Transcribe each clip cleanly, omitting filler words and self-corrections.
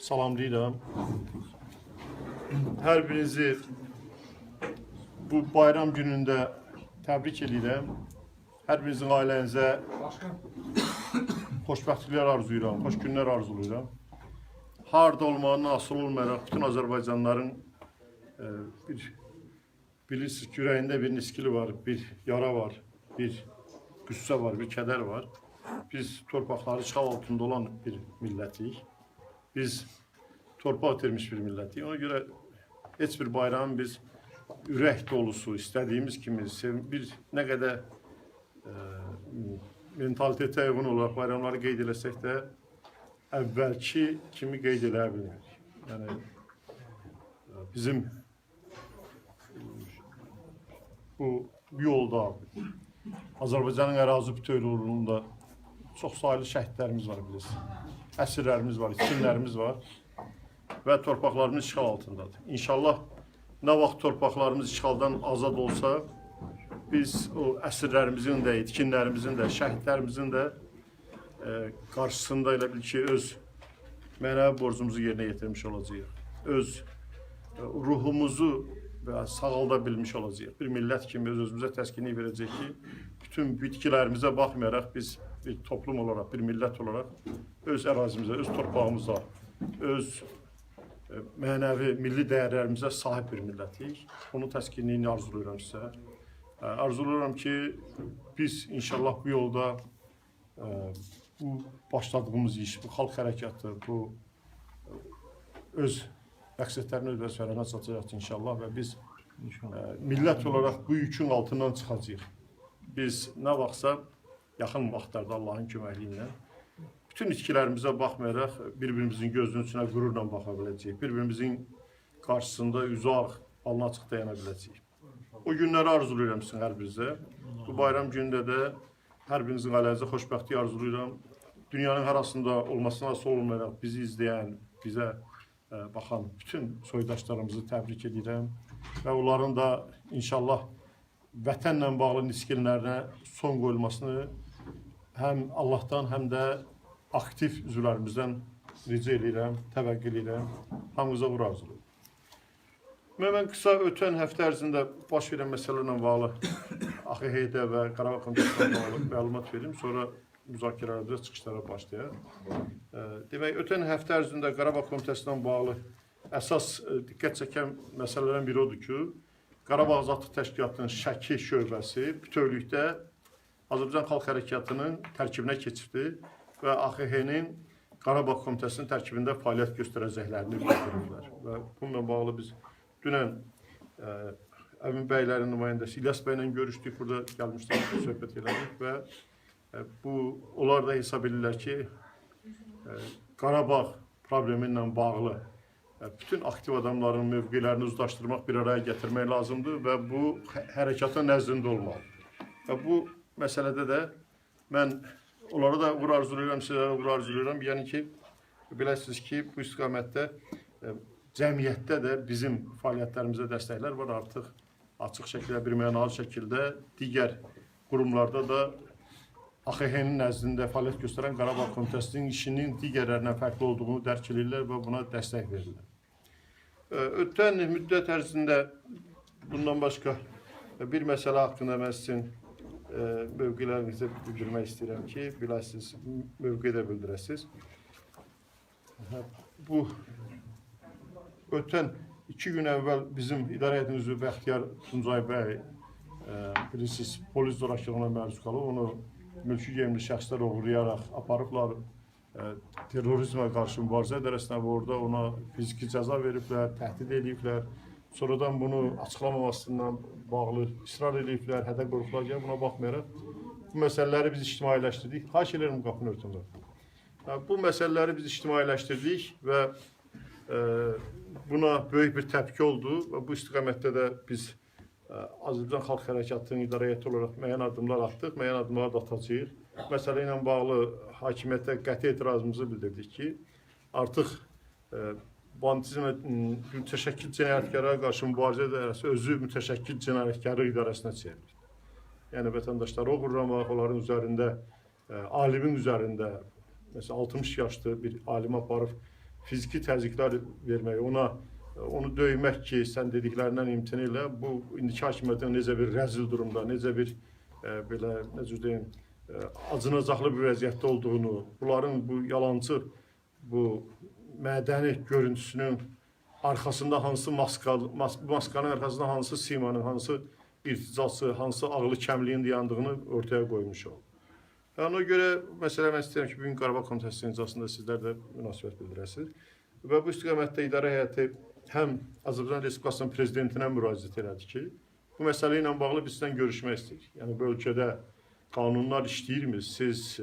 salamlayıram. Hər birinizi bu bayram günündə təbrik edirəm. Hər birinizin ailənizə xoşbəxtliklər arzulayıram, xoş günlər arzulayıram. Harda olmağından asılı olmayaraq bütün Azərbaycanlıların bilirsiniz ki, ürəyində bir niskili var, bir yara var, bir qüssə var, bir kədər var. Biz torpaqları işğal altında olan bir millətik. Biz torpaq itirmiş bir millətik. Ona görə heç bir bayramı biz ürək dolusu, istədiyimiz kimi bir nə qədər mentalitetə uyğun olaraq bayramları qeyd eləsək də əvvəlki kimi qeyd eləyə bilmirik. Yəni bizim bu yolda Azərbaycanın ərazi bütövlüyündə çox saylı şəhidlərimiz var, bilirsiniz. Əsirlərimiz var, itkinlərimiz var və torpaqlarımız işğal altındadır. İnşallah nə vaxt torpaqlarımız işğaldan azad olsa, biz o əsirlərimizin də, itkinlərimizin də, şəhidlərimizin də qarşısında elə bil ki, öz mənəvi borcumuzu yerinə yetirmiş olacağıq. Öz ruhumuzu sağalda bilmiş olacağıq. Bir millət kimi öz-özümüzə təskinlik verəcək ki, bütün bitkilərimizə baxmayaraq biz bir toplum olaraq, bir millət olaraq öz ərazimizə, öz torpağımıza, öz mənəvi, milli dəyərlərimizə sahib bir millətik. Onun təskinliyini arzulayıram sizə. Arzulayıram ki, biz inşallah bu yolda bu başladığımız iş, bu xalq hərəkatı, bu öz məqsədlərini öz vəzifələrinə çatacaq inşallah və biz millət olaraq bu yükün altından çıxacağıq. Biz nə vaxtsa yaxın vaxtlarda Allahın köməkliyi ilə bütün itkilərimizə baxmayaraq bir-birimizin gözünün içinə qürurla baxa biləcəyik. Bir-birimizin qarşısında üzü ağ, alnı açıq dayana biləcəyik. O günləri arzulayıram sizin hər birinizə. Bu bayram günündə də hər birinizin ailənizə xoşbəxtlik arzulayıram. Dünyanın harasında olmasına asılı olmayaraq bizi izləyən, bizə baxan bütün soydaşlarımızı təbrik edirəm və onların da inşallah vətənlə bağlı niskinlərinə son qoyulmasını həm Allahdan, həm də aktiv üzvlərimizdən rica edirəm, təvəqqə edirəm, hamımıza uğur arzulayıram. Mən qısa ötən həftə ərzində baş verən məsələlərlə bağlı AXHD və Qarabağ Komitəsindən bağlı məlumat verim, sonra müzakirələrdə çıxışlara başlayaq. Demək, ötən həftə ərzində Qarabağ Komitəsindən bağlı əsas diqqət çəkən məsələlərdən biri odur ki, Qarabağ Azadlıq Təşkilatının Şəki şöbəsi bütövlükdə Azərbaycan Xalq Hərəkatının tərkibinə keçibdi və AXHN-in Qarabağ Komitəsinin tərkibində fəaliyyət göstərəcəklərini bildiriblər. Və bununla bağlı biz dünən Əmin bəylərin nümayəndəsi İlyas bəylə görüşdük, burada gəlmişdik, söhbət elədik və onlar da hesab edirlər ki, Qarabağ problemi ilə bağlı bütün aktiv adamların mövqelərini uzlaşdırmaq, bir araya gətirmək lazımdır və bu hərəkatın nəzdində olmalıdır. Və bu məsələdə də mən onlara da uğur arzulayıram, sizə uğur arzulayıram. Yəni ki, biləsiniz ki, bu istiqamətdə cəmiyyətdə də bizim fəaliyyətlərimizə dəstəklər var. Artıq açıq şəkildə, bir mənalı şəkildə digər qurumlarda da AXHN-in nəzdində fəaliyyət göstərən Qarabağ Komitəsinin işinin digərlərindən fərqli olduğunu dərk edirlər və buna dəstək verirlər. Ötən müddət ərzində bundan başqa bir məsələ haqqında mən sizin mövqelərinizi bildirmək istəyirəm ki, biləsiniz, mövqe də bildirəsiniz. Bu ötən 2 gün əvvəl bizim idarə heyətinin üzvü Bəxtiyar Tuncay bəy bilirsiniz, polis zorakılığına məruz qalıb, onu mülki geyimli şəxslər uğurlayaraq aparıblar, terrorizmə qarşı mübarizə idarəsinə və orada ona fiziki cəza veriblər, təhdid ediblər. Sonradan bunu açıqlamamasından bağlı israr ediblər, hədə qorxular gəlib, buna baxmayaraq bu məsələləri biz ictimailəşdirdik. Xahiş edirəm, qapını örtünlər. Bu məsələləri biz ictimailəşdirdik və buna böyük bir təpki oldu və bu istiqamətdə də biz Azərbaycan Xalq Hərəkatının idarə heyəti olaraq müəyyən addımlar atdıq, müəyyən addımlar da atacağıq. Məsələ ilə bağlı hakimiyyətə qəti etirazımızı bildirdik ki, artıq banditizmə mütəşəkkil cinayətkarlara qarşı mübarizə idarəsi özü mütəşəkkil cinayətkarlıq idarəsinə çevrilir. Yəni vətəndaşları oğurlamaq, onların üzərində, alimin üzərində, məsələn 60 yaşlı bir alimi aparıb fiziki təzyiqlər vermək, onu döymək ki, sən dediklərindən imtina ilə bu indiki hakimiyyətin necə bir rəzil durumda, necə bir belə necə deyim, acınacaqlı bir vəziyyətdə olduğunu, bunların bu yalancı, bu mədəni görüntüsünün arxasında hansı maskanın arxasında hansı simanın, hansı irticası, hansı ağlı kəmliyin dayandığını ortaya qoymuş oldu. Yəni, ona görə, məsələ mən istəyirəm ki, bugün Qarabağ Komitəsinin iclasında sizlər də münasibət bildirəsiniz. Və bu istiqamətdə idarə heyəti həm Azərbaycan Respublikasının prezidentinə müraciət elədi ki, bu məsələ ilə bağlı biz sizdən görüşmək istəyirik. Yəni, bu ölkədə qanunlar işləyirmi? Siz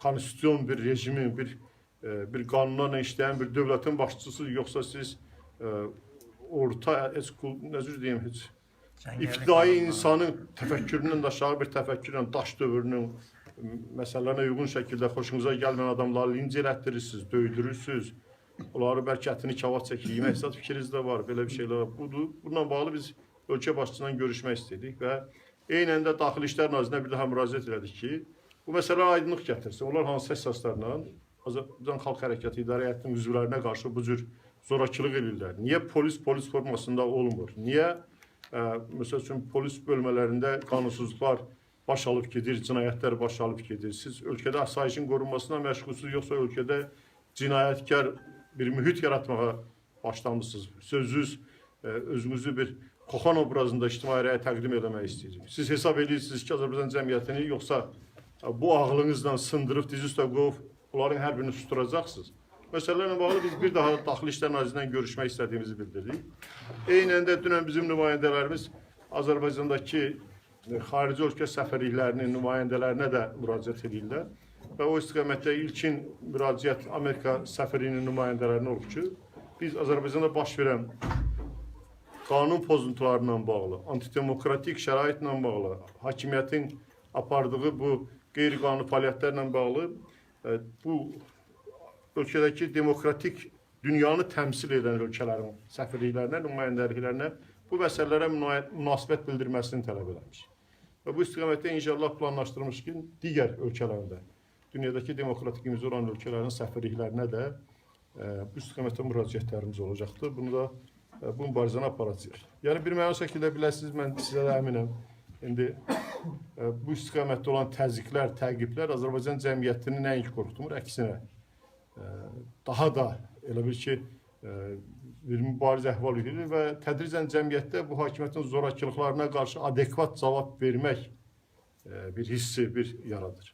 konstitusiyon bir rejimin, bir qanunlarla işləyən bir dövlətin başçısınız, yoxsa siz orta, necə deyim, heç İbtidai insanın təfəkkürünün aşağı bir təfəkkürlə daş dövrünün məsələlərine uyğun şəkildə xoşunuza gəlməyən adamları linc elətdirirsiniz, döydürürsünüz. Onları bəlkə ətini kavad çəkir, yemək hesab fikriniz də var, belə bir şeylər budur. Bununla bağlı biz ölkə başçısından görüşmək istədik və eynən də Daxili İşlər Nazirinə bir daha müraciət elədik ki, bu məsələ aydınlıq gətirsin. Onlar hansı əsaslarla Azərbaycan Xalq Hərəkatı İdarə Heyətinin üzvlərinə qarşı bu cür zorakılıq edirlər? Niyə polis formasında olmur? Niyə məsəl üçün polis bölmələrində qanunsuzluqlar baş alıb gedir, cinayətlər baş alıb gedir? Siz ölkədə asayişin qorunmasına məşğulsünüz, yoxsa ölkədə cinayətkar bir mühit yaratmağa başlamışsınız? Sözünüz, özünüzü bir Koxan obrazında ictimaiyyəyə təqdim eləmək istəyirsiniz. Siz hesab edirsiniz ki, Azərbaycan cəmiyyətini yoxsa bu ağlınızla sındırıb, dizi üstə qoyub, onların hər birini susturacaqsınız? Məsələlərlə bağlı biz bir daha Daxili İşlər Nazirindən görüşmək istədiyimizi bildirdik. Eynən də dünən bizim nümayəndələrimiz Azərbaycandakı xarici ölkə səfirliklərinin nümayəndələrinə də müraciət edirlər. Və o istiqamətdə ilkin müraciət Amerika səfirliyinin nümayəndələrinə olub ki, biz Azərbaycanda baş verən qanun pozuntularla bağlı, antidemokratik şəraitlə bağlı, hakimiyyətin apardığı bu qeyri-qanuni fəaliyyətlərlə bağlı bu ölkədəki demokratik dünyanı təmsil edən ölkələrin səfirliklərinə, nümayəndəliklərinə bu məsələlərə münasibət bildirməsini tələb eləmiş. Və bu istiqamətdə inşallah planlaşdırılmış ki, digər ölkələrdə, dünyadakı demokratik imza olan ölkələrin səfirliklərinə də bu istiqamətdə müraciətlərimiz olacaqdır. Bunu da bu mübarizəni aparacaq. Yəni, bir məna şəkildə biləsiniz, mən sizə də əminəm. İndi bu istiqamətdə olan təzyiqlər, təqiblər Azərbaycan cəmiyyətini nəinki qorxutmur, əksinə daha da elə bir ki, bir mübarizə əhval edir və tədricən cəmiyyətdə bu hakimiyyətin zorakılıqlarına qarşı adekvat cavab vermək bir hissi yaradır.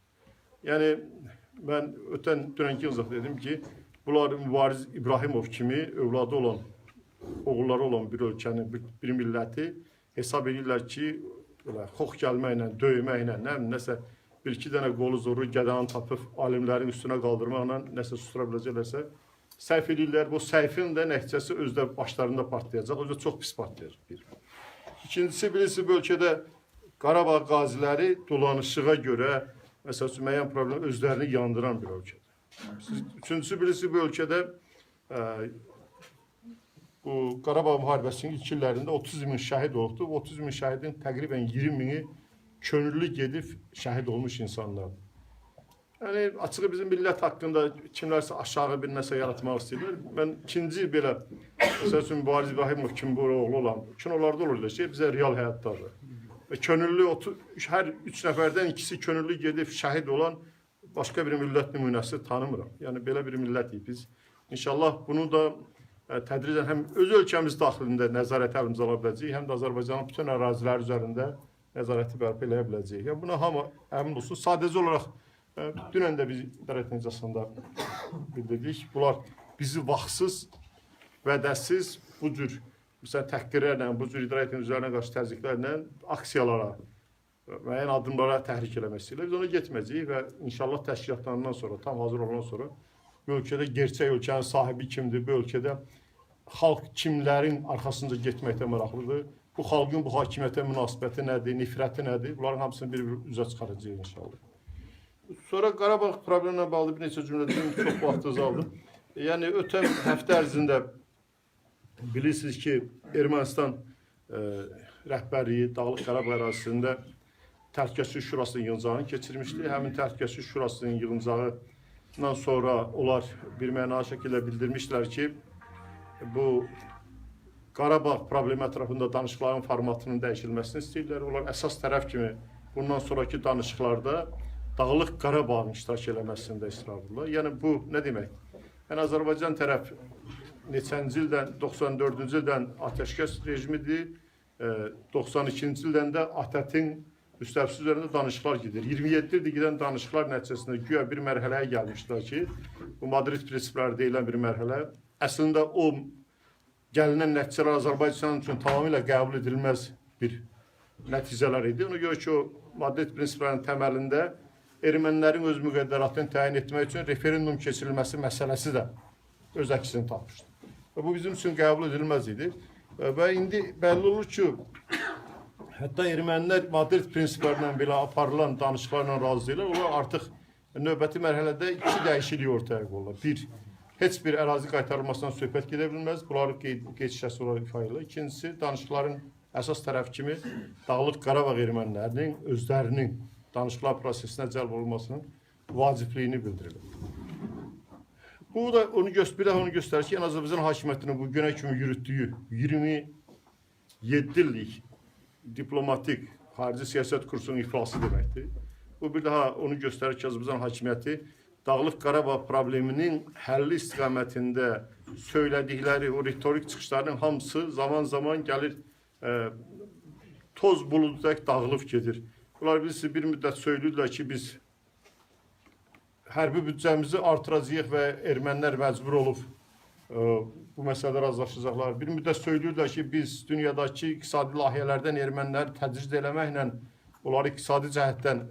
Yəni, mən dünənki izah dedim ki, bunlar Mübariz İbrahimov kimi övladı olan, oğulları olan bir ölkənin, bir milləti hesab edirlər ki, xox gəlməklə, döyməklə, nəsə bir-iki dənə qolu zoru gədanı tapıb alimlərin üstünə qaldırmaqla nəsə sustura biləcəklərsə, səhv edirlər. Bu səhvin də nəticəsi özdə başlarında partlayacaq, özdə çox pis partlayacaq. İkincisi, bilirsiniz, bu ölkədə Qarabağ qaziləri dolanışığa görə, məsəl üçün, müəyyən problem özlərini yandıran bir ölkədir. Üçüncüsü, bilirsiniz, bu ölkədə bu Qarabağ müharibəsinin ilk illərində 30 min şəhid oldu. 30 min şəhidin təqribən 20 mini könüllü gedib şəhid olmuş insanlar. Yəni, açığı bizim millət haqqında kimlərsə aşağı bir nəsə yaratmaq istəyirlər. Mən ikinci belə, məsəl üçün, Mübariz İbrahimov kimi bu oğlu olan, kinolarda olur ki, bizə real həyatdadır. Və könüllü, hər 3 nəfərdən ikisi könüllü gedib şəhid olan başqa bir millət nümunəsi tanımıram. Yəni, belə bir millətik biz. İnşallah bunu da tədricən həm öz ölkəmiz daxilində nəzarət əlimizə ala biləcəyik, həm də Azərbaycanın bütün ərazilər üzərində nəzarəti bərpa eləyə biləcəyik. Yəni, buna hamı əmin olsun. Sadəcə olaraq, dünən də biz idarə iclasında bildirdik. Bunlar bizi vaxtsız, vədəsiz bu cür təhqirlərlə, bu cür idarə üzərinə qarşı təzyiqlərlə aksiyalara, müəyyən addımlara təhrik eləmək istəyirlər. Biz ona getməyəcəyik və inşallah təşkilatlarından sonra, tam hazır olandan sonra bu ölkədə gerçək ölkənin sahibi kimdir, bu ölkədə xalq kimlərin arxasınca getməkdə maraqlıdır, bu xalqın bu hakimiyyətə münasibəti nədir, nifrəti nədir, bunların hamısını bir-bir üzə çıxaracaq inşallah. Sonra Qarabağ problemlə bağlı bir neçə cümlə dedim, çox vaxtınızı aldım. Yəni, ötən həftə ərzində bilirsiniz ki, Ermənistan rəhbərliyi Dağlıq Qarabağ ərazisində Təhlükəsizlik Şurasının yığıncağını keçirmişdi. Həmin Təhlükəsizlik Şurasının yığıncağı Ondan sonra onlar bir mənalı şəkildə bildirmişlər ki, bu Qarabağ problemi ətrafında danışıqların formatının dəyişilməsini istəyirlər. Onlar əsas tərəf kimi bundan sonraki danışıqlarda Dağlıq Qarabağın iştirak eləməsində israrlıdırlar. Yəni bu nə demək? Yəni Azərbaycan tərəf neçənci ildən, 94-cü ildən atəşkəs rejimidir, 92-ci ildən də ATƏT-in müstəvisi üzərində danışıqlar gedir. 27 ildir gedən danışıqlar nəticəsində güya bir mərhələyə gəlmişlər ki, bu Madrid prinsipləri deyilən bir mərhələ. Əslində o gəlinən nəticələr Azərbaycan üçün tamamilə qəbul edilməz bir nəticələr idi. Ona görə ki, o Madrid prinsiplərinin təməlində ermənilərin öz müqəddəratını təyin etmək üçün referendum keçirilməsi məsələsi də öz əksini tapmışdı. Və bu bizim üçün qəbul edilməz idi. Və indi bəlli olur ki, hətta ermənilər Madrid prinsiplərindən belə aparılan danışıqlarla razı deyirlər. Onlar artıq növbəti mərhələdə iki dəyişiklik ortaya qoyurlar. Bir, heç bir ərazi qaytarılmasından söhbət gedə bilməz. Bunları qeyd-şəsi olaraq ifadə edirlər. İkincisi, danışıqların əsas tərəf kimi Dağlıq Qarabağ ermənilərinin özlərinin danışıqlar prosesinə cəlb olunmasının vacibliyini bildirilir. Bu da onu göstərir ki, Azərbaycan hakimiyyətinin bu günə kimi yürütdüyü 27 illik diplomatik xarici siyasət kursunun iflası deməkdir. Bu bir daha onu göstərir ki, Azərbaycan hakimiyyəti Dağlıq Qarabağ probleminin həlli istiqamətində söylədikləri o retorik çıxışların hamısı zaman-zaman gəlir toz buludu tək dağılıb gedir. Bunlar bilirsiniz, bir müddət söylüyorlar ki, biz hərbi büdcəmizi artıracağıq və ermənilər məcbur olub bu məsələdə razılaşacaqlar. Bir müddət söylüyorlar ki, biz dünyadakı iqtisadi layihələrdən erməniləri təcrid eləməklə onları iqtisadi cəhətdən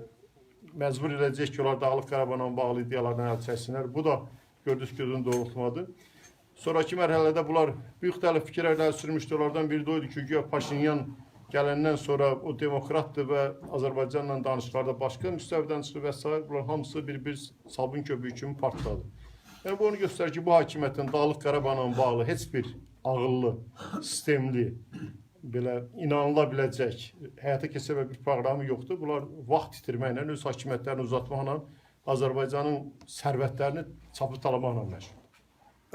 məcbur edəcək ki, onlar Dağlıq Qarabağla bağlı iddialardan əl çəksinlər. Bu da gördüyünüz gözünü doğrultmadı. Sonraki mərhələdə bunlar müxtəlif fikirlərlə sürmüşdü. Onlardan biri de oydu ki, güya Paşinyan gələndən sonra o demokratdır və Azərbaycanla danışıqlarda başqa müstəvidən çıxır və s. Bunlar hamısı bir sabun köpüğü kimi partladı. Yəni bu onu göstərir ki, bu hakimiyyətin Dağlıq Qarabağla bağlı heç bir ağıllı, sistemli, belə inanıla biləcək, həyata keçə bir proqramı yoxdur. Bunlar vaxt itirməklə, öz hakimiyyətlərini uzatmaqla, Azərbaycanın sərvətlərini çapı talamaqla məşğul.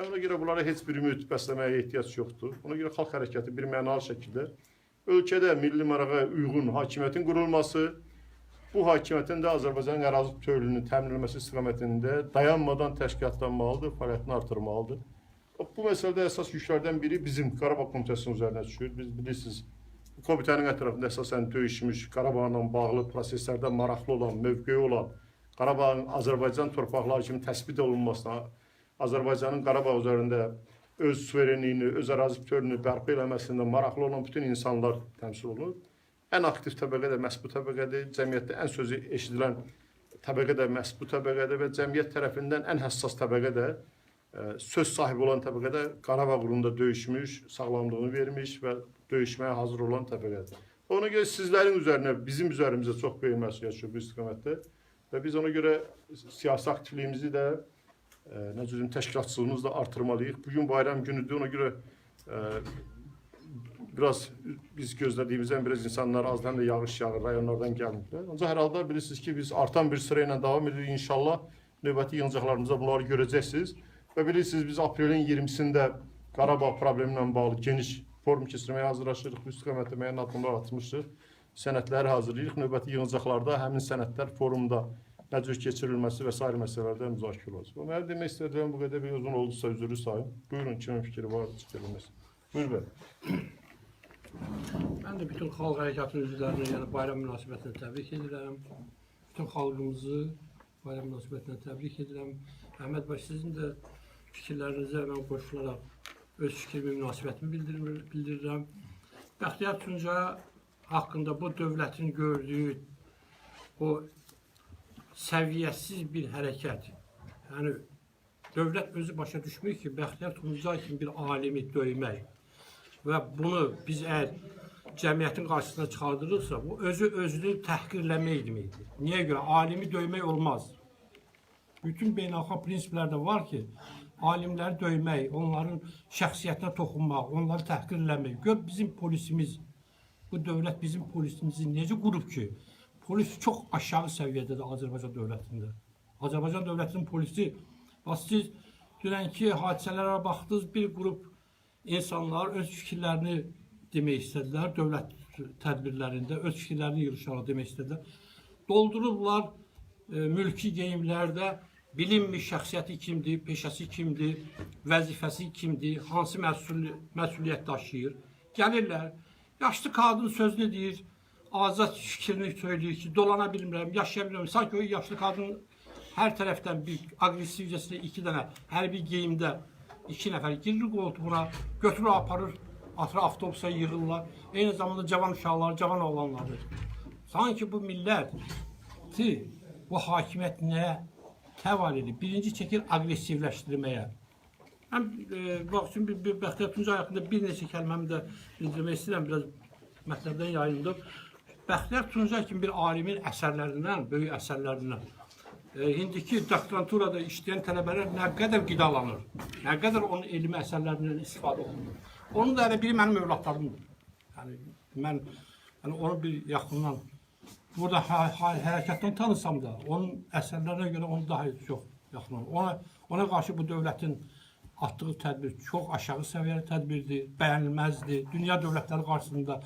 Ona görə bunlara heç bir ümid bəsləməyə ehtiyac yoxdur. Ona görə xalq hərəkəti bir mənalı şəkildə ölkədə milli marağa uyğun hakimiyyətin qurulması, bu hakimiyyətin də Azərbaycanın ərazi bütövlüyünün təmin edilməsi istiqamətində dayanmadan təşkilatlanmalıdır, fəaliyyətini artırmalıdır. Bu məsələdə əsas yüklərdən biri bizim Qarabağ Komitəsinin üzərinə düşür. Biz bilirsiniz, bu komitənin ətrafında əsasən döyüşmüş, Qarabağla bağlı proseslərdə maraqlı olan, mövqeyi olan, Qarabağın Azərbaycan torpaqları kimi təsbit olunmasına, Azərbaycanın Qarabağ üzərində öz suverenliyini, öz ərazi bütövlüyünü bərpa eləməsində maraqlı olan bütün insanlar təmsil olunur. Ən aktiv təbəqə də məhz bu təbəqədir. Cəmiyyətdə ən sözü eşidilən təbəqə də məhz bu təbəqədir və cəmiyyət tərəfindən ən həssas təbəqə də söz sahibi olan təbəqə də Qarabağ uğrunda döyüşmüş, sağlamlığını vermiş və döyüşməyə hazır olan təbəqədir. Ona görə sizlərin üzərinə, bizim üzərimizə çox böyük məsuliyyət düşür bu istiqamətdə və biz ona görə siyasi aktivliyimizi də təşkilatçılığımızı da artırmalıyıq. Bugün bayram günüdür, ona görə biraz biz gözlədiyimizdən biraz insanlar az həm də yağış yağır, rayonlardan gəlmirlər. Ancaq hər halda bilirsiniz ki, biz artan bir sıra ilə davam edirik. İnşallah növbəti yığıncaqlarımızda bunları görəcəksiniz. Və bilirsiniz, biz aprelin 20-sində Qarabağ problemi ilə bağlı geniş forum keçirməyə hazırlaşırıq. Bu istiqamətdə müəyyən addımlar atmışıq. Sənədləri hazırlayırıq. Növbəti yığıncaqlarda həmin sənədlər forumda nə cür keçirilməsi və s. məsələlərdən müzakirə olacaq. Mənim demək istədiyim bu qədər bir uzun oldusa üzrü sayın. Buyurun, kimin fikri var, çıxırılmaz. Buyur bəy. Mən də bütün xalq hərəkatının üzvlərini, yəni bayram münasibətinə təbrik edirəm. Bütün xalqımızı bayram münasibətinə təbrik edirəm. Əhməd bəy, sizin də fikirlərinizə mən qoşularaq öz fikrimi, münasibətimi bildirirəm. Bəxtiyar Tuncaya haqqında bu dövlətin gördüyü o səviyyəsiz bir hərəkət. Yəni, dövlət özü başa düşmür ki, Bəxtiyar Tuncay kimi bir alimi döymək və bunu biz əgər cəmiyyətin qarşısına çıxardırıqsa, bu özünü təhqirləmək deməkdir. Niyə görə? Alimi döymək olmaz. Bütün beynəlxalq prinsiplərdə var ki, alimləri döymək, onların şəxsiyyətinə toxunmaq, onları təhqirləmək. Gör, bizim polisimiz, bu dövlət bizim polisimizi necə qurub ki, polis çox aşağı səviyyədədir Azərbaycan dövlətində. Azərbaycan dövlətinin polisi. Bax siz dünənki hadisələrə baxdınız, bir qrup insanlar öz fikirlərini demək istədilər, dövlət tədbirlərində öz fikirlərini yığışaraq demək istədilər. Doldururlar mülki geyimlərdə bilinmiş şəxsiyyəti kimdir, peşəsi kimdir, vəzifəsi kimdir, hansı məsuliyyət daşıyır. Gəlirlər, yaşlı qadın sözünü deyir, azad fikrini söyləyir ki, dolana bilmirəm, yaşaya bilmirəm. Sanki o yaşlı qadın hər tərəfdən bir aqressivcəsinə 2 dənə hər bir geyimdə 2 nəfər girir qoltuğuna, götürür aparır, atır avtobusa yığırlar. Eyni zamanda cavan uşaqlar, cavan oğlanlardır. Sanki bu milləti, bu hakimiyyət nəyə təval edir? Birinci çəkir aqressivləşdirməyə. Həm bax üçün bir Bəxtiyar Tuncay haqqında bir neçə kəlməmi də bildirmək istəyirəm, biraz mətləbdən yayındım. Bəxtiyar Tuncay kimi bir alimin əsərlərindən, böyük əsərlərindən indiki doktoranturada işləyən tələbələr nə qədər qidalanır, nə qədər onun elmi əsərlərindən istifadə olunur. Onun da elə biri mənim övladlarımdır. Yəni mən onu bir yaxından burada hərəkətdən tanısam da, onun əsərlərinə görə onu daha çox yaxınam. Ona qarşı bu dövlətin atdığı tədbir çox aşağı səviyyəli tədbirdir, bəyənilməzdir. Dünya dövlətləri qarşısında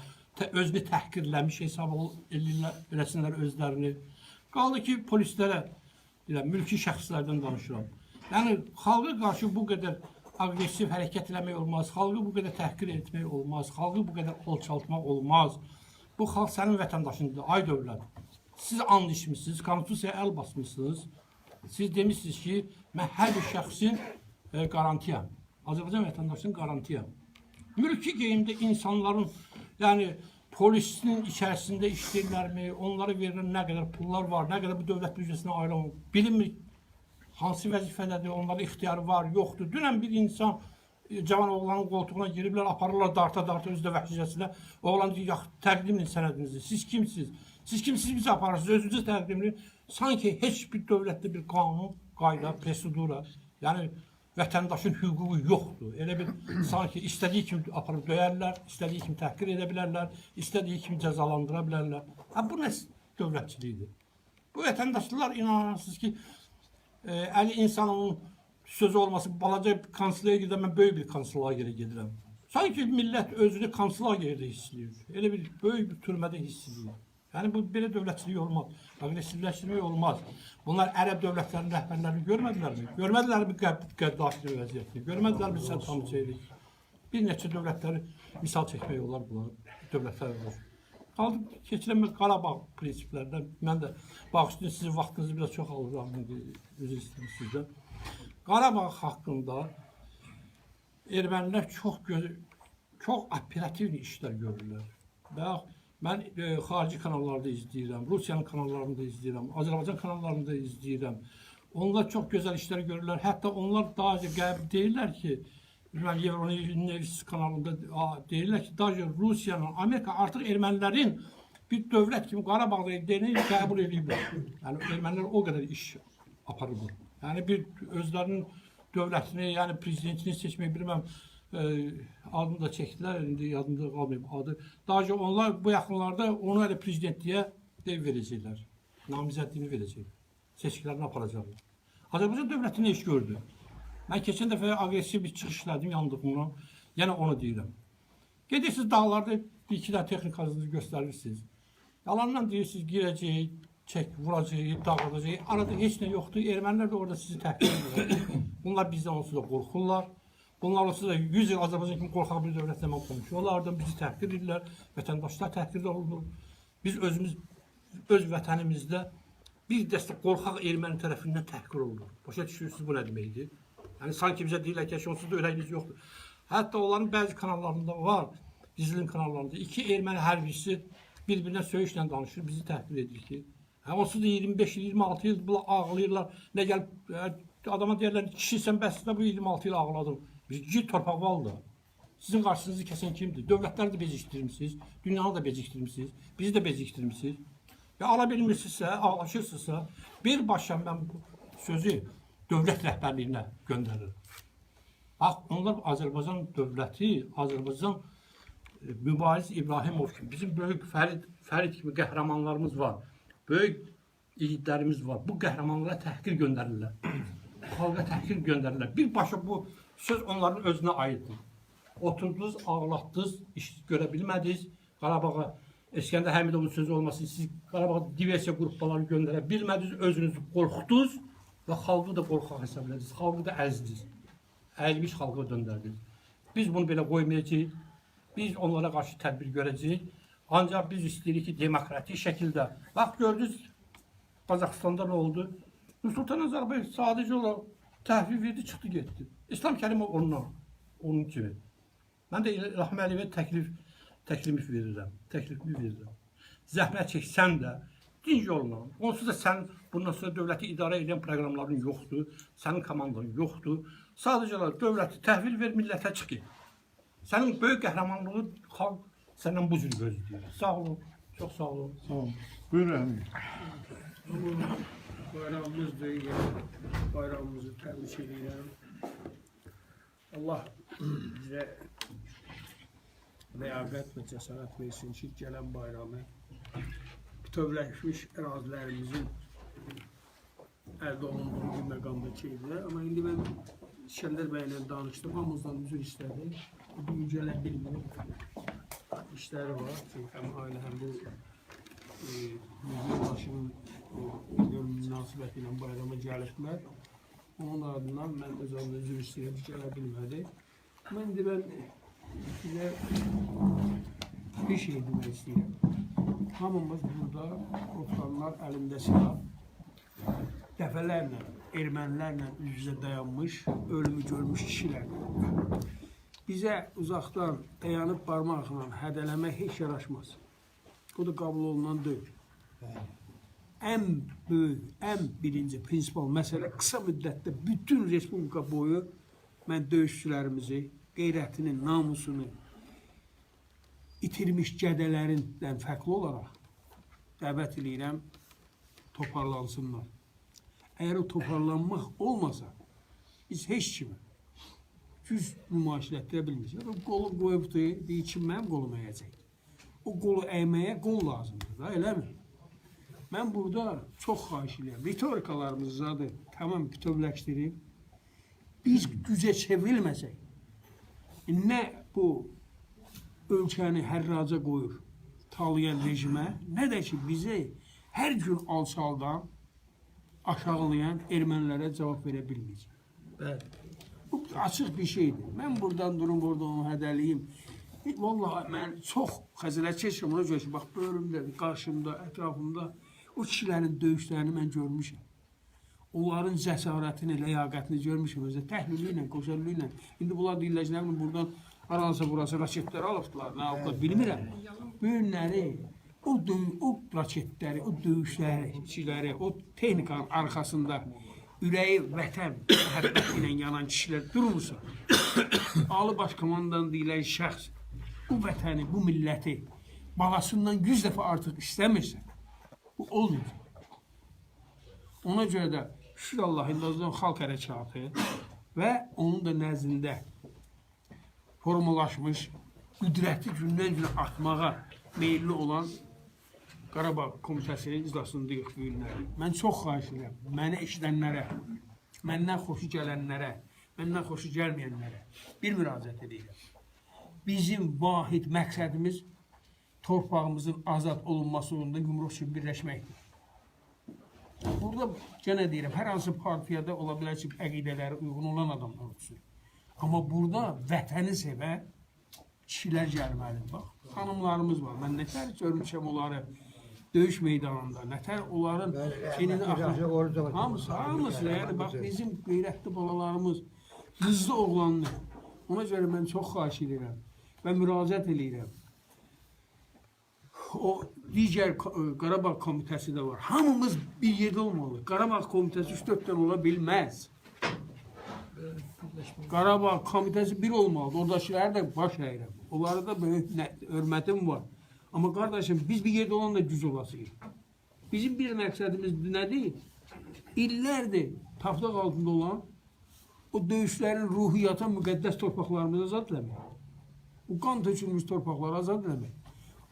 özünü təhqirləmiş hesab eləsinlər özlərini. Qaldı ki, polislərə, mülki şəxslərdən danışıram. Yəni, xalqa qarşı bu qədər aqressiv hərəkət eləmək olmaz, xalqı bu qədər təhqir etmək olmaz, xalqı bu qədər alçaltmaq olmaz. Bu xalq sənin vətəndaşındır, ay dövlət. Siz and içmişsiniz, konstitusiyaya əl basmışsınız. Siz demişsiniz ki, mən hər bir şəxsin qarantiyam. Azərbaycan vətəndaşının qarantiyam. Mülki geyimdə insanların, yəni polisin içərisində işləyirlərmi, onlara verilən nə qədər pullar var, nə qədər bu dövlət büdcəsinə ayrılır, bilinmir hansı vəzifədədir, onların ixtiyarı var, yoxdur. Dünən bir insan cavan oğlanın qoltuğuna giriblər, aparırlar darta-darta özdə vəhşicəsinə. Oğlan deyir, təqdim edin sənədinizi, siz kimsiniz? Siz kimsiniz bizi aparırsınız, özünüzü təqdim edin. Sanki heç bir dövlətdə bir qanun, qayda, prosedura, yəni vətəndaşın hüququ yoxdur. Elə bir sanki istədiyi kimi aparıb döyərlər, istədiyi kimi təhqir edə bilərlər, istədiyi kimi cəzalandıra bilərlər. Bu nə dövlətçilikdir? Bu vətəndaşlar inanırsınız ki, əli insanın sözü olması, balaca konsulaya gedirəm, mən böyük bir konsulaya gedirəm. Sanki millət özünü konsulaya yerdə hiss edir. Elə bir böyük bir türmədə hiss edir. Yəni bu belə dövlətçilik olmaz, aqressivləşdirmək olmaz. Bunlar ərəb dövlətlərinin rəhbərlərini görmədilər mi? Görmədilər mi Qəddafinin vəziyyətini? Görmədilər mi Səddam Hüseyni? Bir neçə dövlətləri misal çəkmək olar bunlar, dövlətlər olur. Qaldı keçirəm Qarabağ prinsiplərindən. Mən də bağışlayın, sizin vaxtınızı biraz çox alıram, üzr istəyirəm sizdən. Qarabağ haqqında ermənilər çox operativ işlər görürlər. Bax, mən xarici kanallarda izləyirəm, Rusiyanın kanallarında izləyirəm, Azərbaycan kanallarında izləyirəm. Onlar çox gözəl işlər görürlər. Hətta onlar daha qəbul deyirlər ki, Euronews kanalında deyirlər ki, daha Rusiyanın, Amerika artıq ermənilərin bir dövlət kimi Qarabağda edildiğini qəbul ediblər. Yəni ermənilər o qədər iş aparırlar. Yəni bir özlərinin dövlətini, yəni prezidentini seçmək bilməm, adını da çəkdilər, indi yadımda qalmayıb adı. Daha onlar bu yaxınlarda onu elə prezidentliyə verəcəklər, namizədliyini verəcəklər, seçkilərini aparacaqlar. Azərbaycan dövləti nə iş gördü? Mən keçən dəfə aqressiv bir çıxış elədim yandığımdan, yenə onu deyirəm. Gedirsiniz dağlarda bir-iki dənə texnikanızı göstərirsiniz. Yalandan deyirsiniz, girəcək, vuracaq, dağıdacaq, arada heç nə yoxdur. Ermənilər də orada sizi təhqir edirlər. Bunlar bizdən onsuz da qorxurlar. Bunlar onsuz da 100 il Azərbaycan kimi qorxaq bir dövlətlə mən konuşuyorlardı. Bizi təhqir edirlər, vətəndaşlar təhqir olunur. Biz özümüz, öz vətənimizdə bir dəstə qorxaq erməni tərəfindən təhqir olunur. Başa düşürsünüz bu nə deməkdir? Yəni sanki bizə deyirlər ki, onsuz da ürəyiniz yoxdur. Hətta onların bəzi kanallarında var, gizlin kanallarında. 2 erməni hərbisi bir-birinə söyüşlə danışır, bizi təhqir edir ki, onsuz da 25-26 il ağlayırlar. Nə gəlib, adama deyərlər, kişi sən bəsdə bu 26 il ağladın. Biz gil torpaq valda. Sizin qarşınızı kəsən kimdir? Dövlətləri də bezikdirmişsiniz, dünyanı da bezikdirmişsiniz, bizi də bezikdirmişsiniz. Və ala bilmirsinizsə, ağlaşırsınızsa, birbaşa mən bu sözü dövlət rəhbərliyinə göndərir. Bax, onlar Azərbaycan dövləti, Azərbaycan Mübariz İbrahimov kimi, bizim böyük Fərid kimi qəhrəmanlarımız var. Böyük igidlərimiz var. Bu qəhrəmanlara təhqir göndərirlər. Xalqa təhqir göndərirlər. Birbaşa bu söz onların özünə aiddir. Oturdunuz, ağlatdınız, iş görə bilmədiniz. Qarabağa İskəndər Həmidovun sözü olmasın, siz Qarabağa diversiya qrupları göndərə bilmədiniz, özünüzü qorxdunuz və xalqı da qorxaq hesab ediniz, xalqı da əzdiniz. Əyilmiş xalqa döndərdiniz. Biz bunu belə qoymayacağıq. Biz onlara qarşı tədbir görəcəyik. Ancaq biz istəyirik ki, demokratik şəkildə. Bax, gördünüz, Qazaxıstanda nə oldu? Nursultan Nazarbayev sadəcə olaraq təhvil verdi, çıxdı, getdi. İslam Kərimov onun kimi. Mən də İlham Əliyevə təklif verirəm. Zəhmət çəksən də, dinc yolla. Onsuz da sən bundan sonra dövləti idarə edən proqramların yoxdur, sənin komandan yoxdur. Sadəcə olaraq dövləti təhvil ver, millətə çıxır. Sənin böyük qəhrəmanlığı xalq səndən bu cür gözləyir. Sağ olun, çox sağ olun. Sağ olun. Buyurun Əmin. Bayramımızdır, bayramımızı təbrik edirəm. Allah bizə ləyaqət və cəsarət versin ki, gələn bayramı bütövləşmiş ərazilərimizin əldə olunduğu bir məqamda çevirilər. Amma indi mən İskəndər bəylə danışdım, hamımızdan üzr istədim. Bugün gələ bilmir. İşləri var, həm ailə, həm bu yılbaşının münasibəti ilə bayrama gəliblər. Onun ardından mən öz adına üzr istəyirəm ki, gələ bilmədi. Amma indi mən sizə bir şey demək istəyirəm. Hamımız burada oturanlar əlində silah, dəfələrlə ermənilərlə üz-üzə dayanmış, ölümü görmüş kişilər. Bizə uzaqdan dayanıb barmaqla hədələmək heç yaraşmaz. Bu da qabul olunan deyil. Ən böyük, ən birinci prinsipal məsələ qısa müddətdə bütün respublika boyu mən döyüşçülərimizi, qeyrətini, namusunu itirmiş gədələrindən fərqli olaraq dəvət edirəm, toparlansınlar. Əgər o toparlanmaq olmasa, biz heç kimi güc nümayiş etdirə bilməyəcək. O qolu qoyubdur, deyir ki, mənim qolum əyəcək. O qolu əyməyə qol lazımdır da, eləmi? Mən burada çox xahiş edirəm. Ritorikalarımız zadı tamam bütövləşdirib, biz gücə çevrilməsək, nə bu ölkəni hərraca qoyur, talayan rejimə, nə də ki, bizi hər gün alçaldan, aşağılayan ermənilərə cavab verə bilməyəcək. Bəli. Bu açıq bir şeydir. Mən buradan durum, burada onu hədəliyim. Vallahi mən çox xəzərət keçirəm, ona görə ki, bax, bölümdə, qarşımda, ətrafımda o kişilərin döyüşlərini mən görmüşəm. Onların cəsarətini, ləyaqətini görmüşəm, özə təhlili ilə, qoşarlı ilə. İndi bunlar deyirlər ki, nə bilim, buradan aransa burası raketlər alıbdılar, nə alıbdılar, bilmirəm. Bu günləri, o raketləri, o döyüşləri, kişiləri, o texnikanın arxasında ürəyi vətən məhəbbəti ilə yanan kişilər durmursa, Ali Baş Komandan deyilən şəxs bu vətəni, bu milləti balasından 100 dəfə artıq istəmirsə, bu olmayacaq. Ona görə də şükür Allah, İndazdan xalq hərəkatı və onun da nəzdində formalaşmış, qüdrəti gündən-günə artmağa meyilli olan Qarabağ Komitəsinin iclasındayıq bu günləri. Mən çox xahiş edirəm, məni eşidənlərə, məndən xoşu gələnlərə, məndən xoşu gəlməyənlərə bir müraciət edirəm. Bizim vahid məqsədimiz torpağımızın azad olunması uğrunda yumruq kimi birləşməkdir. Burada yenə deyirəm, hər hansı partiyada ola bilər ki, əqidələri uyğun olan adamlar olsun. Amma burada vətəni sevən kişilər gəlməlidir. Bax, xanımlarımız var, mən nətər görmüşəm onları döyüş meydanında, nətər onların kinini axır. Hamısı, yəni bax, bizim qeyrətli balalarımız, qızlı oğlanlı. Ona görə mən çox xahiş edirəm və müraciət edirəm. O digər Qarabağ Komitəsi də var. Hamımız bir yerdə olmalı. Qarabağ Komitəsi 3-4-dən ola bilməz. Qarabağ Komitəsi bir olmalıdır. Oradakiləri də baş əyirəm. Onlara da böyük hörmətim var. Amma qardaşım, biz bir yerdə olan da güc olasıyıq. Bizim bir məqsədimiz nədir? İllərdir taxtaq altında olan o döyüşlərin ruhiyyata müqəddəs torpaqlarımızı azad eləmək. O qan tökülmüş torpaqları azad eləmək.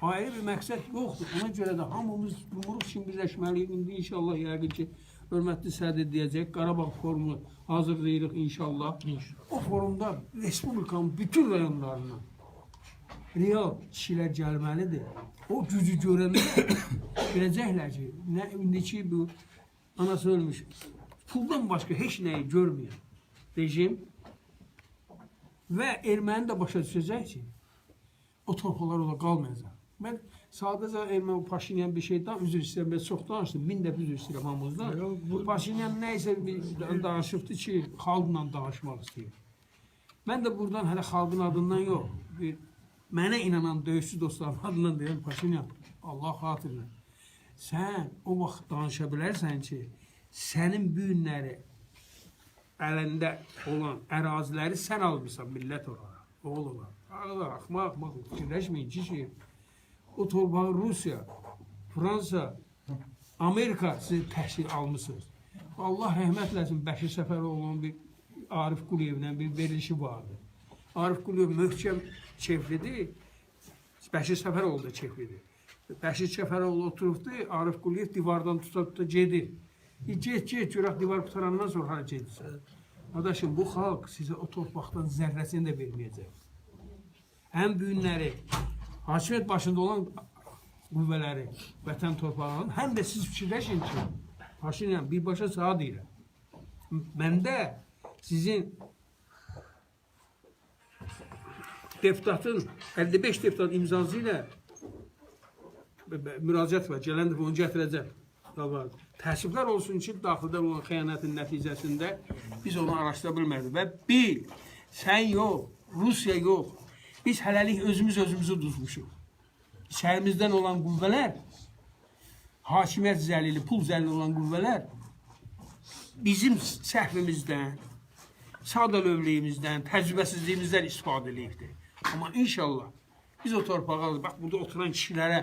ayrı bir məqsəd yoxdur. Ona görə də hamımız yumruq üçün birləşməliyik. İndi inşallah yəqin ki, hörmətli sədr deyəcək, Qarabağ forumu hazırlayırıq inşallah. O forumda Respublikanın bütün rayonlarından real kişilər gəlməlidir. O gücü görəndə biləcəklər ki, nə indiki bu anası ölmüş, puldan başqa heç nəyi görməyən rejim və erməni də başa düşəcək ki, o torpaqlar orada qalmayacaq. Mən sadəcə erməni Paşinyan bir şeydən üzr istəyirəm, mən çox danışdım, 1000 dəfə üzr istəyirəm hamımızdan. Paşinyan nə isə bir danışıbdı ki, xalqla danışmaq istəyir. Mən də buradan hələ xalqın adından yox, mənə inanan döyüşçü dostların adından deyirəm, Paşinyan, Allah xatirinə. Sən o vaxt danışa bilərsən ki, sənin bu günləri əlində olan əraziləri sən almışsan millət olaraq, oğul olaraq. Ağlar, axmaq, fikirləşməyin ki, o torpağı Rusiya, Fransa, Amerika siz təhsil almışsınız. Allah rəhmət eləsin, Bəşir Səfəroğlu'nun bir Arif Quliyevlə bir verilişi vardı. Arif Quliyev möhkəm çevridir, Bəşir Səfəroğlu da çevridir. Bəşir Səfəroğlu oturubdu, Arif Quliyev divardan tuta gedir. Get, görək divar qutarandan sonra hara gedirsən. Qardaşım, bu xalq sizə o torpaqdan zərrəsini də verməyəcək. Həm bu günləri hakimiyyət başında olan qüvvələri, vətən torpağının, həm də siz fikirləşin ki, Paşinyan birbaşa sağa deyirəm. Məndə sizin deputatın, 55 deputat imzası ilə müraciət var, gələn dəfə onu gətirəcək. Təəssüflər olsun ki, daxildə olan xəyanətin nəticəsində biz onu araşdıra bilmədik. Və bil, sən yox, Rusiya yox, biz hələlik özümüzü düzmüşük. İçərimizdən olan qüvvələr, hakimiyyət zəlili, pul zəlili olan qüvvələr bizim səhvimizdən, sadəlövlüyümüzdən, təcrübəsizliyimizdən istifadə edilibdir. Amma inşallah biz o torpağa, bax burada oturan kişilərə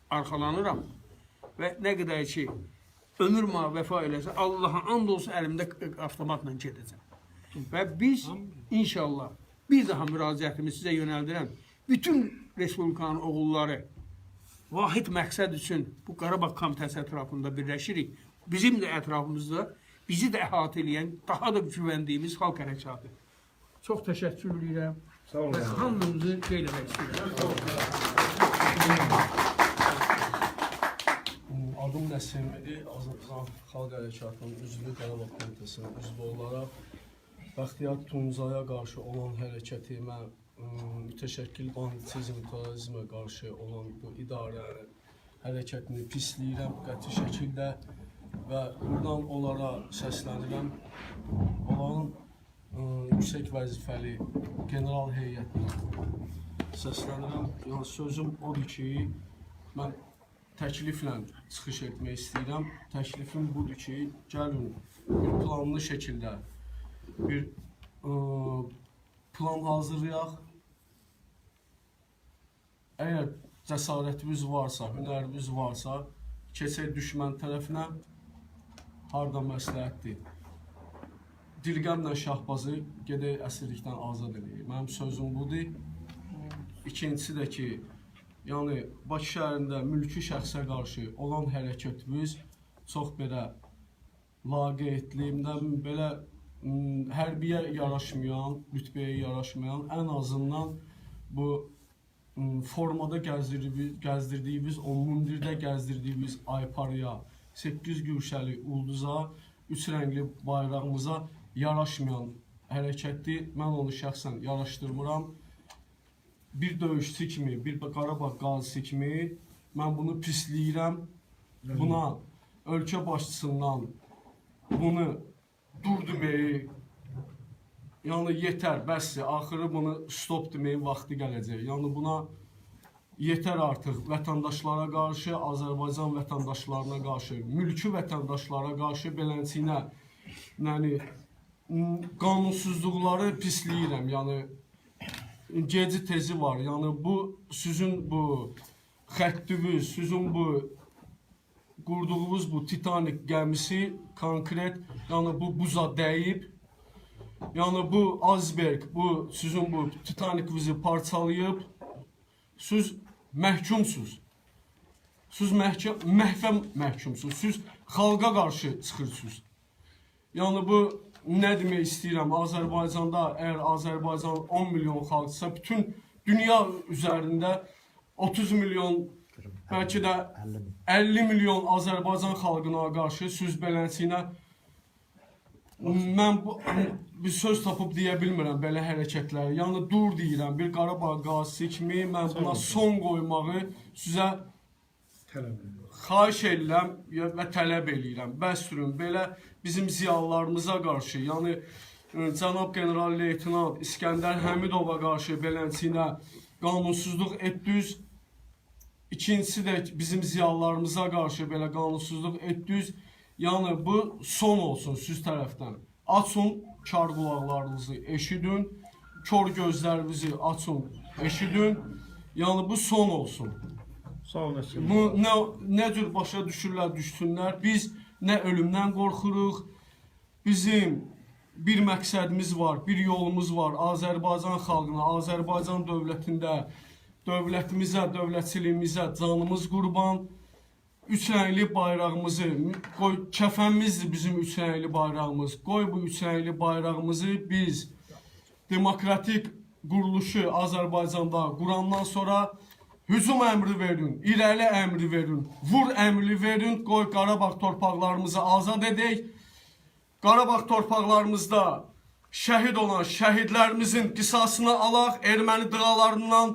arxalanıram və nə qədər ki, ömür vəfa eləsə, Allaha and olsa əlimdə avtomatla gedəcəm. Və biz inşallah bir daha müraciətimi sizə yönəldirəm. Bütün Respublikanın oğulları vahid məqsəd üçün bu Qarabağ Komitəsi ətrafında birləşirik. Bizim də ətrafımızda bizi də əhatə edən, daha da güvəndiyimiz xalq hərəkatı. Çox təşəkkür edirəm. Sağ olun. Və hamınızı qeyləmək istəyirəm. Adım Nəsim idi, Azərbaycan Xalq Hərəkatının üzvü, Qarabağ Komitəsinin üzvü olaraq Bəxtiyar Tuncaya qarşı olan hərəkəti, mən mütəşəkkil banditizm, terrorizmə qarşı olan bu idarə hərəkətini pisləyirəm qəti şəkildə və buradan onlara səslənirəm. Onların yüksək vəzifəli general heyətinə səslənirəm. Yəni sözüm odur ki, mən təkliflə çıxış etmək istəyirəm. Təklifim budur ki, gəlin bir planlı şəkildə bir plan hazırlayaq. Əgər cəsarətimiz varsa, hünərimiz varsa, keçək düşmən tərəfinə, harda məsləhətdir. Dilqəmlə Şahbazı gedək əsirlikdən azad edək. Mənim sözüm budur. İkincisi də ki, yəni Bakı şəhərində mülki şəxsə qarşı olan hərəkətimiz çox belə laqeydliyimdən, belə hərbiyə yaraşmayan, rütbəyə yaraşmayan, ən azından bu formada gəzdirdiyimiz, o mundirdə gəzdirdiyimiz ayparıya, 8 güşəli ulduza, 3 rəngli bayrağımıza yaraşmayan hərəkətdir. Mən onu şəxsən yaraşdırmıram. Bir döyüşçü kimi, bir Qarabağ qazisi kimi mən bunu pisləyirəm. Buna ölkə başçısından bunu dur deməyi, yəni yetər, bəsdir, axırı bunu stop deməyin vaxtı gələcək. Yəni buna yetər artıq vətəndaşlara qarşı, Azərbaycan vətəndaşlarına qarşı, mülki vətəndaşlara qarşı beləncə qanunsuzluqları pisləyirəm. Yəni geci tezi var. Yəni bu sizin bu xəttiniz, sizin bu qurduğunuz bu Titanik gəmisi konkret, yəni bu buza dəyib. Yəni bu iceberg, bu sizin bu Titanikinizi parçalayıb. Siz məhkumsuz. Siz məhkumsuz. Siz xalqa qarşı çıxırsınız. Yəni bu nə demək istəyirəm? Azərbaycanda əgər Azərbaycan 10 milyon xalqsa, bütün dünya üzərində 30 milyon, bəlkə də 50 milyon Azərbaycan xalqına qarşı söz belənçiyinə mən bir söz tapıb deyə bilmirəm belə hərəkətləri. Yəni dur deyirəm, bir Qarabağ qazisi kimi mən buna son qoymağı sizə xahiş edirəm və tələb edirəm. Bəsdirin, belə bizim ziyalılarımıza qarşı, yəni cənab general-leytenant İskəndər Həmidova qarşı belənçiyinə qanunsuzluq etdiniz. İkincisi də bizim ziyalılarımıza qarşı belə qanunsuzluq etdiniz. Yəni bu son olsun siz tərəfdən. Açın kar qulaqlarınızı, eşidin. Kör gözlərinizi açın, eşidin. Yəni bu son olsun. Sağ olun. Bu nə cür başa düşsünlər. Biz nə ölümdən qorxuruq. Bizim bir məqsədimiz var, bir yolumuz var. Azərbaycan xalqına, Azərbaycan dövlətində, dövlətimizə, dövlətçiliyimizə canımız qurban. Üç rəngli bayrağımızı, qoy kəfənimizdir bizim üç rəngli bayrağımız. Qoy bu üç rəngli bayrağımızı biz demokratik quruluşu Azərbaycanda qurandan sonra hücum əmri verin, irəli əmri verin, vur əmri verin, qoy Qarabağ torpaqlarımızı azad edək. Qarabağ torpaqlarımızda şəhid olan şəhidlərimizin qisasını alaq erməni dığalarından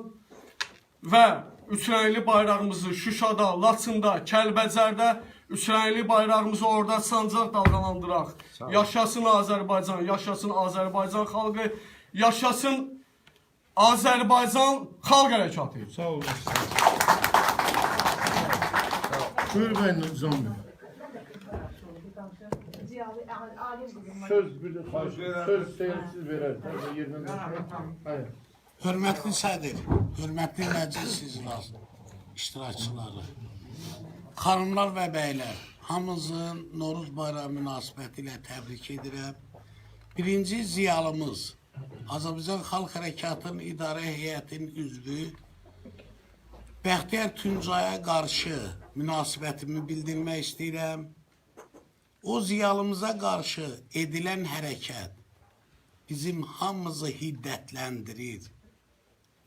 və üç rəngli bayrağımızı Şuşada, Laçında, Kəlbəcərdə üç rəngli bayrağımızı orada sancaq dalğalandıraq. Yaşasın Azərbaycan, yaşasın Azərbaycan xalqı, yaşasın Azərbaycan xalq hərəkatı. Sağ olun. Buyur ben Nizam Bey. Söz bir söz siz verer. Hayır. Hörmətli sədr, hörmətli məclis iştirakçıları, xanımlar və bəylər, hamınızın Noruz bayramı münasibəti ilə təbrik edirəm. Birinci ziyalımız, Azərbaycan Xalq Hərəkatının İdarə Heyətinin üzvü Bəxtiyar Tuncaya qarşı münasibətimi bildirmək istəyirəm. O ziyalımıza qarşı edilən hərəkət bizim hamımızı hiddətləndirir.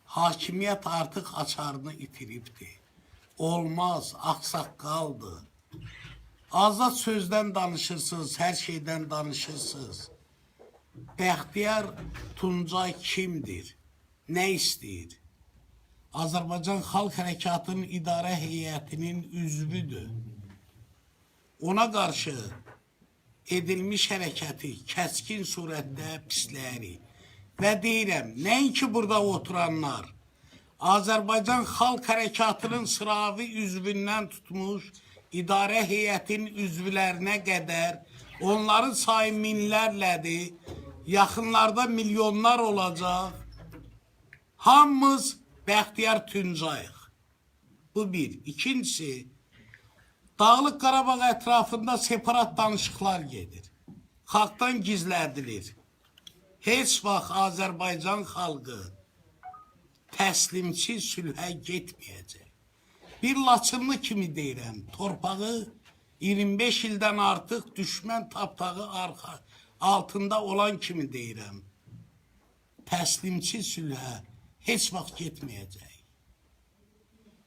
Hakimiyyət artıq açarını itiribdir. Olmaz, ağsaqqaldır. Azad sözdən danışırsınız, hər şeydən danışırsınız. Bəxtiyar Tuncay kimdir? Nə istəyir? Azərbaycan Xalq Hərəkatının İdarə Heyətinin üzvüdür. Ona qarşı edilmiş hərəkəti kəskin surətdə pisləyirik. Və deyirəm, nəinki burada oturanlar, Azərbaycan Xalq Hərəkatının sıravi üzvündən tutmuş, idarə heyətinin üzvlərinə qədər, onların sayı minlərlədir, yaxınlarda milyonlar olacaq. Hamımız Bəxtiyar Tuncayıq. Bu bir. İkincisi, Dağlıq Qarabağ ətrafında separat danışıqlar gedir. Xalqdan gizlədilir. Heç vaxt Azərbaycan xalqı təslimçi sülhə getməyəcək. Bir Laçınlı kimi deyirəm, torpağı 25 ildən artıq düşmən tapdağı altında olan kimi deyirəm. Təslimçi sülhə heç vaxt getməyəcək.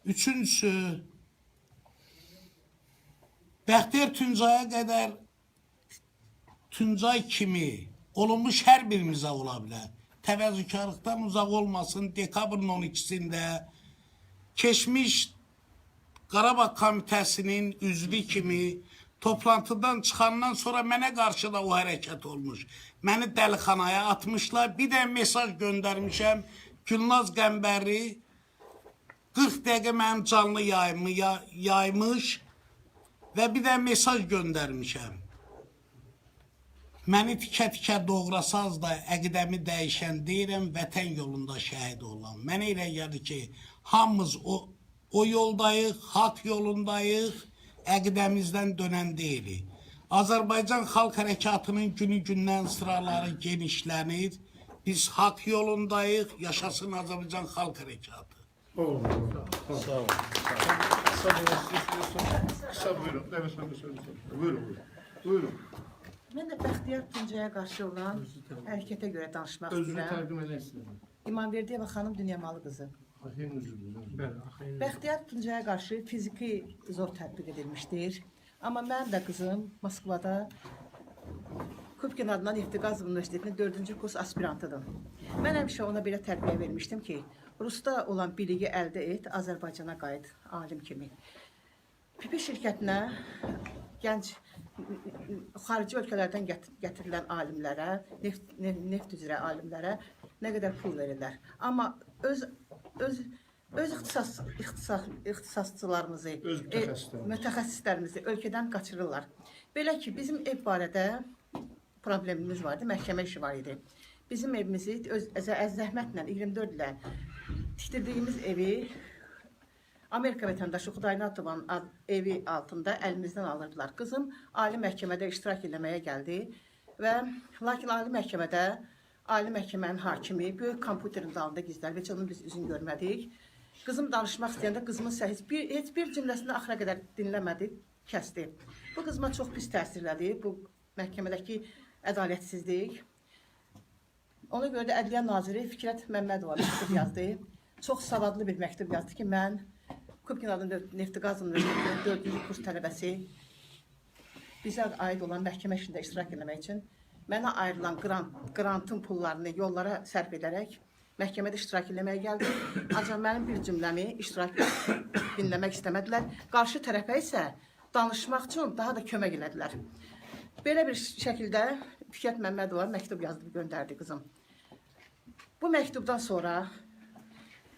Üçüncüsü, Bəxtiyar Tuncaya qədər Tuncay kimi olunmuş hər birimizə ola bilər. Təvəzzükarlıqdan uzaq olmasın, dekabrın 12-sində keçmiş Qarabağ Komitəsinin üzvü kimi toplantıdan çıxandan sonra mənə qarşı da o hərəkət olmuş. Məni dəlixanaya atmışlar, bir də mesaj göndərmişəm. Gülnaz Qəmbərli 40 dəqiqə mənim canlı yaymış və bir də mesaj göndərmişəm. Məni tikə-tikə doğrasaz da əqidəmi dəyişən deyirəm, vətən yolunda şəhid olan. Mənə elə gəlir ki, hamımız o yoldayıq, haqq yolundayıq, əqidəmizdən dönən deyilik. Azərbaycan Xalq Hərəkatının günü-gündən sıraları genişlənir. Biz haqq yolundayıq, yaşasın Azərbaycan Xalq Hərəkatı. Olun. Sağ olun. Kısa demek istiyorsun. Kısa buyurun. Evet, sen de söylüyorsun. Buyurun. Buyurun. Mən də Bəxtiyar Tuncaya qarşı olan hərəkətə görə danışmaq Özünü istəyirəm. təqdim edərsiniz. İmamverdiyeva xanım Dünyamalı qızı. Hakim üzrlüyüm. Bəli, axayın. Bəxtiyar Tuncaya qarşı fiziki zor tətbiq edilmişdir. Amma mənim də qızım Moskvada Kupkin adına Neftiqaz Universitetinin 4-cü kurs aspirantıdır. Mən həmişə ona belə tərbiyə vermişdim ki, Rusda olan biliyi əldə et, Azərbaycana qayıt, alim kimi. PP şirkətinə gənc xarici ölkələrdən gətirilən alimlərə, neft üzrə alimlərə nə qədər pul verirlər. Amma öz ixtisasçılarımızı, Öz mütəxəssislərimizi ölkədən qaçırırlar. Belə ki, bizim ev barədə problemimiz vardı, məhkəmə işi var idi. Bizim evimizi zəhmətlə 24 ilə tikdirdiyimiz evi Amerika vətəndaşı Xudaynatovun evi altında əlimizdən alırdılar. Qızım ali məhkəmədə iştirak eləməyə gəldi və lakin ali məhkəmənin hakimi böyük kompüterin dalında gizlər və onun biz üzünü görmədik. Qızım danışmaq istəyəndə qızımın heç bir cümləsini axıra qədər dinləmədi, kəsdi. Bu qızıma çox pis təsirlədi, bu məhkəmədəki ədalətsizlik. Ona görə də Ədliyyə Naziri Fikrət Məmmədova məktub yazdı. Çox savadlı bir məktub yazdı ki, mən Kupkin adında Neftiqaz Universitetinin 4-cü kurs tələbəsi bizə aid olan məhkəmə işində iştirak etmək üçün mənə ayrılan grantın pullarını yollara sərf edərək məhkəmədə iştirak etməyə gəldi. Ancaq mənim bir cümləmi dinləmək istəmədilər. Qarşı tərəfə isə danışmaq üçün daha da kömək elədilər. Belə bir şəkildə Fikrət Məmmədova məktub yazdı, göndərdi qızım. Bu məktubdan sonra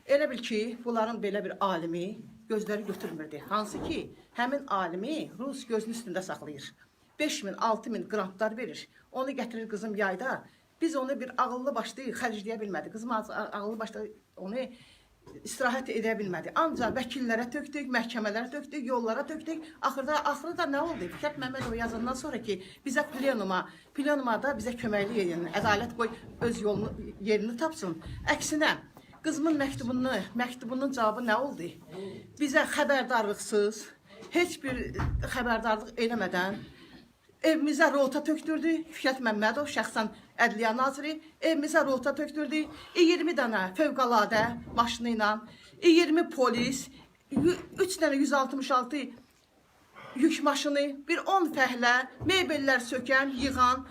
elə bil ki, bunların belə bir alimi gözləri götürmürdü. Hansı ki, həmin alimi Rus gözünün üstündə saxlayır. 5.000, 6.000 grantlar verir. Onu gətirir qızım yayda. Biz onu bir ağıllı başlı xərcləyə bilmədik. Qızım ağıllı başlı onu istirahət edə bilmədi. Ancaq vəkillərə tökdük, məhkəmələrə tökdük, yollara tökdük. Axırda nə oldu? Fikrət Məmmədova yazandan sonra ki, bizə plenumada bizə köməkli edin, ədalət qoy öz yolunu, yerini tapsın. Əksinə, qızımın məktubunun cavabı nə oldu? Bizə xəbərdarlıqsız, heç bir xəbərdarlıq eləmədən evimizə rota tökdürdü. Fikrət Məmmədov, şəxsən Ədliyyə Naziri, evimizə rota tökdürdü. 20 dənə fövqəladə maşını ilə, 20 polis, 3 dənə 166 yük maşını, bir 10 fəhlə, mebellər sökən, yığan,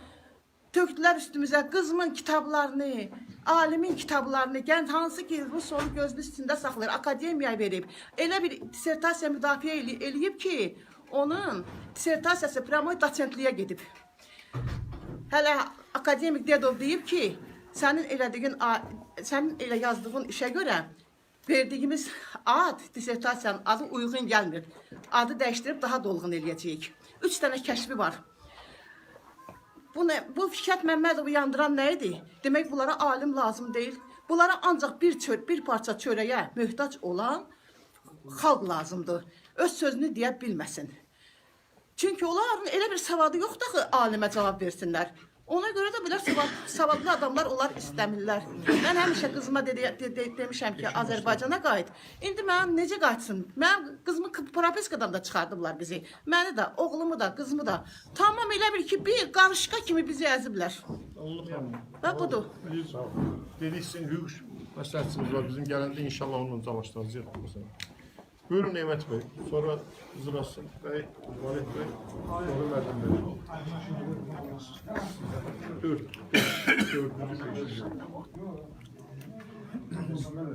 tökdülər üstümüzə qızımın kitablarını, alimin kitablarını, hansı ki, Rus onu gözünün üstündə saxlayır, akademiyaya verib. Elə bir dissertasiya müdafiə eləyib ki, onun dissertasiyası pramoy doçentliyə gedib. Hələ akademik Dedov deyib ki, sənin elə yazdığın işə görə verdiyimiz ad, dissertasiyanın adı uyğun gəlmir. Adı dəyişdirib daha dolğun eləyəcəyik. 3 dənə kəşfi var. Bu Fikrət Məmmədovu yandıran nə idi? Demək, bunlara alim lazım deyil. Bunlara ancaq bir parça çörəyə möhtac olan xalq lazımdır. Öz sözünü deyə bilməsin. Çünki onların elə bir savadı yoxdur ki, alimə cavab versinlər. Ona görə də belə savadlı adamlar onlar istəmirlər. Mən həmişə qızıma demişəm ki, Azərbaycana qayıt. İndi mən necə qayıtsın? Mənim qızımı propiskadan da çıxardıblar bizi. Məni də, oğlumu da, qızımı da. Tamam elə bir ki, bir qarışqa kimi bizi əziblər. Və budur. Dedik, sizin hüquq məsləhətçimiz var. Bizim gələndə inşallah onunla çalışdıracağıq. Buyurun Neymət bəy, sonra Zırasın bəy, Valid bəy, sonra Mərdim bəy. Dördüncü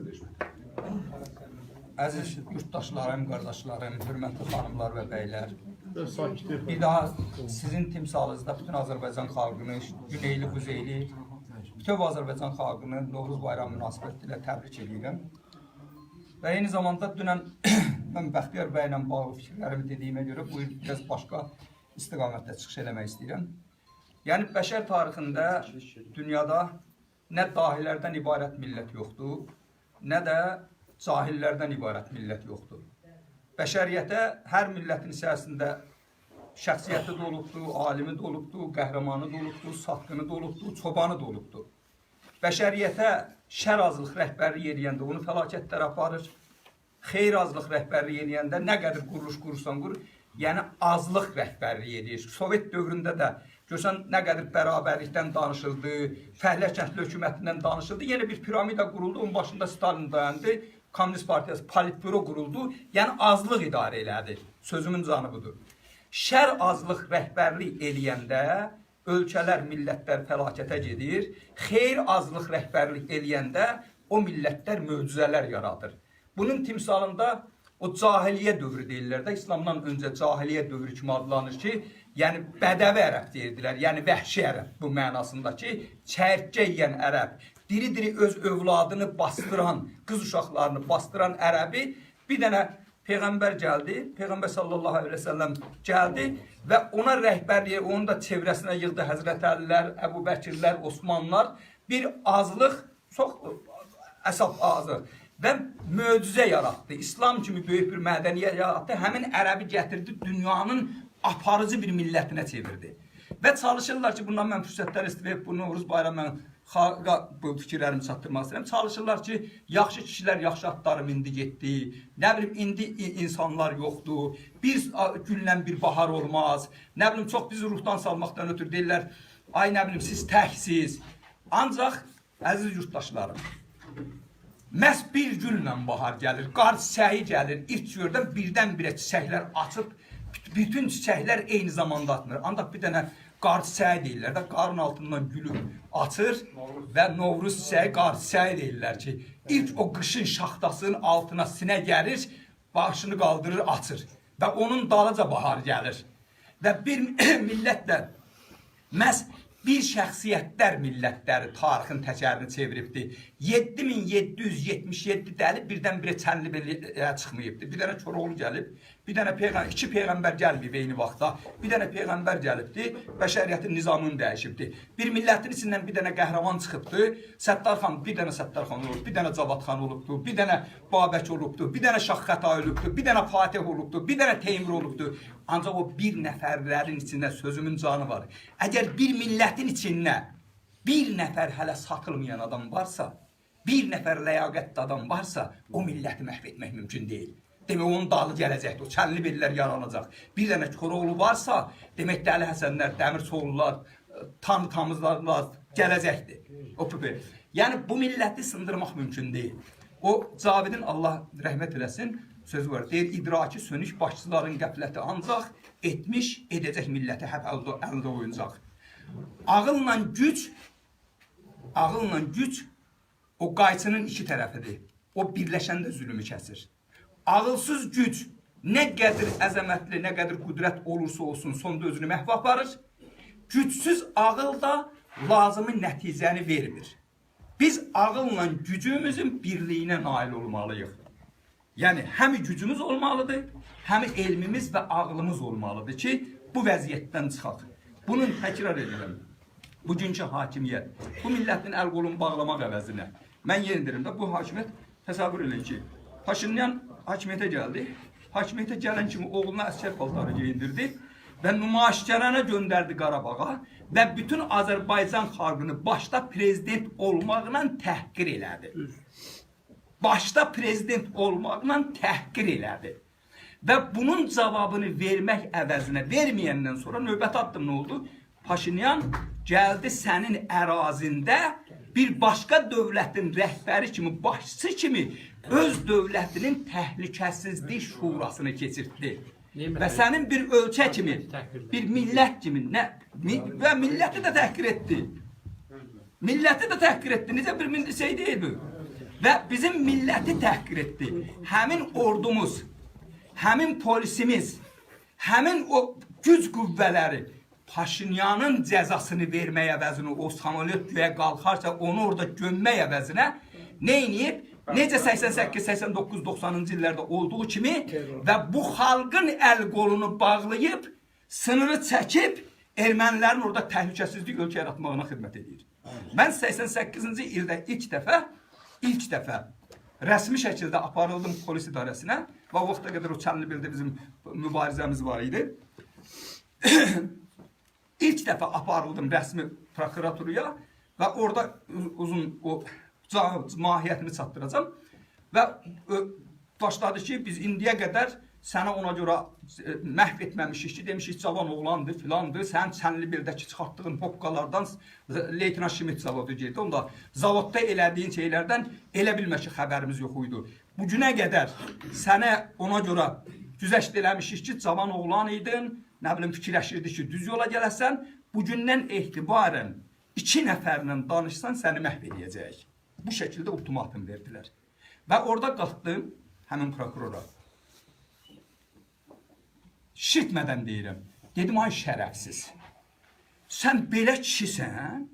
beşinci. Əziz yurttaşlarım, qardaşlarım, hörmətli xanımlar və bəylər. Bir daha sizin timsalınızda bütün Azərbaycan xalqını, Güneyli, Kuzeyli, bütün Azərbaycan xalqını Novruz bayramı münasibətilə təbrik edirəm. Və eyni zamanda dünən mən Bəxtiyar bəylə bağlı fikirlərimi dediyimə görə bu il biraz başqa istiqamətdə çıxış eləmək istəyirəm. Yəni, bəşər tarixində dünyada nə dahilərdən ibarət millət yoxdur, nə də cahillərdən ibarət millət yoxdur. Bəşəriyyətə hər millətin içərisində şəxsiyyəti də olubdur, alimi də olubdur, qəhrəmanı da olubdur, satqını da olubdur, çobanı da olubdur. bəşəriyyətə şər azlıq rəhbərlik eləyəndə onu fəlakətlərə aparır. Xeyir azlıq rəhbərlik eləyəndə nə qədər quruluş qurursan qur, yəni azlıq rəhbərlik eləyir. Sovet dövründə də görsən nə qədər bərabərlikdən danışıldı, fəhlə kəndli hökumətindən danışıldı. Yenə bir piramida quruldu, onun başında Stalin dayandı, Komünist Partiyası politbüro quruldu, yəni azlıq idarə elədi. Sözümün canı budur. Şər azlıq rəhbərlik eləyəndə ölkələr, millətlər fəlakətə gedir. Xeyir azlıq rəhbərlik eləyəndə o millətlər möcüzələr yaradır. Bunun timsalında o cahiliyyə dövrü deyirlər də, İslamdan öncə cahiliyyə dövrü kimi adlanır ki, yəni bədəvi ərəb deyirdilər, yəni vəhşi ərəb bu mənasında ki, çərkə yeyən ərəb, diri-diri öz övladını bastıran, qız uşaqlarını bastıran ərəbi bir dənə Peyğəmbər gəldi, Peyğəmbər sallallahu aleyhi ve sellem gəldi və ona rəhbərliyə, onun da çevrəsinə yığdı Həzrət Əlilər, Əbu Bəkirlər, Osmanlar, bir azlıq, çox əsab azı və möcüzə yaratdı. İslam kimi böyük bir mədəniyyət yaratdı, həmin ərəbi gətirdi, dünyanın aparıcı bir millətinə çevirdi. Və çalışırlar ki, bundan mən fürsətlər istifadə bu Novruz bayramı xalqa bu fikirlərimi çatdırmaq istəyirəm. Çalışırlar ki, yaxşı kişilər yaxşı atları mindi getdi. Nə bilim, indi insanlar yoxdur. Bir günlə bir bahar olmaz. Nə bilim, çox bizi ruhdan salmaqdan ötürü deyirlər, ay nə bilim, siz təksiz. Ancaq, əziz yurttaşlarım, məhz bir günlə bahar gəlir, qar çiçəyi gəlir, ilk gördən birdən-birə çiçəklər açıb, bütün çiçəklər eyni zamanda atmır. Ancaq bir dənə qar çiçəyi deyirlər də, qarın altından gülü açır və Novruz çiçəyi qar çiçəyi deyirlər ki, ilk o qışın şaxtasının altına sinə gəlir, başını qaldırır, açır və onun dalıca bahar gəlir. Və bir millətlə, məhz bir şəxsiyyətlər millətləri tarixin təkərini çeviribdir. 7777 dəli birdən-birə Çənlibeliyə çıxmayıbdır. Bir dənə Koroğlu gəlib, bir dənə iki peyğəmbər gəlməyib eyni vaxtda, bir dənə peyğəmbər gəlibdir, bəşəriyyətin nizamını dəyişibdir. Bir millətin içindən bir dənə qəhrəman çıxıbdır, Səttarxan, bir dənə Səttarxan olub, bir dənə Cavadxan olubdur, bir dənə Babək olubdur, bir dənə Şah Xətai olubdur, bir dənə Fatih olubdur, bir dənə Teymur olubdur. Ancaq o bir nəfərlərin içində sözümün canı var. Əgər bir millətin içində bir nəfər hələ satılmayan adam varsa, bir nəfər ləyaqətli adam varsa, o milləti məhv etmək mümkün deyil. Demək, onun dalı gələcəkdir, o Çənlibelilər yaranacaq. Bir dənə Koroğlu varsa, demək, Dəli Həsənlər, Dəmirçoğlular, Tamızlarlar gələcəkdir. Yəni, bu milləti sındırmaq mümkün deyil. O, Cavidin, Allah rəhmət eləsin, sözü var, deyir, idraki sönük başçıların qəfləti ancaq etmiş, edəcək milləti həp əldə oyuncaq. Ağılla güc, o qayçının iki tərəfidir. O, birləşəndə zülümü kəsir. Ağılsız güc nə qədir əzəmətli, nə qədir qüdrət olursa olsun, sonda özünü məhv aparır. Gücsüz ağıl da lazımı nəticəni vermir. Biz ağılla gücümüzün birliyinə nail olmalıyıq. Yəni, həm gücümüz olmalıdır, həm elmimiz və ağlımız olmalıdır ki, bu vəziyyətdən çıxaq. Bunun təkrar edirəm. Bugünkü hakimiyyət, bu millətin əl qolunu bağlamaq əvəzinə. Mən yerindirim də bu hakimiyyət təsəvvür edin ki, Paşinyan hakimiyyətə gəldi. Hakimiyyətə gələn kimi oğluna əsgər paltarı geyindirdi və nümayişgərənə göndərdi Qarabağa və bütün Azərbaycan xalqını başda prezident olmaqla təhqir elədi. Başda prezident olmaqla təhqir elədi. Və bunun cavabını vermək əvəzinə, verməyəndən sonra növbəti addım nə oldu? Paşinyan gəldi sənin ərazində bir başqa dövlətin rəhbəri kimi, başçısı kimi öz dövlətinin təhlükəsizlik şurasını keçirtdi. Və sənin bir ölkə kimi, bir millət kimi və milləti də təhqir etdi. Milləti də təhqir etdi. Necə bir şey deyil bu? Və bizim milləti təhqir etdi. Həmin ordumuz, həmin polisimiz, həmin o güc qüvvələri Paşinyanın cəzasını vermək əvəzinə, o samolyot göyə qalxarsa onu orada gömmək əvəzinə nə edib? Necə 88, 89, 90-cı illərdə olduğu kimi və bu xalqın əl qolunu bağlayıb, sınırı çəkib, ermənilərin orada təhlükəsizlik ölkə yaratmağına xidmət edir. Mən 88-ci ildə ilk dəfə rəsmi şəkildə aparıldım polis idarəsinə və o vaxta qədər o Çənlibeldə bizim mübarizəmiz var idi. İlk dəfə aparıldım rəsmi prokuraturaya və orada uzun o mahiyyətini çatdıracam və başladı ki, biz indiyə qədər sənə ona görə məhv etməmişik ki, demişik cavan oğlandır, filandır, sən Çənlibel'dəki çıxartdığın hoqqalardan Leytenant Şimit zavodu geldi. Onda zavodda elədiyin şeylərdən elə bilmə ki, xəbərimiz yox idi. Bu günə qədər sənə ona görə güzəşt eləmişik ki, cavan oğlan idin, nə bilim fikirləşirdi ki, düz yola gələsən, bugündən etibarən 2 nəfərlə danışsan səni məhv edəcək. Bu şəkildə ultimatum verdilər. Və orada qalxdım həmin prokurora. Şişirtmədən deyirəm. Dedim, ay şərəfsiz. Sən belə kişisən,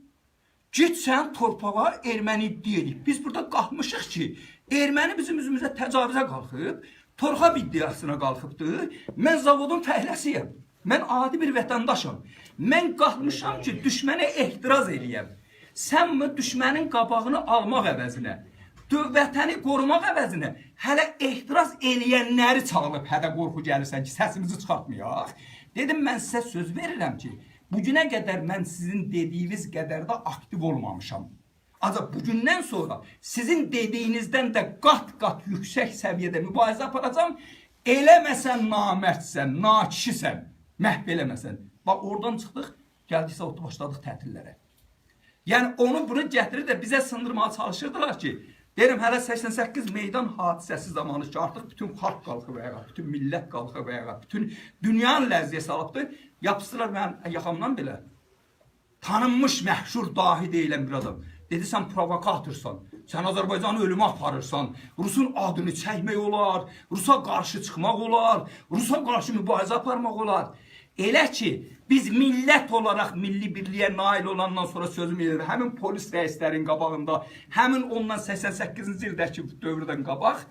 git sən torpağa erməni iddia. Biz burada qalxmışıq ki, erməni bizim üzümüzə təcavüzə qalxıb, torpaq iddiasına qalxıbdır. Mən zavodun fəhləsiyəm. Mən adi bir vətəndaşım. Mən qalxmışam ki, düşmənə ehtiraz eləyəm. Sən mi düşmənin qabağını almaq əvəzinə, vətəni qorumaq əvəzinə hələ ehtiraz eləyənləri çağırıb hədə qorxu gəlirsən ki, səsimizi çıxartmayaq. Dedim, mən sizə söz verirəm ki, bugünə qədər mən sizin dediyiniz qədər də aktiv olmamışam. Ancaq bugündən sonra sizin dediyinizdən də qat-qat yüksək səviyyədə mübarizə aparacam. Eləməsən namərdsən, nakişisən, məhv eləməsən. Bax, oradan çıxdıq, gəldiksə otlu başladıq tətillərə. Yəni, onu bunu gətirir də bizə sındırmağa çalışırdılar ki, derim, hələ 88 meydan hadisəsi zamanı ki, artıq bütün xalq qalxıb ayağa, bütün millət qalxıb ayağa, bütün dünyanın ləzziyə salıbdır, yapışdılar mənim yaxamdan belə. Tanınmış, məşhur, dahi deyilən bir adam. Dedi, sən provokatorsan, sən Azərbaycanı ölümə aparırsan, Rusun adını çəkmək olar, Rusa qarşı çıxmaq olar, Rusa qarşı mübarizə aparmaq olar. Elə ki, biz millət olaraq milli birliyə nail olandan sonra sözüm edir, həmin polis rəislərin qabağında, həmin ondan 88-ci ildəki dövrdən qabaq,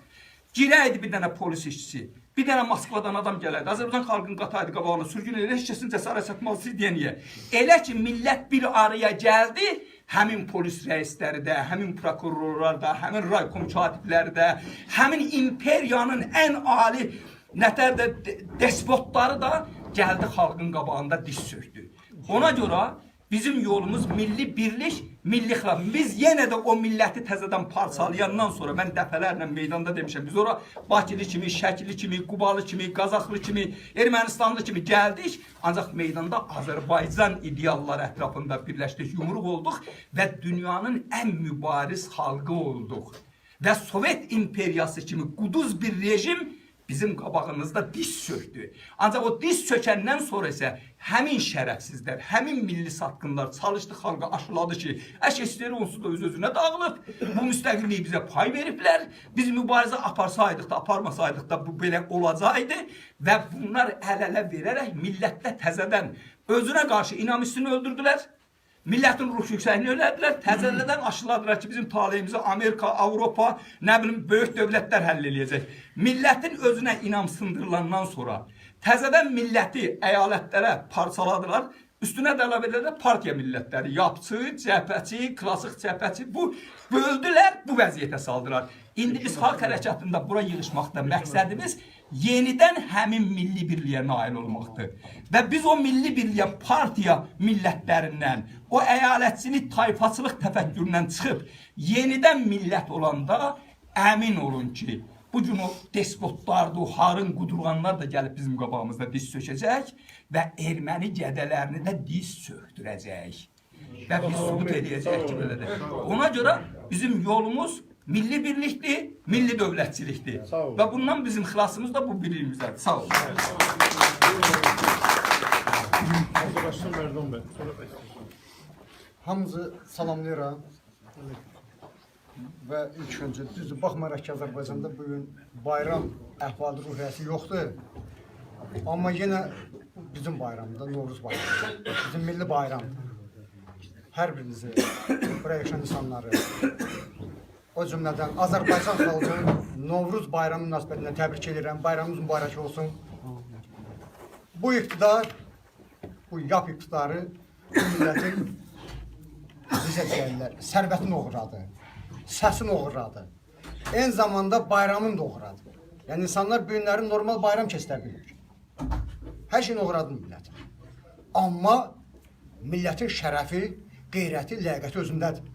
girəydi bir dənə polis işçisi, bir dənə Moskvadan adam gələrdi, Azərbaycan xalqının qataydı qabağına, sürgün edir, heç kəsin cəsarət çatması deyəniyə. Elə ki, millət bir araya gəldi, həmin polis rəisləri də, həmin prokurorlar da, həmin raykom katibləri də, həmin imperiyanın ən ali nətər də despotları da gəldi xalqın qabağında diz söktü. Ona görə bizim yolumuz milli birlik, milli xilaf. Biz yenə də o milləti təzədən parçalayandan sonra, mən dəfələrlə meydanda demişəm, biz ora Bakılı kimi, Şəkili kimi, Qubalı kimi, Qazaxlı kimi, Ermənistanlı kimi gəldik. Ancaq meydanda Azərbaycan idealları ətrafında birləşdik, yumruq olduq və dünyanın ən mübariz xalqı olduq. Və Sovet imperiyası kimi quduz bir rejim bizim qabağımızda diz söktü. Ancaq o diz sökəndən sonra isə həmin şərəfsizlər, həmin milli satqınlar çalışdı xalqa aşıladı ki, əşəsləri onsuz da öz-özünə dağılıb, bu müstəqilliyi bizə pay veriblər, biz mübarizə aparsaydıq da, aparmasaydıq da bu belə olacaqdı və bunlar əl-ələ verərək millətdə təzədən özünə qarşı inamistini öldürdülər. Millətin ruh yüksəkliyini öyrədilər, təzədən aşıladılar ki, bizim taleyimizi Amerika, Avropa, nə bilim, böyük dövlətlər həll eləyəcək. Millətin özünə inam sındırılandan sonra təzədən milləti əyalətlərə parçaladılar, üstünə də əlavə edildi partiya millətləri, yapçı, cəbhəçi, klasik cəbhəçi, bu böldülər, bu vəziyyətə saldılar. İndi biz xalq hərəkatında bura yığışmaqda məqsədimiz yenidən həmin milli birliyə nail olmaqdır. Və biz o milli birliyə partiya millətlərindən, o əyalətçilik, tayfaçılıq təfəkküründən çıxıb, yenidən millət olanda əmin olun ki, bu gün o despotlardır, o harın qudurğanlar da gəlib bizim qabağımızda diz sökəcək və erməni gədələrini də diz söktürəcək. Və biz sübut edəcək ki, belədir. Ona görə bizim yolumuz milli birlikdir, milli dövlətçilikdir. Və bundan bizim xilasımız da bu birliğimizdir. Sağ olun. Hamınızı salamlayıram. Və ilk öncə düzdür, baxmayaraq ki, Azərbaycanda bugün bayram əhval ruhiyyəsi yoxdur. Amma yenə bizim bayramda, Novruz bayramı, bizim milli bayramdır. Hər birinizi, buraya yaşayan insanları, o cümlədən Azərbaycan xalqının Novruz bayramı münasibətindən təbrik edirəm. Bayramımız mübarək olsun. Bu iqtidar, bu yap iqtidarı bu millətin bizə deyərlər, sərvətini oğurladı, səsini oğurladı. Eyni zamanda bayramını da oğurladı. Yəni insanlar bu günləri normal bayram keçirə bilir. Hər şeyini oğurladı millət. Amma millətin şərəfi, qeyrəti, ləyaqəti özündədir.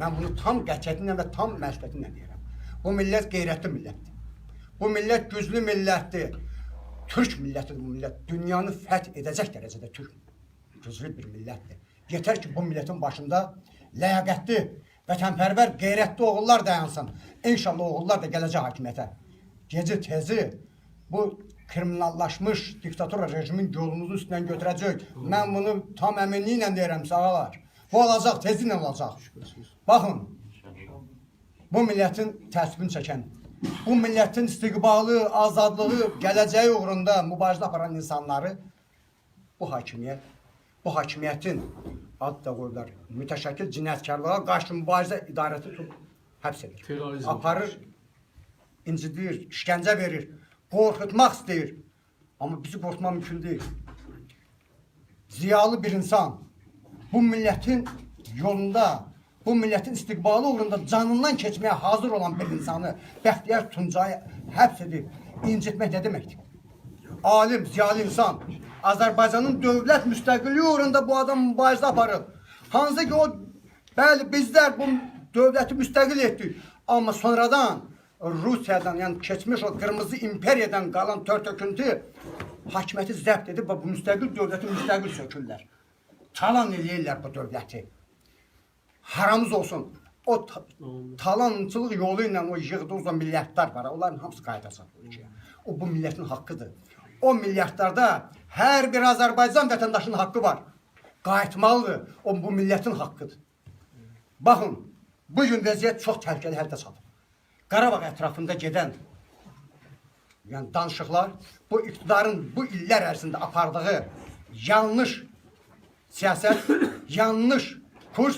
Mən bunu tam qətiyyətinlə və tam məsuliyyətinlə deyirəm. Bu millət qeyrətli millətdir. Bu millət güclü millətdir. Türk millətidir bu millət. Dünyanı fəth edəcək dərəcədə Türk güclü bir millətdir. Yetər ki, bu millətin başında ləyaqətli, vətənpərvər, qeyrətli oğullar dayansın. İnşallah oğullar da gələcək hakimiyyətə. Gecə tezi bu kriminallaşmış diktator rejimin yolumuzu üstündən götürəcək. Mən bunu tam əminliklə deyirəm, sağalar. Bu olacaq, tezliklə olacaq. Baxın, bu millətin təsbini çəkən, bu millətin istiqbalı, azadlığı, gələcəyi uğrunda mübarizə aparan insanları bu hakimiyyətin adı da qoyurlar, mütəşəkkil cinayətkarlığa qarşı mübarizə idarəti tutub həbs edir. Terrorizm. Aparır, incidir, işgəncə verir, qorxutmaq istəyir. Amma bizi qorxutmaq mümkün deyil. Ziyalı bir insan bu millətin yolunda, bu millətin istiqbalı uğrunda canından keçməyə hazır olan bir insanı Bəxtiyar Tuncayı həbs edib, incitmək nə deməkdir? Alim, ziyalı insan, Azərbaycanın dövlət müstəqilliyi uğrunda bu adam mübarizə aparıb. Hansı ki o, bəli bizlər bu dövləti müstəqil etdik. Amma sonradan Rusiyadan, yəni keçmiş o qırmızı imperiyadan qalan tör-töküntü hakimiyyəti zəbt edib və bu müstəqil dövləti müstəqil sökürlər. Talan eləyirlər bu dövləti. Haramız olsun. O talançılıq yolu ilə o yığdığımız o milyardlar var. Onların hamısı qayıdacaq bu ülkəyə. O bu millətin haqqıdır. O milyardlarda hər bir Azərbaycan vətəndaşının haqqı var. Qayıtmalıdır. O bu millətin haqqıdır. Baxın, bugün vəziyyət çox təhlükəli həldə çatıb. Qarabağ ətrafında gedən yəni danışıqlar bu iqtidarın bu illər ərzində apardığı yanlış siyasət, yanlış kurs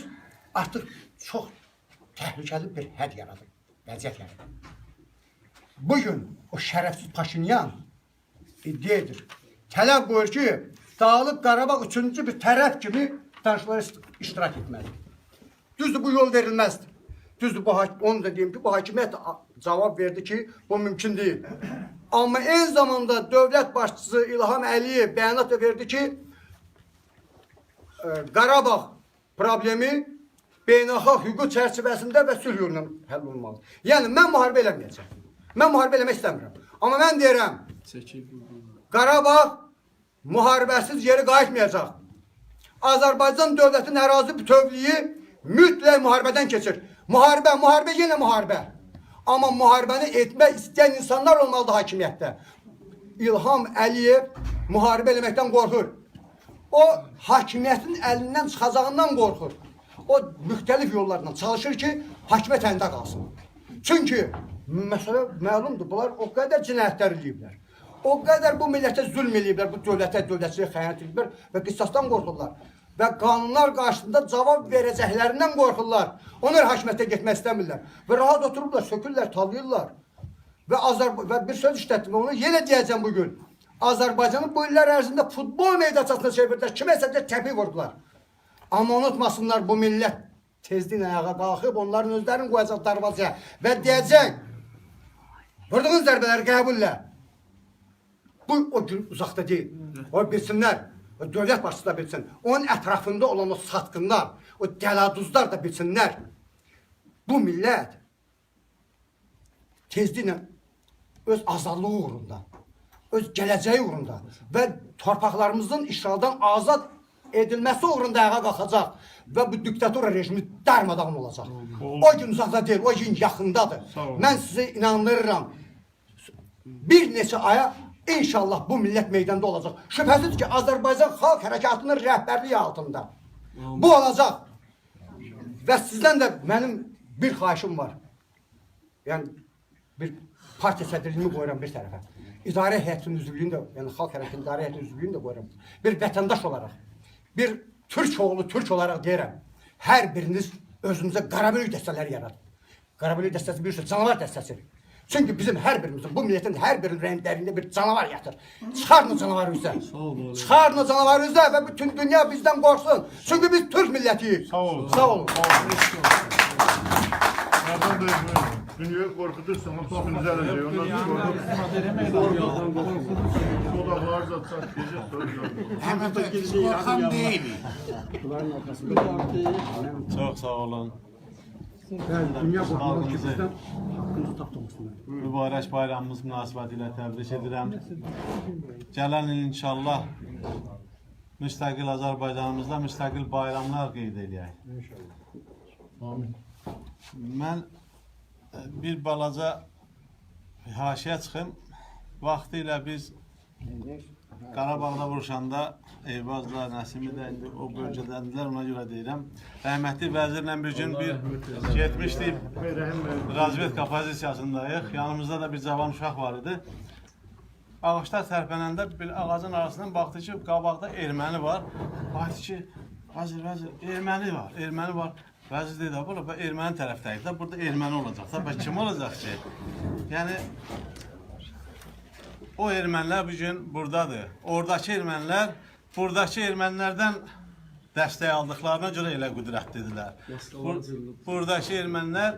artıq çox təhlükəli bir həd yaradır, vəziyyət yaradır. Bugün o şərəfsiz Paşinyan iddia edir. Tələb qoyur ki, Dağlıq Qarabağ üçüncü bir tərəf kimi danışıqlara iştirak etməlidir. Düzdür, bu yol verilməzdir. Düzdür, onu da deyim ki, bu hakimiyyət cavab verdi ki, bu mümkün deyil. Amma eyni zamanda dövlət başçısı İlham Əliyev bəyanat verdi ki, Qarabağ problemi beynəlxalq hüquq çərçivəsində və sülh yolundan həll olunmalıdır. Yəni, mən müharibə eləməyəcəm. Mən müharibə eləmək istəmirəm. Amma mən deyirəm, Qarabağ müharibəsiz yeri qayıtmayacaq. Azərbaycan dövlətinin ərazi bütövlüyü mütləq müharibədən keçir. Müharibə, yenə müharibə. Amma müharibəni etmək istəyən insanlar olmalıdır hakimiyyətdə. İlham Əliyev müharibə eləməkdən qorxur. O, hakimiyyətin əlindən çıxacağından qorxur. O, müxtəlif yollarla çalışır ki, hakimiyyət əlində qalsın. Çünki, məsələ məlumdur, bunlar o qədər cinayətlər eləyiblər. O qədər bu millətə zülm eləyiblər, bu dövlətçiliyə xəyanət ediblər və qisasdan qorxurlar. Və qanunlar qarşısında cavab verəcəklərindən qorxurlar. Onlar hakimiyyətə getmək istəmirlər. Və rahat oturublar, sökürlər, talayırlar. Və bir söz işlətdim, onu yenə deyəcəm bugün. Azərbaycanın bu illər ərzində futbol meydançasına çevirdilər, kiməsə də təpi vurdular. Amma unutmasınlar, bu millət tezliklə ayağa qalxıb, onların özlərini qoyacaq darvazaya və deyəcək, vurduğun zərbələri qəbullə. Bu, o gün uzaqda deyil. O bilsinlər. Dövlət başçısı da bilsin, onun ətrafında olan o satqınlar, o dəladuzlar da bilsinlər. Bu millət tezliklə öz azadlığı uğrunda, öz gələcəyi uğrunda və torpaqlarımızın işğaldan azad edilməsi uğrunda ayağa qalxacaq və bu diktator rejimi darmadağın olacaq. O gün uzaqda deyil, o gün yaxındadır. Mən sizə inandırıram, bir neçə aya İnşallah bu millət meydanda olacaq. Şübhəsiz ki, Azərbaycan xalq hərəkatının rəhbərliyi altında. Bu olacaq. Və sizdən də mənim bir xahişim var. Yəni, bir partiya sədrliyimi qoyuram bir tərəfə. İdarə heyətinin üzvlüyünü də, yəni xalq hərəkatının idarə heyətinin üzvlüyünü də qoyuram. Bir vətəndaş olaraq, bir Türk oğlu, Türk olaraq deyirəm. Hər biriniz özünüzə qarabölük dəstələri yaradın. Qarabölük dəstəsi bir canavar dəstəsi. Çünki bizim hər birimizin, bu millətin hər birinin rənglərində bir canavar yatır. Çıxarın canavarı üzə. Çıxarın canavarı üzə və bütün dünya bizdən qorxsun. Çünki biz Türk millətiyik. Sağ olun. Sağ olun. Sağ olun. Dünyayı korkutursan üstünüze edecek. Ondan sonra sodaklar zaten gece Əhməd bəy, biz qorxan deyilik. Çox sağ olun. Dünya baxımından ki, bizdən haqqınızı tapdırmasınlar. Mübarək bayramımız münasibətilə təbrik edirəm. Gələn il inşallah müstəqil Azərbaycanımızda müstəqil bayramlar qeyd edək. Mən bir balaca haşiyə çıxım. Vaxtilə biz Qarabağda vuruşanda Eyvazla, Nəsimi də indi o bölgədəndirlər, ona görə deyirəm. Rəhmətli vəzirlə bir gün getmişdik, razvedka pozisiyasındayıq. Yanımızda da bir cavan uşaq var idi. Ağaçlar tərpənəndə bir ağacın arasından baxdı ki, qabaqda erməni var. Baxdı ki, vəzir, erməni var. Vəzir dedi, bu erməni tərəfdəyik də, burada erməni olacaq da, kim olacaq ki? Yəni, o ermənilər bugün buradadır. Oradakı ermənilər, buradakı ermənilərdən dəstək aldıqlarına görə elə qüdrətlidirlər. Buradakı ermənilər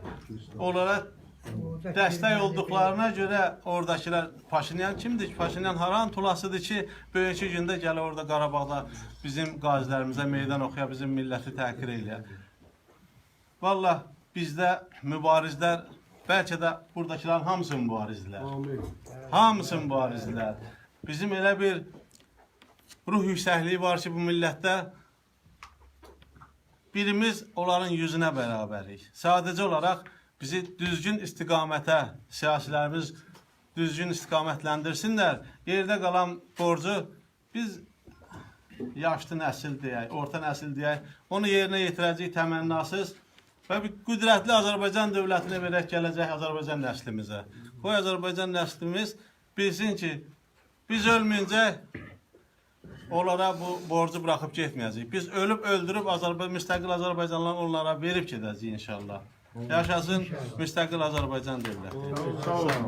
onlara dəstək olduqlarına görə oradakilər, Paşinyan kimdir ki? Paşinyan haran tulasıdır ki, böyünkü gündə gələ orada Qarabağda bizim qazilərimizə meydan oxuya, bizim milləti təhqir eləyə. Valla bizdə mübarizlər, bəlkə də buradakilərin hamısı mübarizlər. Hamısı mübarizlər. Bizim elə bir ruh yüksəkliyi var ki, bu millətdə birimiz onların yüzünə bərabərik. Sadəcə olaraq bizi düzgün istiqamətə, siyasilərimiz düzgün istiqamətləndirsinlər. Yerdə qalan borcu biz yaşlı nəsil deyək, orta nəsil deyək, onu yerinə yetirəcək təmənnasız və bir qüdrətli Azərbaycan dövlətini verək gələcək Azərbaycan nəslimizə. Qoy Azərbaycan nəslimiz bilsin ki, biz ölməyincək onlara bu borcu buraxıb getməyəcək. Biz ölüb öldürüb müstəqil Azərbaycanlar onlara verib gedəcək inşallah. Yaşasın müstəqil Azərbaycan dövləti. Sağ olun.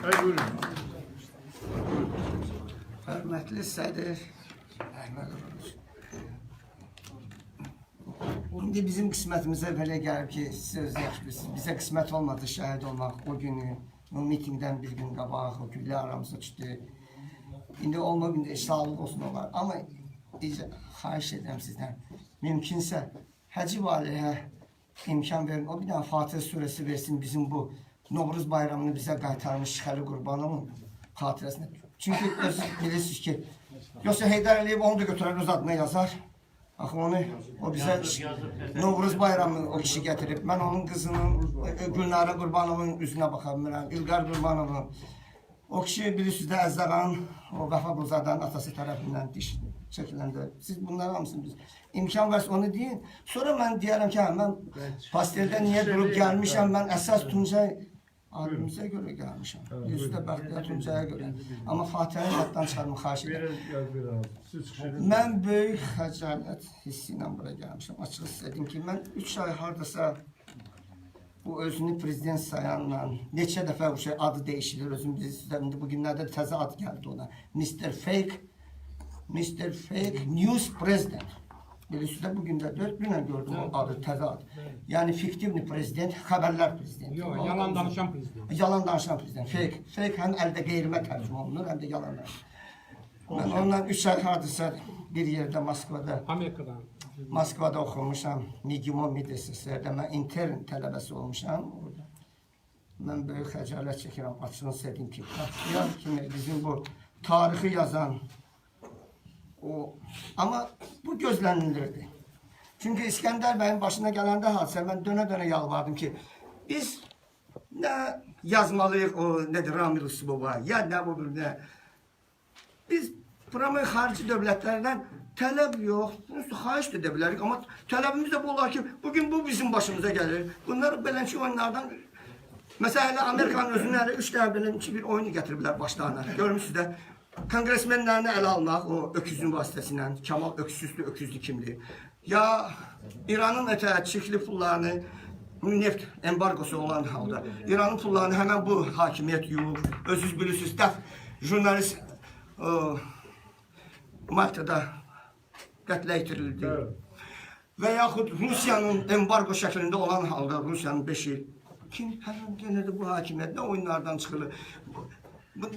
Buyurun. Hörmətli sədr, İndi bizim qismətimizə belə gəlib ki, siz yaxşısınız. Bizə qismət olmadı şəhid olmaq o günü, o mitingdən bir gün qabaq, o güllə aramıza düşdü. İndi olmaq indi sağlıq olsun olar. Amma xahiş edirəm sizdən, mümkünsə Hacı Valiyə imkan verin, o bir dənə Fatih surəsi versin bizim bu Novruz bayramını bizə qaytarmış Şəxəli Qurbanovun xatirəsinə. Çünki öz bilirsiniz ki, yoxsa Heydər Əliyev onu da götürər öz adına yazar. Axı onu, o bizə Novruz bayramını o kişi gətirib. Mən onun qızının, Gülnara Qurbanovun üzünə baxa bilmirəm, İlqar Qurbanovun. O kişi bilirsiniz də Əzzəqanın, o Vəfa Qulzadənin atası tərəfindən diş çəkiləndə. Siz bunları hamısını biz imkan varsa onu deyin. Sonra mən deyərəm ki, mən pasteldə niyə durub gəlmişəm, mən əsas Tuncay adımıza görə gəlmişəm. Yüzdə Bəxtiyar Tuncaya görə. Amma Fatihəni yaddan çıxarmı xahiş edirəm. Mən böyük xəcalət hissi ilə bura gəlmişəm. Açıq istədim ki, mən 3 ay hardasa bu özünü prezident sayanla neçə dəfə adı dəyişilir, özüm bizdə bu günlərdə təzə ad gəldi ona. Mr. Fake News President. Bilirsiniz də bugün də 4 günə gördüm o adı, təzə ad. Yəni fiktivli prezident, xəbərlər prezidenti. Yox, yalan danışan prezident. Yalan danışan prezident. Fake həm əldə qeyrimə tərcümə olunur, həm də yalan danışan. Mən ondan 3 ay hardasa bir yerdə Moskvada oxumuşam, Migimon medresəsində, mən intern tələbəsi olmuşam. Mən böyük xəcalət çəkirəm, açığını sevdim ki, Bəxtiyar kimi bizim bu tarixi yazan o, amma bu gözlənilirdi. Çünki İskəndər bəyin başına gələndə hadisə, mən dönə-dönə yalvardım ki, biz nə yazmalıyıq o, nədir, Ramil Usubova, ya nə bu, nə. Biz buramı xarici dövlətlərdən tələb yox, xahiş də edə bilərik, amma tələbimiz də bu olar ki, bugün bu bizim başımıza gəlir. Bunlar beləncə oyunlardan, məsələn, Amerikanın özünün 3 dəfə beləncə bir oyunu gətiriblər başlarına, görmüşsünüz də. Kongresmenlərini ələ almaq, o öküzün vasitəsilə, Kemal öksüzlü, öküzlü kimdir? Ya İranın çirkli pullarını, neft embargosu olan halda, İranın pullarını həmən bu hakimiyyət yuyub, özünüz bilirsiniz, jurnalist Maltada qətlə itirildi. Və yaxud Rusiyanın embargo şəklində olan halda, Rusiyanın 5 il Kim hemen gene de bu hakimiyet ne oyunlardan çıkılır.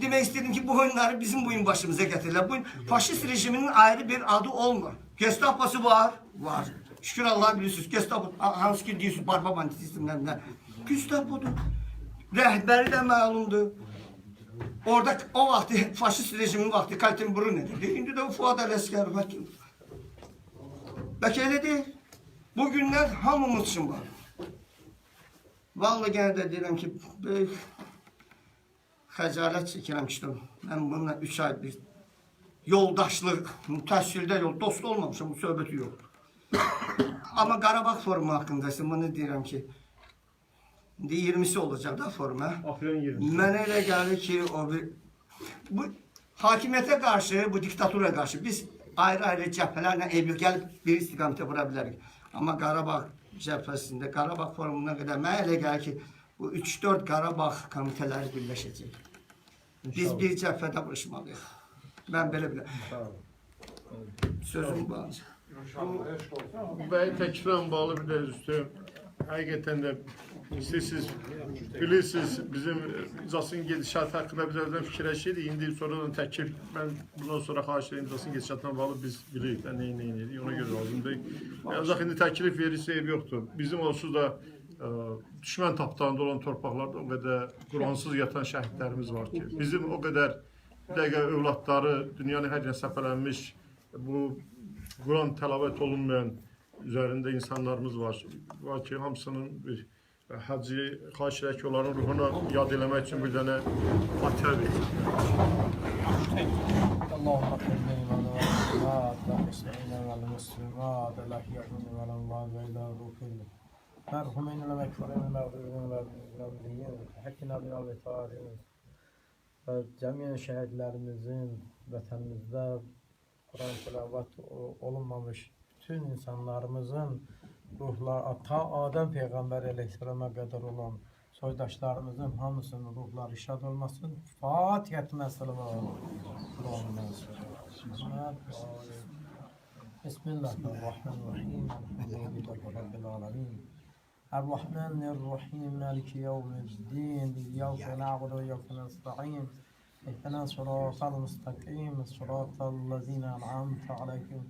Demek istedim ki bu oyunları bizim bugün başımıza getirirler. Bu faşist rejiminin ayrı bir adı olmur. Gestaposu var. Var. Şükür Allah'a bilirsiniz. Gestapo, hansı ki diyorsunuz, barba banditizmlerinde. Gestapo'dur. Rəhbəri də məlumdur. Orada o vakti faşist rejimin vakti Kaltenbrunner idi. İndi de Fuad Ələsgər vəkil. Bəlkə elə deyil. Bu günlər hamımız üçün var. Vallahi gene de deyirəm ki, böyük xəcalət çəkirəm ki, mən bununla 3 ay bir yoldaşlıq, təhsildə dost olmamışam, bu söhbəti yox. Amma Qarabağ forumu haqqında bunu deyirəm ki, 20'si olacak da forma. Aprelin 20'si. Mənə elə gəlir ki, bu hakimiyyətə qarşı, bu diktatura qarşı biz ayrı-ayrı cəbhələrlə gəlib bir istiqamətə vura bilərik. Amma Qarabağ cəbhəsində, Qarabağ forumundan qədər mənə elə gəlir ki, bu 3-4 Qarabağ komitələri birləşəcək. Biz bir cəbhədə vuruşmalıyıq. Mən belə biləm. Sözüm bu. Bəyin təkliflə bağlı bir də üstü, həqiqətən də siz bilirsiniz, bizim iclasın gedişatı haqqında birazdan fikirləşirik. İndi sonradan təklif, mən bundan sonra xahiş edirəm, iclasın gedişatına bağlı biz bilirik də neyin edirik, ona görə lazımdır. Ancaq indi təklif verirsə ev yoxdur. Bizim onsuz da düşmən tapdağında olan torpaqlarda o qədər Quransız yatan şəhidlərimiz var ki, bizim o qədər bir dəqiqə övladları dünyanın hər yerine səpələnmiş, bu Quran təlavət olunmayan üzərində insanlarımız var. Var ki, hamısının bir Hacı xahiş edək ki, onların ruhuna yad eləmək üçün bir dənə fatihə verir. Allahumma qəlbini və nəstəinə və l-müslimat ələhiyyətini və l-Allah və ilə ruhilli. Mərhumin ilə məkfurin məğdurin və məğdurin, həkkina bir avitarin və cəmiyyən şəhidlərimizin vətənimizdə Quran təlavət olunmamış bütün insanlarımızın ruhlar, ta Adəm Peyğəmbər əleyhissalama qədər olan soydaşlarımızın hamısının ruhları şad olmasın. Fatihə-i Məsələmə Bismillahirrahmanirrahim. Elhamdülillahi Rabbil alemin. Errahmanirrahim. Maliki yevmiddin. İyyâke na'budu ve iyyâke nesta'in. İhdina sıratal müstakim. Sıratallezîne en'amte aleyhim.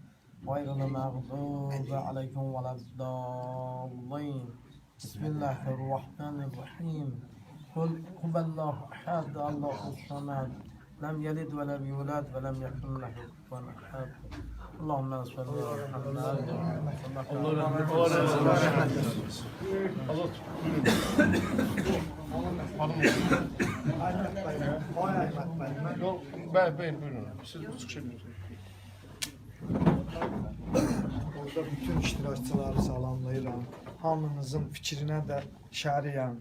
غير المغضوب عليكم ولا الضالين بسم الله الرحمن الرحيم قل هو الله أحد الله الصمد لم يلد ولم يولد ولم يكن له كفوا أحد اللهم صل على محمد Buyurun. Siz çıxış edirsiniz. Orada bütün iştirakçıları salamlayıram. Hamınızın fikrinə də şəriyəm.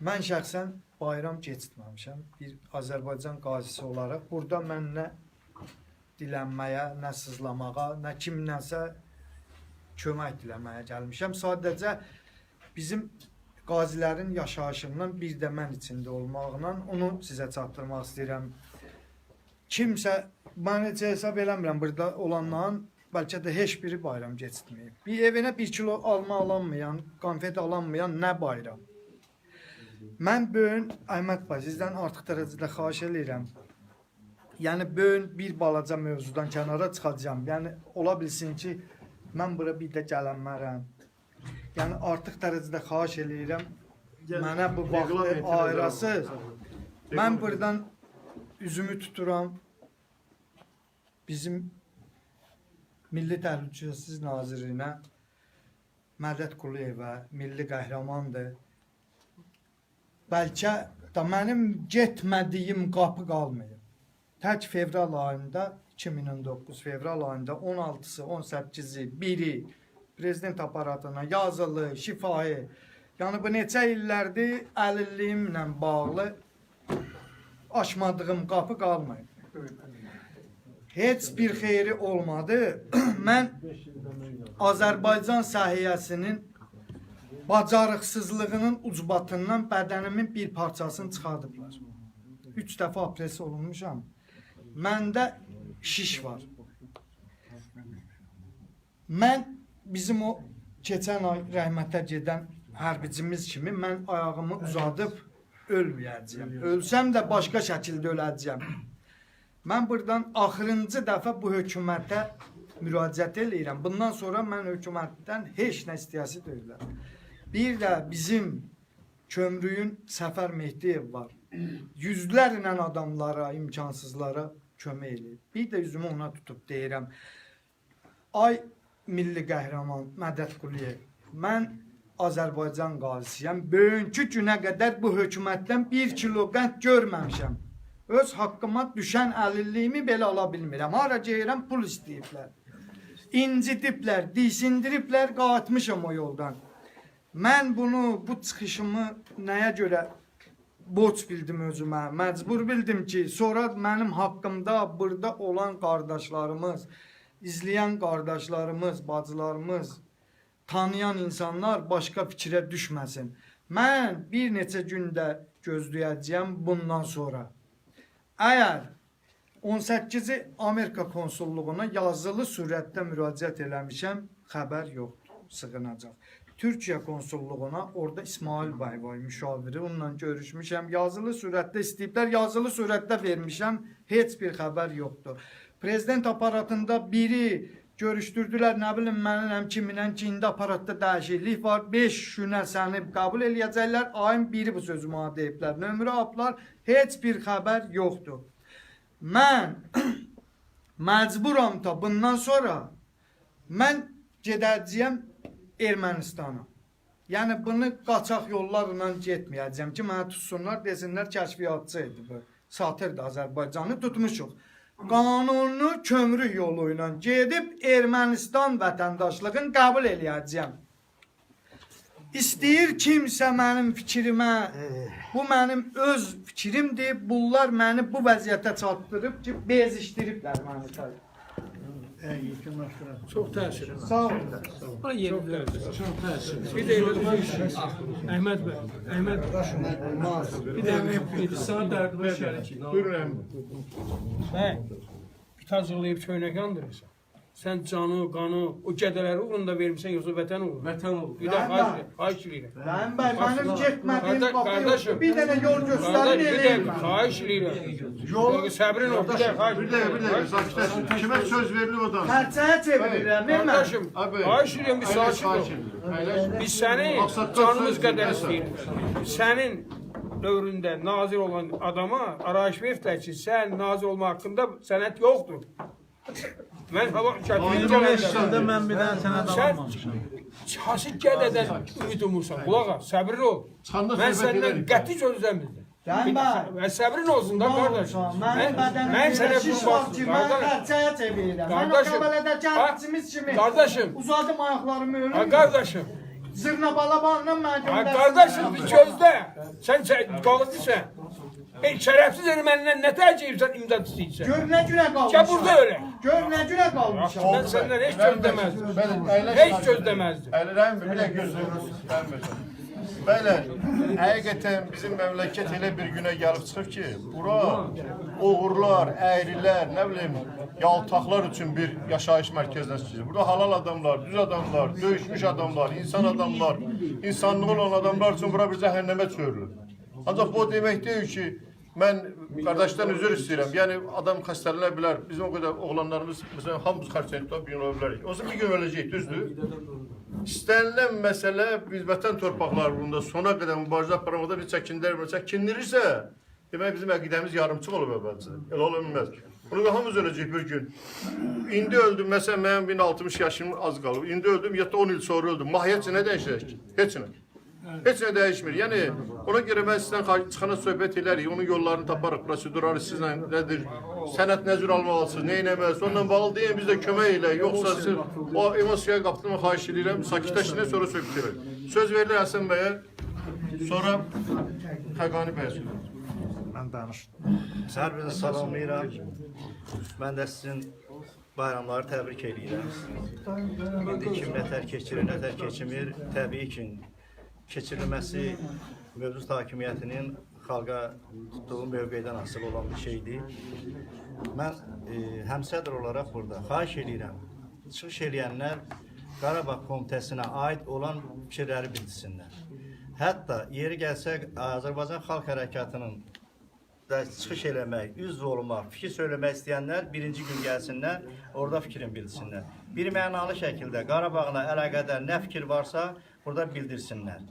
Mən şəxsən bayram keçirtməmişəm. Bir Azərbaycan qazisi olaraq burada mən nə dilənməyə, nə sızlamağa, nə kimdənsə kömək diləməyə gəlmişəm. Sadəcə bizim qazilərin yaşayışından bir də mən içində olmaqla onu sizə çatdırmaq istəyirəm. Kimsə, mən heç hesab eləmirəm burada olanların, bəlkə də heç biri bayram keçirtməyib. Bir evinə 1 kilo alma alanmayan, konfet alanmayan nə bayram? Mən bugün Əhməd bəy, sizdən artıq dərəcədə xahiş edirəm. Yəni bugün bir balaca mövzudan kənara çıxacağam. Yəni ola bilsin ki, mən bura bir də gələnmərəm. Yəni artıq dərəcədə xahiş edirəm. Mənə bu vaxtı ayırasız. Mən buradan üzümü tuturam. Bizim Milli Təhlükəsizlik Nazirinə Mədət Quliyevə milli qəhrəmandır. Bəlkə də mənim getmədiyim qapı qalmayıb. Tək fevral ayında, 2019 fevral ayında 16-sı, 18-i, 1-i prezident aparatına yazılı, şifahi. Yəni bu neçə illərdir əlilliyimlə bağlı açmadığım qapı qalmayıb. Heç bir xeyri olmadı. Mən Azərbaycan səhiyyəsinin bacarıqsızlığının ucbatından bədənimin bir parçasını çıxardıblar. 3 dəfə operasiya olunmuşam. Məndə şiş var. Mən bizim o keçən ay rəhmətə gedən hərbicimiz kimi mən ayağımı uzadıb ölməyəcəyəm. Ölsəm də başqa şəkildə öləcəyəm. Mən buradan axırıncı dəfə bu hökumətə müraciət eləyirəm. Bundan sonra mən hökumətdən heç nə istəyəsi deyirlər. Bir də bizim kömrüyün Səfər Mehdiyev var. Yüzlərlə adamlara, imkansızlara kömək eləyir. Bir də üzümü ona tutub deyirəm. Ay milli qəhrəman Mədəd Quliyev, mən Azərbaycan qazisiyəm. Bugünkü günə qədər bu hökumətdən 1 kilo qənd görməmişəm. Öz haqqıma düşən əlilliyimi belə ala bilmirəm. Hara geyirəm pul istəyiblər. İncidiblər, disindiriblər, qatmışam o yoldan. Mən bunu, bu çıxışımı nəyə görə borc bildim özümə, məcbur bildim ki, sonra mənim haqqımda burada olan qardaşlarımız, izləyən qardaşlarımız, bacılarımız, tanıyan insanlar başqa fikrə düşməsin. Mən bir neçə gündə gözləyəcəyəm bundan sonra. Əgər 18-ci Amerika konsulluğuna yazılı surətdə müraciət eləmişəm, xəbər yoxdur, sığınacaq. Türkiyə konsulluğuna, orada İsmail bəy var, müşaviri, onunla görüşmüşəm, yazılı surətdə istəyiblər, yazılı surətdə vermişəm, heç bir xəbər yoxdur. Prezident aparatında biri görüşdürdülər, nə bilim, mənimlə kiminlə ki, indi aparatda dəyişiklik var, 5 günə səni qəbul eləyəcəklər, ayın biri bu sözümü adı deyiblər, nömrə aplar, heç bir xəbər yoxdur. Mən məcburam da bundan sonra mən gedəcəyəm Ermənistana. Yəni bunu qaçaq yollarla getməyəcəm ki, mənə tutsunlar, desinlər kəşfiyyatçı idi bu. Satırdı Azərbaycanı, tutmuşuq. Qanunlu kömrük yolu ilə gedib Ermənistan vətəndaşlığını qəbul eləyəcəm. İstəyir kimsə mənim fikrimə, bu mənim öz fikrimdir, bunlar məni bu vəziyyətə çatdırıb ki, bezişdiriblər məni. Çox təsirli. Sağ olun. Buna yerində çox təsirli. Bir də Əhməd bəy, Əhməd bir də sana dərdimə şərik. Buyurun. Bəy, bir tazılayıb köynək yandırırsan. Sən canı, qanı, o gədələri uğrunda vermişsən, yoxsa vətən uğrunda? Vətən uğrunda. Bir də xahiş eləyirəm. Rəhim bəy, mənim getmədiyim Qardaşım, bir dənə yol göstərin bir eləyim. dəqiqə, xahiş eləyirəm. Yol səbrin ol, bir dəqiqə, xahiş Bir dəqiqə, sakitləşin. Kimə söz verilib odan? Xərçəyə çevirirəm, mən. Qardaşım, xahiş eləyirəm, bir sakin ol. Biz səni canımız qədər istəyirik. Sənin dövründə nazir olan adama arayış veriblər ki, sən nazir olma haqqında sənət yoxdur. Mən hava Üstündə mən bir dənə sənə almamışam. Hasib gədədən ümid umursan. Qulaq as, səbrin ol. Mən səndən qəti gözləmirdim. Rəhim bəy. Və səbrin olsun da qardaş. Mən sənə qurban. Mən xərçəyə çevirirəm. Mən o qəbələdəki hərçimiz kimi Qardaşım. uzadım ayaqlarımı ölüm. Qardaşım. Zırna balabanla mən göndərsin. Qardaşım, bir gözlə. Sən qalıcısan. Şərəfsiz ermənindən nə tərcihibsən imdad istəyirsən? Gör nə günə qalmışam. Gəl burada ölə. Gör nə günə qalmışam. Mən səndən heç gözləməzdim. Heç gözləməzdim. Rəhim bəy, bir dəqiqə gözləyin. Bəylər, həqiqətən bizim məmləkət elə bir günə gəlib çıxıb ki, bura oğurlar, əyrilər, nə bilim, yaltaqlar üçün bir yaşayış mərkəzinə çıxır. Burada halal adamlar, düz adamlar, döyüşmüş adamlar, insan adamlar, insanlığı olan adamlar üçün bura bir cəhənnəmə çövürülür. Ancaq bu demək deyil ki, mən qardaşdan üzr istəyirəm. Yəni, adam xəstələnə bilər. Bizim o qədər oğlanlarımız, məsələn, hamımız xərçəngdə bir gün ölə bilərik. Olsa bir gün öləcək, düzdür? İstənilən məsələ biz vətən torpaqlarında sona qədər mübarizə aparmaqda bir çəkindirirsə, demək bizim əqidəmiz yarımçıq olub əvvəlcə. Elə ola bilməz. Bunu da hamımız öləcək bir gün. İndi öldüm, məsələn, mənim 60 yaşım az qalıb. İndi öldüm, ya da 10 il sonra öldüm. Mahiyyətcə nə dəyişəcək ki? Heç nə. Heç nə dəyişmir. Yəni, ona görə mən sizdən çıxana söhbət edərik, onun yollarını taparıq, prosedurları sizlə nədir, sənət nə cür almalısınız, nə eləməlisiniz, onunla bağlı deyin, biz də kömək elə, yoxsa siz o emosiyaya qapdığımı xahiş edirəm, sakitləşinə sonra söhbət edək. Söz verilir Həsən bəyə, sonra Xəqani bəyə söz verir. Mən danışdım. Hər birini salamlayıram. Mən də sizin bayramları təbrik edirəm. İndi kim nətər keçirir, nətər keçmir, təbii ki, keçirilməsi mövcud hakimiyyətinin xalqa tutduğu mövqeydən asılı olan bir şeydir. Mən həmsədr olaraq burada xahiş edirəm, çıxış eləyənlər Qarabağ Komitəsinə aid olan fikirləri bildirsinlər. Hətta yeri gəlsə Azərbaycan Xalq Hərəkatının da çıxış eləmək, üzv olmaq, fikir söyləmək istəyənlər birinci gün gəlsinlər, orada fikrin bildirsinlər. Bir mənalı şəkildə Qarabağla əlaqədar nə fikir varsa, burada bildirsinlər.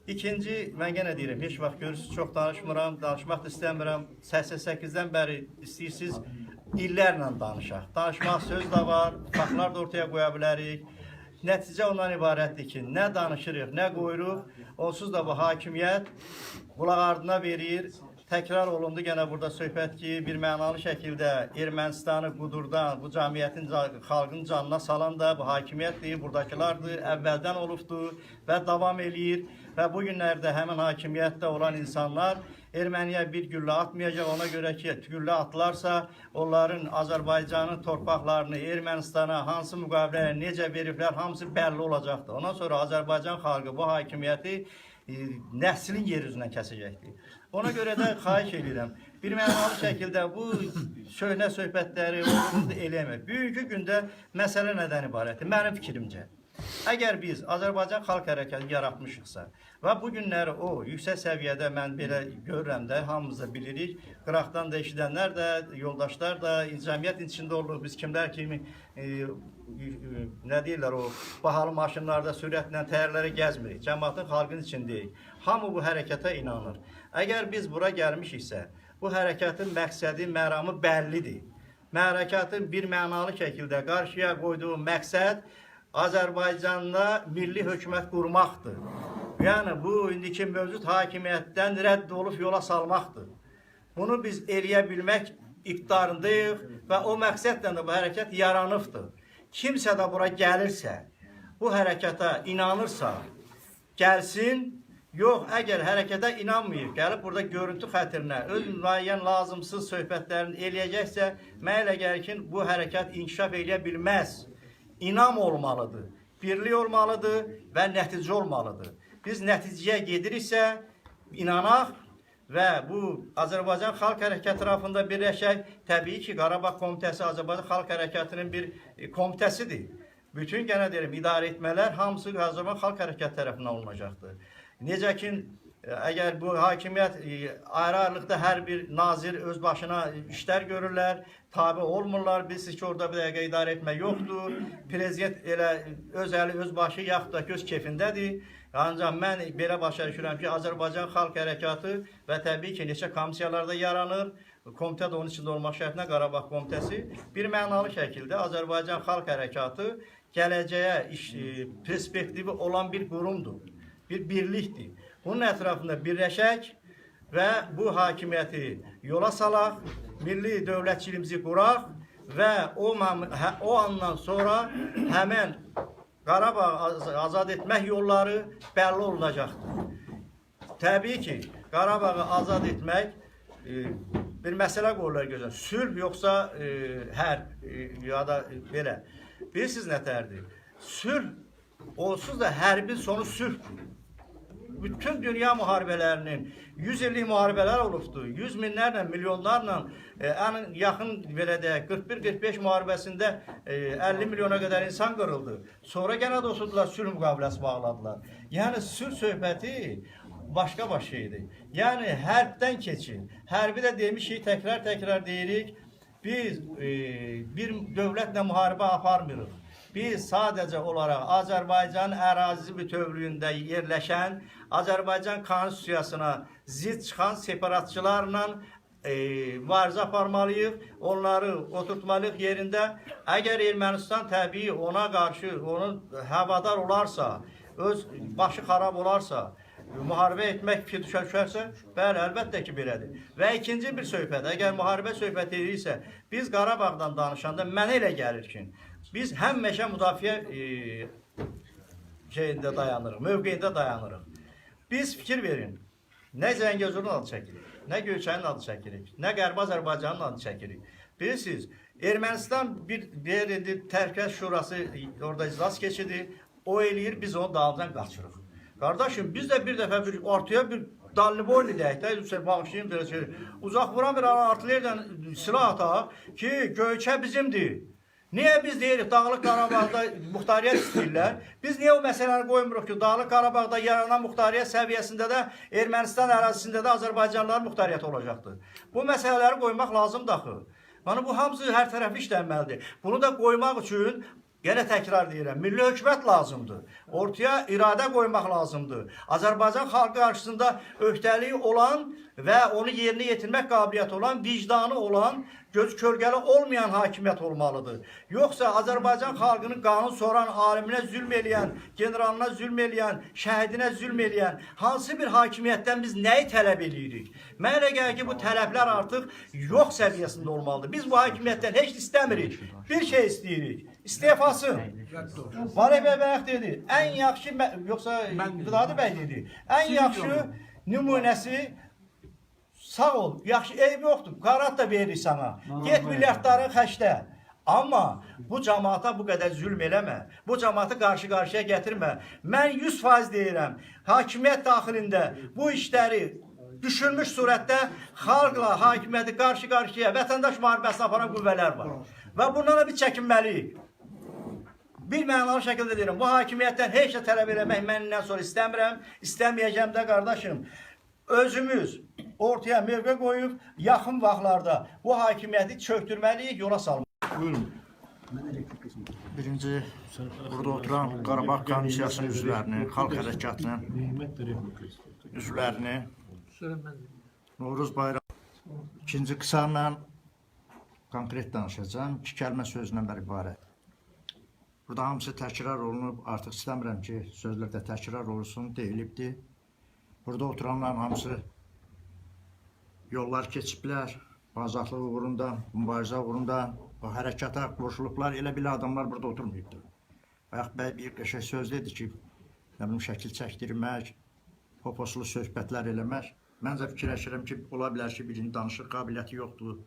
İkinci, mən yenə deyirəm, heç vaxt görürsünüz, çox danışmıram, danışmaq da istəmirəm. 88-dən bəri istəyirsiniz, illərlə danışaq. Danışmaq söz də var, faktlar da ortaya qoya bilərik. Nəticə ondan ibarətdir ki, nə danışırıq, nə qoyuruq, onsuz da bu hakimiyyət qulaq ardına verir. Təkrar olundu gene burada söhbət ki, bir mənalı şəkildə Ermənistanı qudurdan, bu cəmiyyətin, xalqın canına salan da bu hakimiyyətdir, buradakılardır, əvvəldən olubdur və davam eləyir. Və bu günlərdə həmin hakimiyyətdə olan insanlar Erməniyə bir güllə atmayacaq, ona görə ki, güllə atılarsa, onların Azərbaycanın torpaqlarını Ermənistana hansı müqaviləyə necə veriblər, hamısı bəlli olacaqdır. Ondan sonra Azərbaycan xalqı bu hakimiyyəti nəslin yer üzündən kəsəcəkdir. Ona görə də xahiş edirəm, bir mənalı şəkildə bu söhbə söhbətləri eləmək. Bugünkü gündə məsələ nədən ibarətdir? Mənim fikrimcə. Əgər biz Azərbaycan Xalq Hərəkatı yaratmışıqsa və bu günləri o yüksək səviyyədə mən belə görürəm də, hamımız da bilirik, qıraqdan da eşidənlər də, yoldaşlar da, cəmiyyət içində oluruq, biz kimlər kimi nə deyirlər o bahalı maşınlarda sürətlə təyərlərə gəzmirik, cəmiyyətin xalqın içindəyik. Hamı bu hərəkata inanır. Əgər biz bura gəlmişiksə, bu hərəkatın məqsədi, məramı bəllidir. Hərəkatın bir mənalı şəkildə qarşıya qoyduğu məqsəd Azərbaycanda milli hökumət qurmaqdır. Yəni bu indiki mövcud hakimiyyətdən rədd olub yola salmaqdır. Bunu biz eləyə bilmək iqtidarındayıq və o məqsədlə də bu hərəkat yaranıbdır. Kimsə də bura gəlirsə, bu hərəkata inanırsa, gəlsin. Yox, əgər hərəkətə inanmayıb, gəlib burada görüntü xətrinə, öz müəyyən lazımsız söhbətlərini eləyəcəksə, mənə elə gəlir ki, bu hərəkat inkişaf eləyə bilməz. İnam olmalıdır, birlik olmalıdır və nəticə olmalıdır. Biz nəticəyə gediriksə, inanaq və bu Azərbaycan Xalq Hərəkatı tərəfində birləşək. Təbii ki, Qarabağ Komitəsi Azərbaycan Xalq Hərəkatının bir komitəsidir. Bütün gənə deyirəm, idarə etmələr hamısı Azərbaycan Xalq Hərəkatı tərəfindən olunacaqdır. Necə ki, əgər bu hakimiyyət ayrı-ayrılıqda hər bir nazir öz başına işlər görürlər, tabi olmurlar, bilsiz ki, orada bir dəqiqə idarə etmək yoxdur. Prezident elə öz əli, öz başı yaxud da göz keyfindədir. Ancaq mən belə başa düşürəm ki, Azərbaycan Xalq Hərəkatı və təbii ki, neçə komissiyalarda yaranır, komitə də onun içində olmaq şərtinə Qarabağ Komitəsi bir mənalı şəkildə Azərbaycan Xalq Hərəkatı gələcəyə perspektivi olan bir qurumdur. Bir birlikdir. Bunun ətrafında birləşək və bu hakimiyyəti yola salaq, milli dövlətçiliyimizi quraq və o andan sonra həmən Qarabağ azad etmək yolları bəlli olunacaqdır. Təbii ki, Qarabağı azad etmək bir məsələ qoyurlar gözlə. Sülh yoxsa hərb ya da belə. Bilirsiniz nətərdir? Sülh onsuz da hərbin sonu sülhdür. Bütün dünya müharibələrinin 100 illik müharibələr olubdur. 100 minlərlə, milyonlarla, ən yaxın belə deyək, 41-45 müharibəsində 50 milyona qədər insan qırıldı. Sonra gənə də oturdular, sülh müqaviləsi bağladılar. Yəni sülh söhbəti başqa şeydir. Yəni hərbdən keçin. Hərbi də demişik, təkrar deyirik. Biz bir dövlətlə müharibə aparmırıq. Biz sadəcə olaraq Azərbaycan ərazisi bütövlüyündə yerləşən, Azərbaycan konstitusiyasına zidd çıxan separatçılarla mübarizə aparmalıyıq, onları oturtmalıyıq yerində. Əgər Ermənistan təbii ona qarşı, onun həvadar olarsa, öz başı xarab olarsa, müharibə etmək fikir düşərsə, bəli, əlbəttə ki, belədir. Və ikinci bir söhbət, əgər müharibə söhbət edirsə, biz Qarabağdan danışanda mənə elə gəlir ki, biz həmişə müdafiə şeyində dayanırıq, mövqeyində dayanırıq. Biz fikir verin, nə Zəngəzurun adı çəkirik, nə Göyçənin adı çəkirik, nə Qərbi Azərbaycanın adı çəkirik. Bilirsiniz, Ermənistan bir Təhlükəsizlik Şurası orada iclas keçidir, o eləyir, biz onu dağıldan qaçırıq. Qardaşım, biz də bir dəfə ortaya bir dalniboylu deyək də, bağışlayın belə uzaq vuran bir artilleriyadan silah ataq ki, Göyçə bizimdir. Niyə biz deyirik Dağlıq Qarabağda muxtariyyət istəyirlər? Biz niyə o məsələləri qoymuruq ki, Dağlıq Qarabağda yaranan muxtariyyət səviyyəsində də Ermənistan ərazisində də Azərbaycanlıların muxtariyyəti olacaqdır. Bu məsələləri qoymaq lazımdır axı. Yəni bu hamısı hər tərəfli işlənməlidir. Bunu da qoymaq üçün yenə təkrar deyirəm, milli hökumət lazımdır. Ortaya iradə qoymaq lazımdır. Azərbaycan xalqı qarşısında öhdəliyi olan və onu yerinə yetirmək qabiliyyəti olan, vicdanı olan, göz kölgəli olmayan hakimiyyət olmalıdır. Yoxsa Azərbaycan xalqının qanun soran, aliminə zülm eləyən, generalına zülm eləyən, şəhidinə zülm eləyən hansı bir hakimiyyətdən biz nəyi tələb edirik? Mənə elə gəlir ki, bu tələblər artıq yox səviyyəsində olmalıdır. Biz bu hakimiyyətdən heç istəmirik. Bir şey istəyirik. İstefasın. Valeh bəy bayaq dedi. Ən yaxşı, yoxsa Vidadi bəy dedi. Ən yaxşı nümunəsi sağ ol, yaxşı eyb yoxdur. Qarat da veririk sana. Get milyardları xəşdə. Amma bu cəmaata bu qədər zülm eləmə. Bu cəmaatı qarşı-qarşıya gətirmə. Mən 100% deyirəm. Hakimiyyət daxilində bu işləri düşünmüş surətdə xalqla hakimiyyəti qarşı-qarşıya vətəndaş müharibəsini aparan qüvvələr var. Və bundan da biz çəkinməliyik. Bir mənalı şəkildə deyirəm, bu hakimiyyətdən heç də tələb eləmək məndən sonra istəmirəm, istəməyəcəm də qardaşım. Özümüz ortaya mövqe qoyub, yaxın vaxtlarda bu hakimiyyəti çöktürməliyik, yola salmalıyıq. Buyurun. Birinci, burada oturan Qarabağ Komissiyasının üzvlərini, Xalq Hərəkatının üzvlərini, Novruz bayramı. İkinci qısa mən konkret danışacağım. 2 kəlmə sözlə ibarət. Burada hamısı təkrar olunub, artıq istəmirəm ki, sözlərdə təkrar olsun, deyilibdir. Burada oturanların hamısı yollar keçiblər, azadlıq uğrunda, mübarizə uğrunda, o hərəkata qoşulublar, elə belə adamlar burada oturmayıbdır. Bayaq bəy bir qəşəng söz dedi ki, şəkil çəkdirmək, poposlu söhbətlər eləmək. Məncə fikirləşirəm ki, ola bilər ki, birinin danışıq qabiliyyəti yoxdur,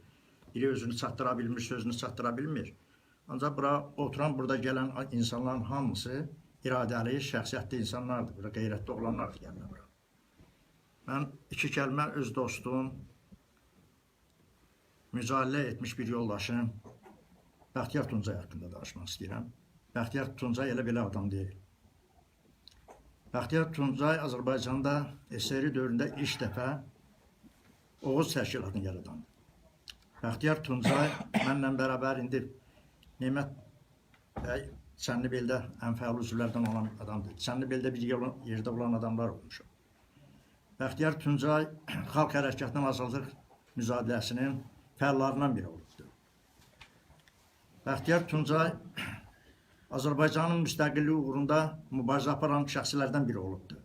biri özünü çatdıra bilmir, sözünü çatdıra bilmir. Ancaq bura oturan, burada gələn insanların hamısı iradəli, şəxsiyyətli insanlardır, burada qeyrətli olanlardır gəlmə bura. Mən 2 kəlmə öz dostum, mücadilə etmiş bir yoldaşım Bəxtiyar Tuncay haqqında danışmaq istəyirəm. Bəxtiyar Tuncay elə belə adam deyil. Bəxtiyar Tuncay Azərbaycanda SSR dövründə ilk dəfə Oğuz təşkilatını yaradandı. Bəxtiyar Tuncay mənlə bərabər indi Nemət bəy Çənlibeldə ən fəal üzvlərdən olan adamdır. Çənlibeldə bir yerdə olan adamlar olmuşam. Bəxtiyar Tuncay Xalq Hərəkatının azadlıq mücadiləsinin fəallarından biri olubdur. Bəxtiyar Tuncay Azərbaycanın müstəqilliyi uğrunda mübarizə aparan şəxslərdən biri olubdur.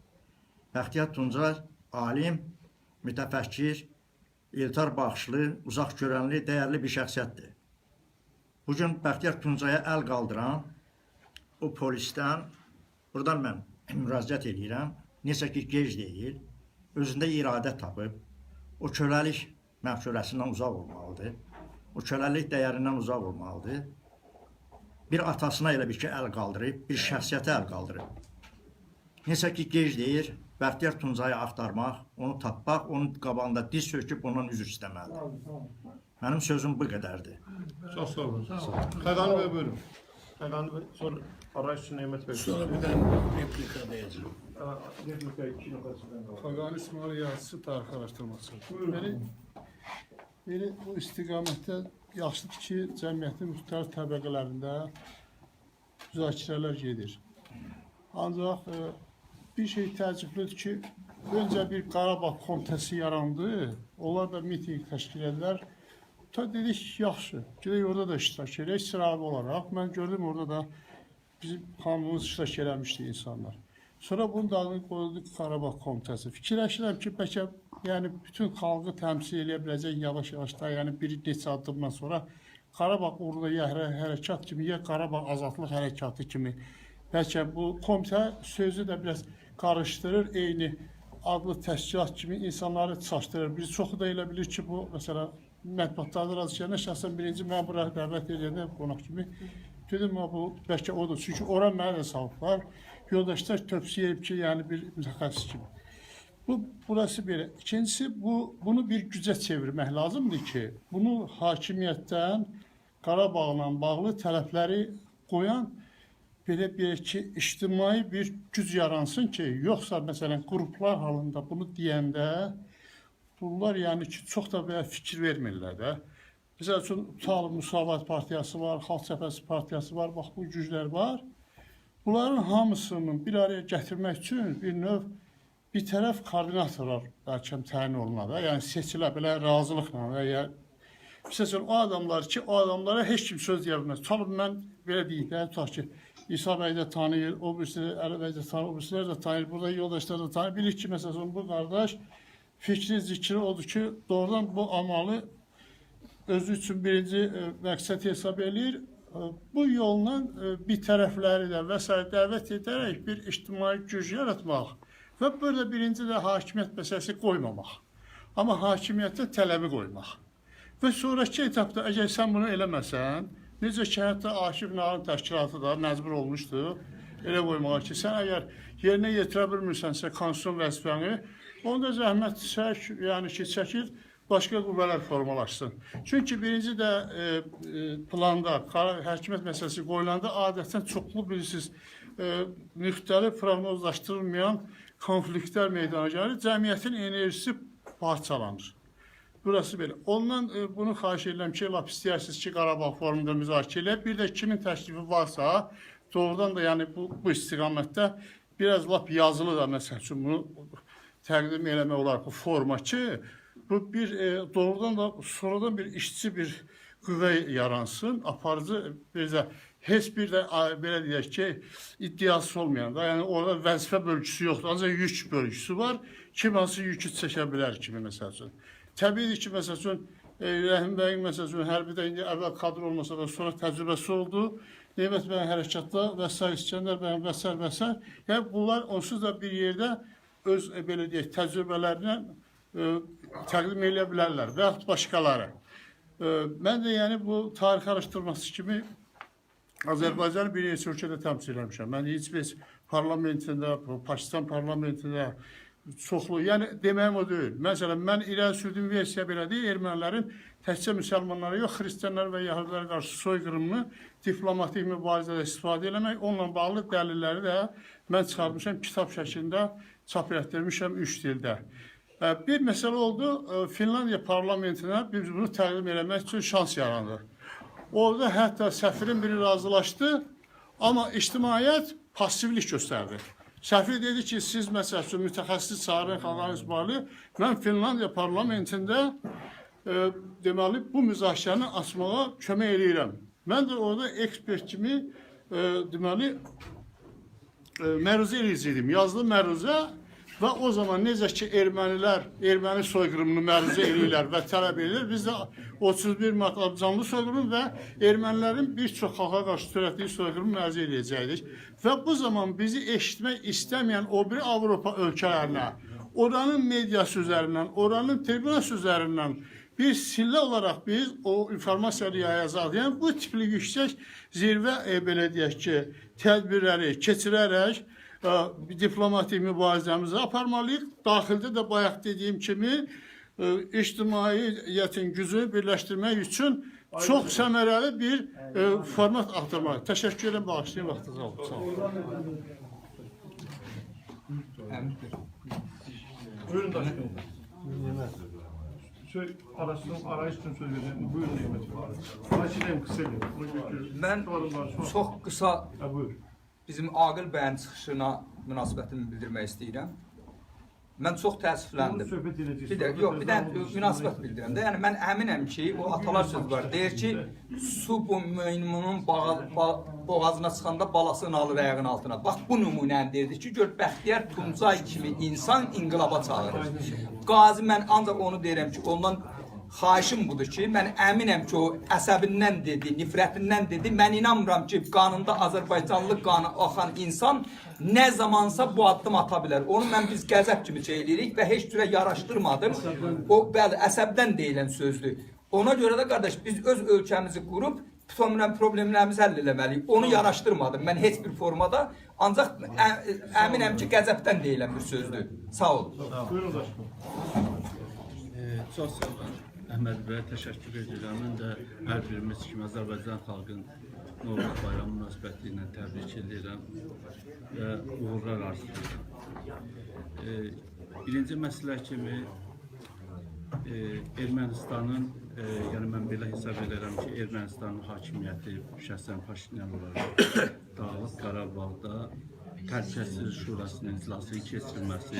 Bəxtiyar Tuncay alim, mütəfəkkir, eltar baxışlı, uzaq görənli, dəyərli bir şəxsiyyətdir. Bugün Bəxtiyar Tuncaya əl qaldıran o polisdən, buradan mən müraciət edirəm, necə ki gec deyil, özündə iradə tapıb, o köləlik məfkurəsindən uzaq olmalıdır, o köləlik dəyərindən uzaq olmalıdır. Bir atasına elə bir ki, əl qaldırıb, bir şəxsiyyətə əl qaldırıb. Necə ki gec deyir, Bəxtiyar Tuncayı axtarmaq, onu tapmaq, onun qabağında diz söküb ondan üzr istəməlidir. Mənim sözüm bu qədərdir. Çox sağ olun. Xəqani bəy buyurun. Xəqani bəy, sonra Arayüz üçün Nemət bəy. Sonra bir dənə replika deyəcəm. Xəqani İsmail yazısı tarix araşdırması. Biri bu istiqamətdə yaxşıdır ki, cəmiyyətin müxtəlif təbəqələrində müzakirələr gedir. Ancaq bir şey təəccüblüdür ki, öncə bir Qarabağ komitəsi yarandı, onlar da miting təşkil edirlər. Dedik, yaxşı, gedək orada da iştirak edək, sıravi olaraq. Mən gördüm, orada da bizim hamımız iştirak eləmişdi insanlar. Sonra bunun da adını qoyuldu Qarabağ komitəsi. Fikirləşirəm ki, bəlkə yəni bütün xalqı təmsil edə biləcək yavaş-yavaş da, yəni bir neçə addımdan sonra Qarabağ uğrunda ya hərəkat kimi, ya Qarabağ azadlıq hərəkatı kimi. Bəlkə bu komitə sözü də biraz qarışdırır, eyni adlı təşkilat kimi insanları çaşdırır. Biz çoxu da elə bilir ki, bu məsələ mətbuatlarda razılaşanda şəxsən birinci mən bura dəvət edəndə qonaq kimi dedim, bu bəlkə odur. Çünki ora mənə də salıblar. Yoldaşlar tövsiyə edib ki, yəni bir mütəxəssis kimi. Burası belə. İkincisi, bunu bir gücə çevirmək lazımdır ki, bunu hakimiyyətdən Qarabağla bağlı tələbləri qoyan belə bir ki, ictimai bir güc yaransın ki, yoxsa məsələn qruplar halında bunu deyəndə bunlar yəni ki, çox da belə fikir vermirlər də. Məsəl üçün Tutalib Müsavat Partiyası var, Xalq Cəbhəsi Partiyası var, bax bu güclər var. Bunların hamısını bir araya gətirmək üçün bir növ bir tərəf koordinatorlar bəlkə təyin olunur da, yəni seçilə belə razılıqla və ya məsələn o adamlar ki, o adamlara heç kim söz deyə bilməz. Tutalib mən belə deyim də, tutaq ki, İsa bəy də tanıyır, o birisi Əli bəy də tanıyır, o birisilər də tanıyır, burada yoldaşlar da tanıyır. Bilir ki, məsələn bu qardaş fikri, zikri odur ki, doğrudan bu amalı özü üçün birinci məqsəd hesab edir. Bu yolla bir tərəfləri də və s. dəvət edərək bir ictimai güc yaratmaq və burada birinci də hakimiyyət məsələsi qoymamaq. Amma hakimiyyətə tələbi qoymaq. Və sonraki etapda əgər sən bunu eləməsən, necə ki, hətta Akif Narın təşkilatı da məcbur olmuşdu elə qoymağa ki, sən əgər yerinə yetirə bilmirsənsə konstitusiyon vəzifəni, onda zəhmət çək, yəni ki, çəkil, başqa qüvvələr formalaşsın. Çünki birinci də planda, hakimiyyət məsələsi qoyulanda adətən çoxlu bilirsiniz, müxtəlif proqnozlaşdırılmayan konfliktlər meydana gəlir, cəmiyyətin enerjisi parçalanır. Burası belə. Ondan bunu xahiş edirəm ki, lap istəyirsiniz ki, Qarabağ forumunda müzakirə elə. Bir də kimin təklifi varsa, doğrudan da yəni bu istiqamətdə biraz lap yazılı da məsəl üçün bunu təqdim eləmək olar bu forma ki, bu bir doğrudan da sonradan bir işçi bir qüvvə yaransın, aparıcı bir də heç bir də belə deyək ki, iddiası olmayan da, yəni orada vəzifə bölgüsü yoxdur, ancaq yük bölgüsü var, kim hansı yükü çəkə bilər kimi məsəl üçün. Təbiidir ki, məsəl üçün, Rəhim bəyin məsəl üçün, hərbidə indi əvvəl kadr olmasa da sonra təcrübəsi oldu, Nemət bəyin hərəkatda və s. İskəndər bəyin və s. Yəni bunlar onsuz da bir yerdə öz belə deyək, təcrübələrindən təqdim edə bilərlər və yaxud başqaları. Mən də yəni bu tarix araşdırması kimi Azərbaycanı bir neçə ölkədə təmsil etmişəm. Mən heç bir parlamentində, Pakistan parlamentində çoxlu, yəni deməyim o deyil. Məsələn, mən irəli sürdüyüm versiya belədir, ermənilərin təkcə müsəlmanlara yox, xristianlar və yahudilərə qarşı soyqırımını diplomatik mübarizədə istifadə eləmək, onunla bağlı dəlilləri də mən çıxarmışam, kitab şəklində çap etdirmişəm 3 dildə. Bir məsələ oldu, Finlandiya parlamentinə biz bunu təqdim eləmək üçün şans yarandı. Orada hətta səfirin biri razılaşdı, amma ictimaiyyət passivlik göstərdi. Səfir dedi ki, siz məsəl üçün mütəxəssis çağırın xalqların isbali, mən Finlandiya parlamentində deməli bu müzakirəni açmağa kömək edirəm. Mən də orada ekspert kimi deməli məruzə edəcəydim, yazılı məruzə. Və o zaman necə ki, ermənilər erməni soyqırımını məruzə edirlər və tələb edirlər, biz də 31 mart canlı soyqırım və ermənilərin bir çox xalqa qarşı törətdiyi soyqırımı məruzə edəcəkdik. Və bu zaman bizi eşitmək istəməyən o biri Avropa ölkələrinə, oranın mediası üzərindən, oranın tribunası üzərindən bir sillə olaraq biz o informasiyanı yayacaq. Yəni bu tipli yüksək zirvə belə deyək ki, tədbirləri keçirərək diplomatik mübarizəmizi aparmalıyıq. Daxildə də bayaq dediyim kimi ictimaiyyətin gücünü birləşdirmək üçün çox səmərəli bir format axtarmalıyıq. Təşəkkür edirəm, bağışlayın, vaxtınız oldu. Sağ olun. Buyurun başkanım. Arayış üçün söz verin. Buyurun Nemət. Başlayayım qısa edin. Mən çox qısa bizim Aqil bəyin çıxışına münasibətimi bildirmək istəyirəm. Mən çox təəssüfləndim. Bir də münasibət bildirirəm də. Yəni mən əminəm ki, o atalar sözü var. Deyir ki, su bu meymunun boğazına çıxanda balasını alır ayağının altına. Bax bu nümunəni deyirdi ki, gör Bəxtiyar Tuncay kimi insan inqilaba çağırır. Qazi mən ancaq onu deyirəm ki, ondan xahişim budur ki, mən əminəm ki, o əsəbindən dedi, nifrətindən dedi. Mən inanmıram ki, qanında Azərbaycanlı qanı axan insan nə zamansa bu addım ata bilər. Onu biz qəzəb kimi eləyirik və heç cürə yaraşdırmadım. O, bəli, əsəbdən deyilən sözdür. Ona görə də, qardaş, biz öz ölkəmizi qurub, problemlərimizi həll eləməliyik. Onu yaraşdırmadım mən heç bir formada. Ancaq əminəm ki, qəzəbdən deyilən bir sözdür. Sağ olun. Buyurun başkanım. Çox sağ olun. Əhməd bəyə təşəkkür edirəm. Mən də hər birimiz kimi Azərbaycan xalqın Novruz bayramı münasibəti ilə təbrik edirəm və uğurlar arzulayıram. Birinci məsələ kimi Ermənistanın, yəni mən belə hesab edirəm ki, Ermənistanın hakimiyyəti şəxsən Paşinyan olaraq Dağlıq Qarabağda Təhlükəsizlik Şurasının iclasının keçirilməsi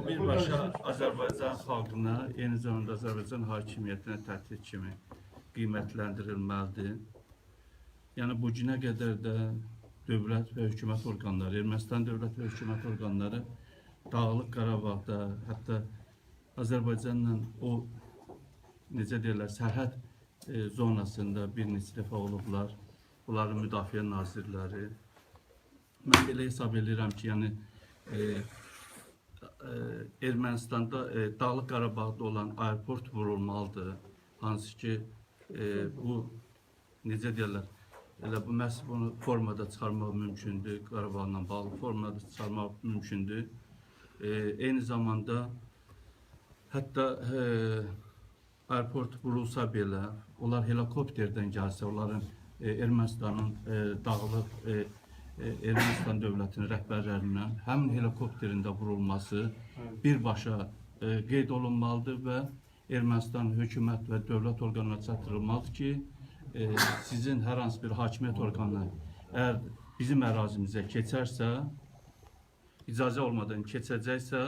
birbaşa Azərbaycan xalqına, eyni zamanda Azərbaycan hakimiyyətinə təhdid kimi qiymətləndirilməlidir. Yəni bu günə qədər də dövlət və hökumət orqanları, Ermənistan dövlət və hökumət orqanları Dağlıq Qarabağda, hətta Azərbaycanla o, necə deyirlər, sərhəd zonasında bir neçə dəfə olublar. Bunların müdafiə nazirləri. Mən belə hesab edirəm ki, yəni Ermənistanda Dağlıq Qarabağda olan aeroport vurulmalıdır. Hansı ki, bu, necə deyirlər, elə bu məhz bunu formada çıxarmaq mümkündür, Qarabağla bağlı formada çıxarmaq mümkündür. Eyni zamanda hətta aeroport vurulsa belə, onlar helikopterdən gəlsə, onların Ermənistanın dağlıq Ermənistan dövlətinin rəhbərlərindən həmin helikopterində vurulması birbaşa qeyd olunmalıdır və Ermənistan hökumət və dövlət orqanına çatdırılmalıdır ki, sizin hər hansı bir hakimiyyət orqanı əgər bizim ərazimizə keçərsə, icazə olmadan keçəcəksə,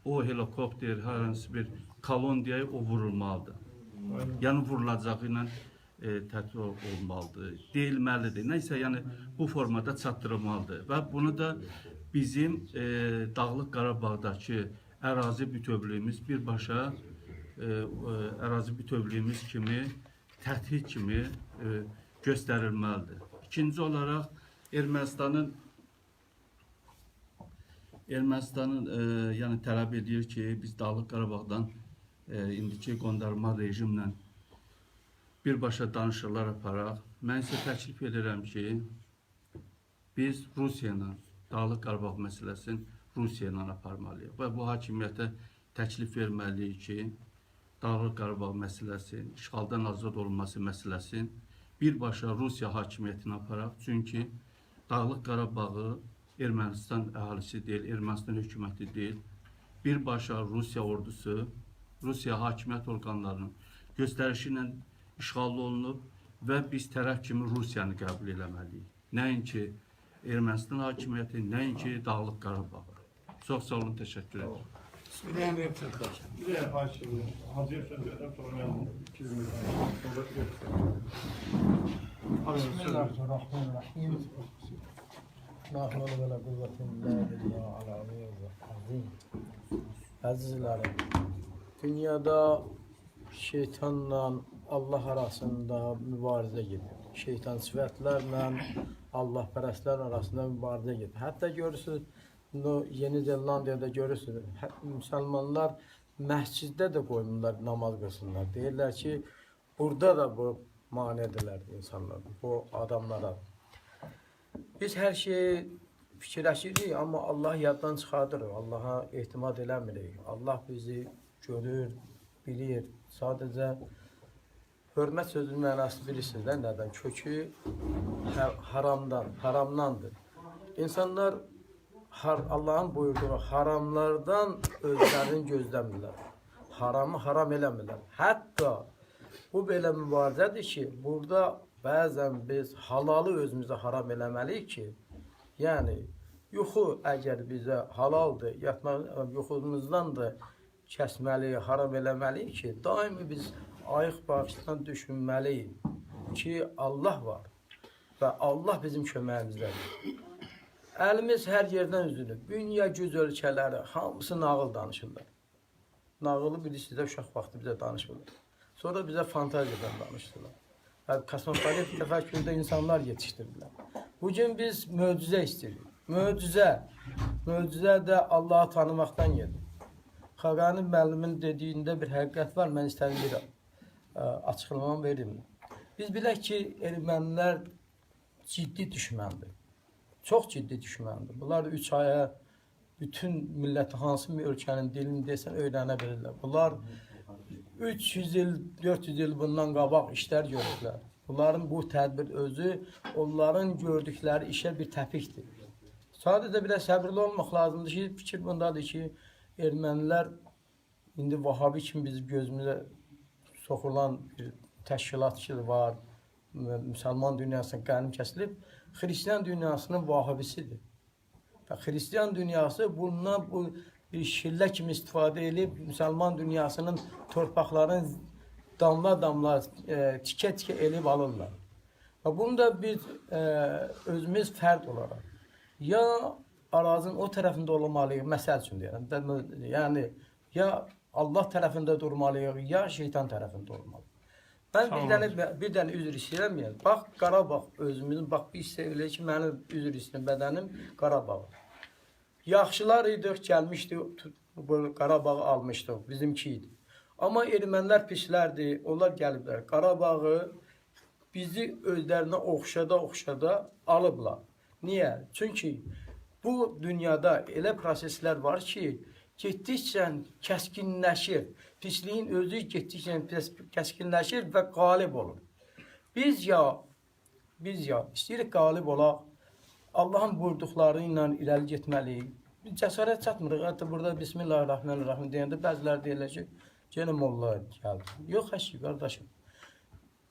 o helikopter, hər hansı bir kolondiyaya o vurulmalıdır. Yəni vurulacağı ilə təhdid olmalıdır, deyilməlidir. Nəysə, yəni bu formada çatdırılmalıdır və bunu da bizim Dağlıq Qarabağdakı ərazi bütövlüyümüz birbaşa ərazi bütövlüyümüz kimi, təhdid kimi göstərilməlidir. İkinci olaraq Ermənistanın yəni tələb edir ki, biz Dağlıq Qarabağdan indiki qondarma rejimlə birbaşa danışıqlar aparaq. Mən isə təklif edirəm ki, biz Rusiya ilə Dağlıq Qarabağ məsələsini Rusiya ilə aparmalıyıq və bu hakimiyyətə təklif verməliyik ki, Dağlıq Qarabağ məsələsinin, işğaldan azad olunması məsələsinin birbaşa Rusiya hakimiyyətinə aparaq. Çünki Dağlıq Qarabağı Ermənistan əhalisi deyil, Ermənistan hökuməti deyil. Birbaşa Rusiya ordusu, Rusiya hakimiyyət orqanlarının göstərişi ilə işğal olunub və biz tərəf kimi Rusiyanı qəbul eləməliyik. Nəinki Ermənistan hakimiyyəti, nəinki Dağlıq Qarabağı. Çox sağ olun, təşəkkür ederim. Bismillahirrahmanirrahim. Nahmadu və la qüvvətin illa billah al-azim. Əzizlərim, dünyada şeytanla Allah arasında mübarizə gedir. Şeytan sifətlərlə Allah pərəstlər arasında mübarizə gedir. Hətta görürsünüz, Yeni Zelandiyada görürsünüz, müsəlmanlar məsciddə də qoymurlar, namaz qılsınlar. Deyirlər ki, burada da bu manedirlər insanlar, bu adamlara. Biz hər şeyi fikirləşirik, amma Allah yaddan çıxardırıq, Allaha etimad eləmirik. Allah bizi görür, bilir. Sadəcə hörmət sözünün mənası bilirsiniz də nədən? Kökü haramdandır. İnsanlar Allah'ın buyurduğu haramlardan özlərini gözləmirlər. Haramı haram eləmirlər. Hətta bu belə mübarizədir ki, burada bəzən biz halalı özümüzə haram eləməliyik ki, yəni yuxu əgər bizə halaldır, yuxumuzdan da kəsməliyik, haram eləməliyik ki, daimi biz ayıq bağışdan düşünməliyik ki, Allah var və Allah bizim köməyimizdədir. Əlimiz hər yerdən üzülür. Dünya güc ölkələri hamısı nağıl danışırlar. Nağılı bilirsiniz də uşaq vaxtı bizə danışırlar. Sonra bizə fantaziyadan danışdılar. Kosmopolit təfəkkürdə insanlar yetişdirdiler. Bugün biz möcüzə istəyirik. Möcüzə də Allah'ı tanımaqdan gedir. Xaqani müəllimin dediyində bir həqiqət var, mən istədim bir açıqlamamı verim. Biz bilək ki, ermənilər ciddi düşməndir. çox ciddi düşməndir. Bunlar 3 aya bütün millət hansı bir ölkənin dilini desən öyrənə bilirlər. Bunlar 300 il, 400 il bundan qabaq işlər görüblər. Bunların bu tədbir özü onların gördükləri işə bir təpikdir. Sadəcə biraz səbirli olmaq lazımdır ki, fikir bundadır ki, ermənilər indi Vahabi kimi bizim gözümüzə soxulan bir təşkilat ki var, müsəlman dünyasının qənim kəsilib, Hristiyan dünyasının Vahabisidir. Və Hristiyan dünyası bundan bu bir şillə kimi istifadə edib, müsəlman dünyasının torpaqların damla-damla, tikə-tikə elib alırlar. Və bunu da biz özümüz fərd olaraq ya arazın o tərəfində olmalıyıq, məsəl üçün deyirəm. Yəni, ya Allah tərəfində durmalıyıq, ya şeytan tərəfində olmalıyıq. Mən bir dənə üzr istəyirəm, yəni. Bax, Qarabağ özümüzün, bax, bir hissə elə ki, mənim üzr istəyirəm, bədənim Qarabağ. Yaxşılar idik, gəlmişdik, Qarabağı almışdıq, bizimki idi. Amma ermənilər pislərdir, onlar gəliblər. Qarabağı bizi özlərinə oxşada alıblar. Niyə? Çünki bu dünyada elə proseslər var ki, getdikcə kəskinləşir. Pisliyin özü getdikcə kəskinləşir və qalib olur. Biz ya istəyirik qalib olaq, Allahın buyurduqları ilə irəli getməliyik. Biz cəsarət çatmırıq. Hətta burada Bismillahirrahmanirrahim deyəndə bəziləri deyirlər ki, yenə molla gəldi. Yox, əşki, qardaşım.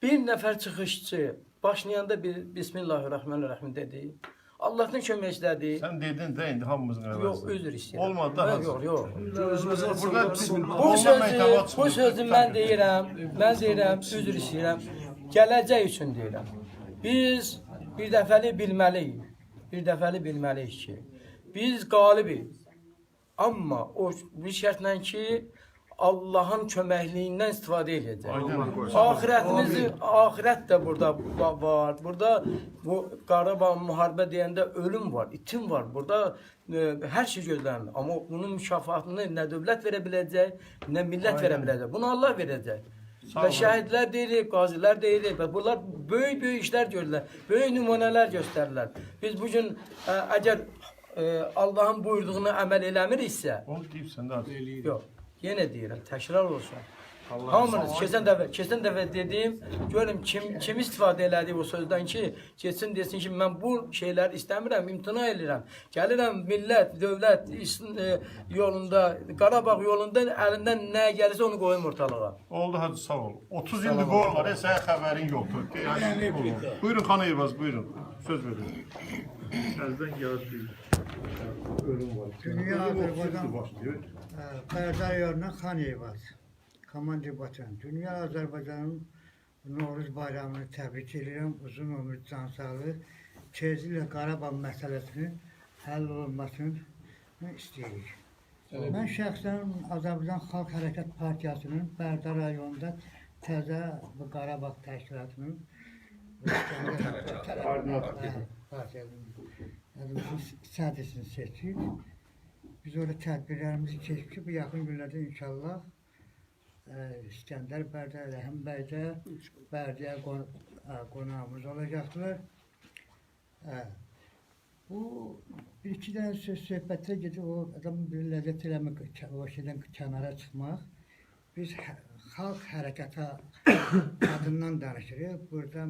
Bir nəfər çıxışçı başlayanda bir Bismillahirrahmanirrahim dedi. Allah'ın köməklədi. Sən dedin də indi hamımızın əvəzində. Yox, üzr istəyirəm. Olmadı da. Yox. Bu sözü mən deyirəm, üzr istəyirəm. Gələcək üçün deyirəm. Biz bir dəfəli bilməliyik ki, biz qalibik. Amma o bir şərtlə ki, Allah'ın köməkliyindən istifadə edəcək. Ahirət də burada var. Burada bu Qarabağ müharibə deyəndə ölüm var, itim var. Burada hər şey gözlənilir. Amma bunun mükafatını nə dövlət verə biləcək, nə millət verə biləcək. Bunu Allah verəcək. Və şəhidlər deyirik, qazilər deyirik və bunlar böyük işlər görürlər, böyük nümunələr göstərirlər. Biz bugün əgər Allah'ın buyurduğunu əməl eləmiriksə, onu deyibsən də artıq. Yox. Yenə deyirəm, təkrar olsun. Hamınız, keçən dəfə dediyim, görüm kim istifadə elədi o sözdən ki, geçsin desin ki, mən bu şeylər istəmirəm, imtina edirəm. Gəlirəm millət, dövlət yolunda, Qarabağ yolunda əlindən nə gəlirsə onu qoyum ortalığa. Oldu, hadi sağ ol. 30 ildir qoyurlar, sənə xəbərin yoxdur. Buyurun, Xan Eyvaz, buyurun. Söz verin. Əzdən gəlib ölüm var. Dünya Azərbaycan Qərdar yoluna Xan Eyvaz. Komandir Batan. Dünya Azərbaycanın Novruz bayramını təbrik edirəm. Uzun ömür, can sağlığı. Tezliklə Qarabağ məsələsinin həll olunmasını istəyirik. Mən şəxsən Azərbaycan Xalq Hərəkat Partiyasının Bərdar rayonunda təzə bu Qarabağ təşkilatının sədrisini seçdik. Biz orada tədbirlərimizi keçdik. Bu yaxın günlərdə inşallah İskəndər Bərdə, Rəhim Bəydə, Bərdiyə qonağımız olacaqlar. Bu bir-iki dənə söhbətə gedib o adamın bir ləzzət eləmək, o şeydən kənara çıxmaq. Biz xalq hərəkatı adından danışırıq. Burada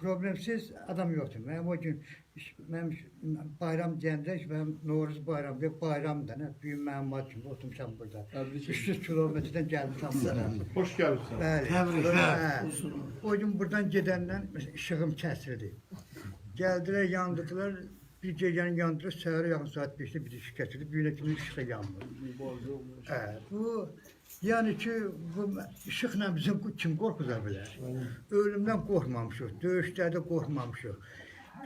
problemsiz adam yoxdur. Mənim o gün bayram deyəndə, mənim Novruz bayramı, bayramdır, büyük məlumat kimi oturmuşam burada. 300 kilometrdən gəlmişəm burada. Hoş gəlmişsən. Bəli. O gün buradan gedəndən işığım kəsildi. Gəldilər, yandırdılar. Bir gecəni yandırır, səhərə yaxın saat 5-də bir işıq gətirdi. Bir günə kimi işığı yanmır. Bu, yəni ki, bu işıqla bizim kim qorxuza bilər? Ölümdən qorxmamışıq, döyüşlərdə qorxmamışıq.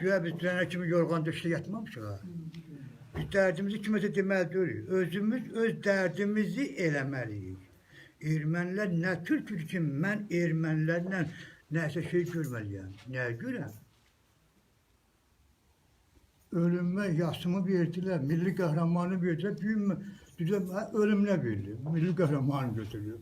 Güya biz dünənə kimi yorğan döşdə yatmamışıq. Biz dərdimizi kiməsə deməli deyilik. Özümüz öz dərdimizi eləməliyik. Ermənilər nə türkür ki, mən ermənilərlə nəsə şey görməliyəm. Nəyə görə? Ölümə yasımı verdilər, milli qəhrəmanı verdilər, ölümlə verdi, milli qəhrəmanı götürüyor.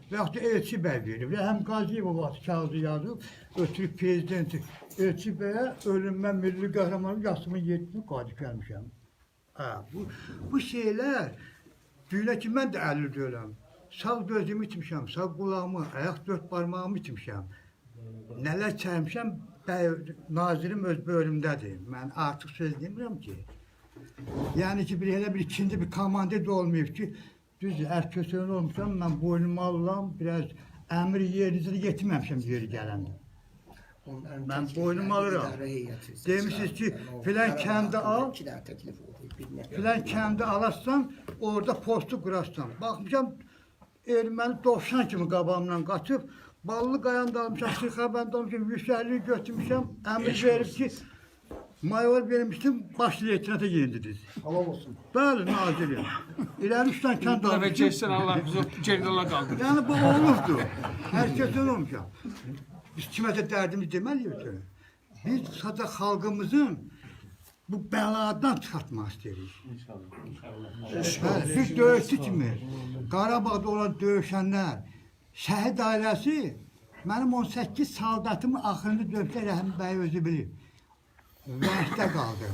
və yaxud da Elçi bəy verib. Rəhəm Qaziyev o vaxt kağızı yazıb, ötürüb prezidenti Elçi bəyə ölüm mən milli qəhrəmanım yasımın yetimi qazi gəlmişəm. Bu şeylər, düyünə ki, mən də 50 döləm. Sağ gözümü itirmişəm, sağ qulağımı, ayaq dörd barmağımı itirmişəm. Nələr çəkmişəm, nazirim öz bölümdədir. Mən artıq söz demirəm ki. Yəni ki, elə bir ikinci bir komandir də olmayıb ki, düz ərkösöylü olmuşam, mən boynumu alıram, biraz əmir yerinizə yetirməmişəm yeri gələndə. Mən boynumu alıram. Demişsiniz ki, filan kəndi al, filan kəndi alarsan, orada postu qurarsan. Baxmışam, erməni dovşan kimi qabağımdan qaçıb, Ballı qayan da almışam, Sırxabən da almışam, yüksəkliyi götürmüşəm, əmir verib ki, mayor vermişdim, baş leytinata yenildiniz. Allah olsun. Bəli, nazirim. İləri 3 tane kənd Və geçsin Allah bizi gergala qaldı. Yəni bu olubdur. Hər kəsən olmuşam. Biz kiməsə dərdimiz deməliyik ki, biz sadəcə xalqımızın bu bəladan çıxartmaq istəyirik. Bir döyüşçü kimi Qarabağda olan döyüşənlər, şəhid ailəsi, mənim 18 saldatımı axırıncı döyüşdə Rəhim bəy özü bilir. Vəhşdə qaldı.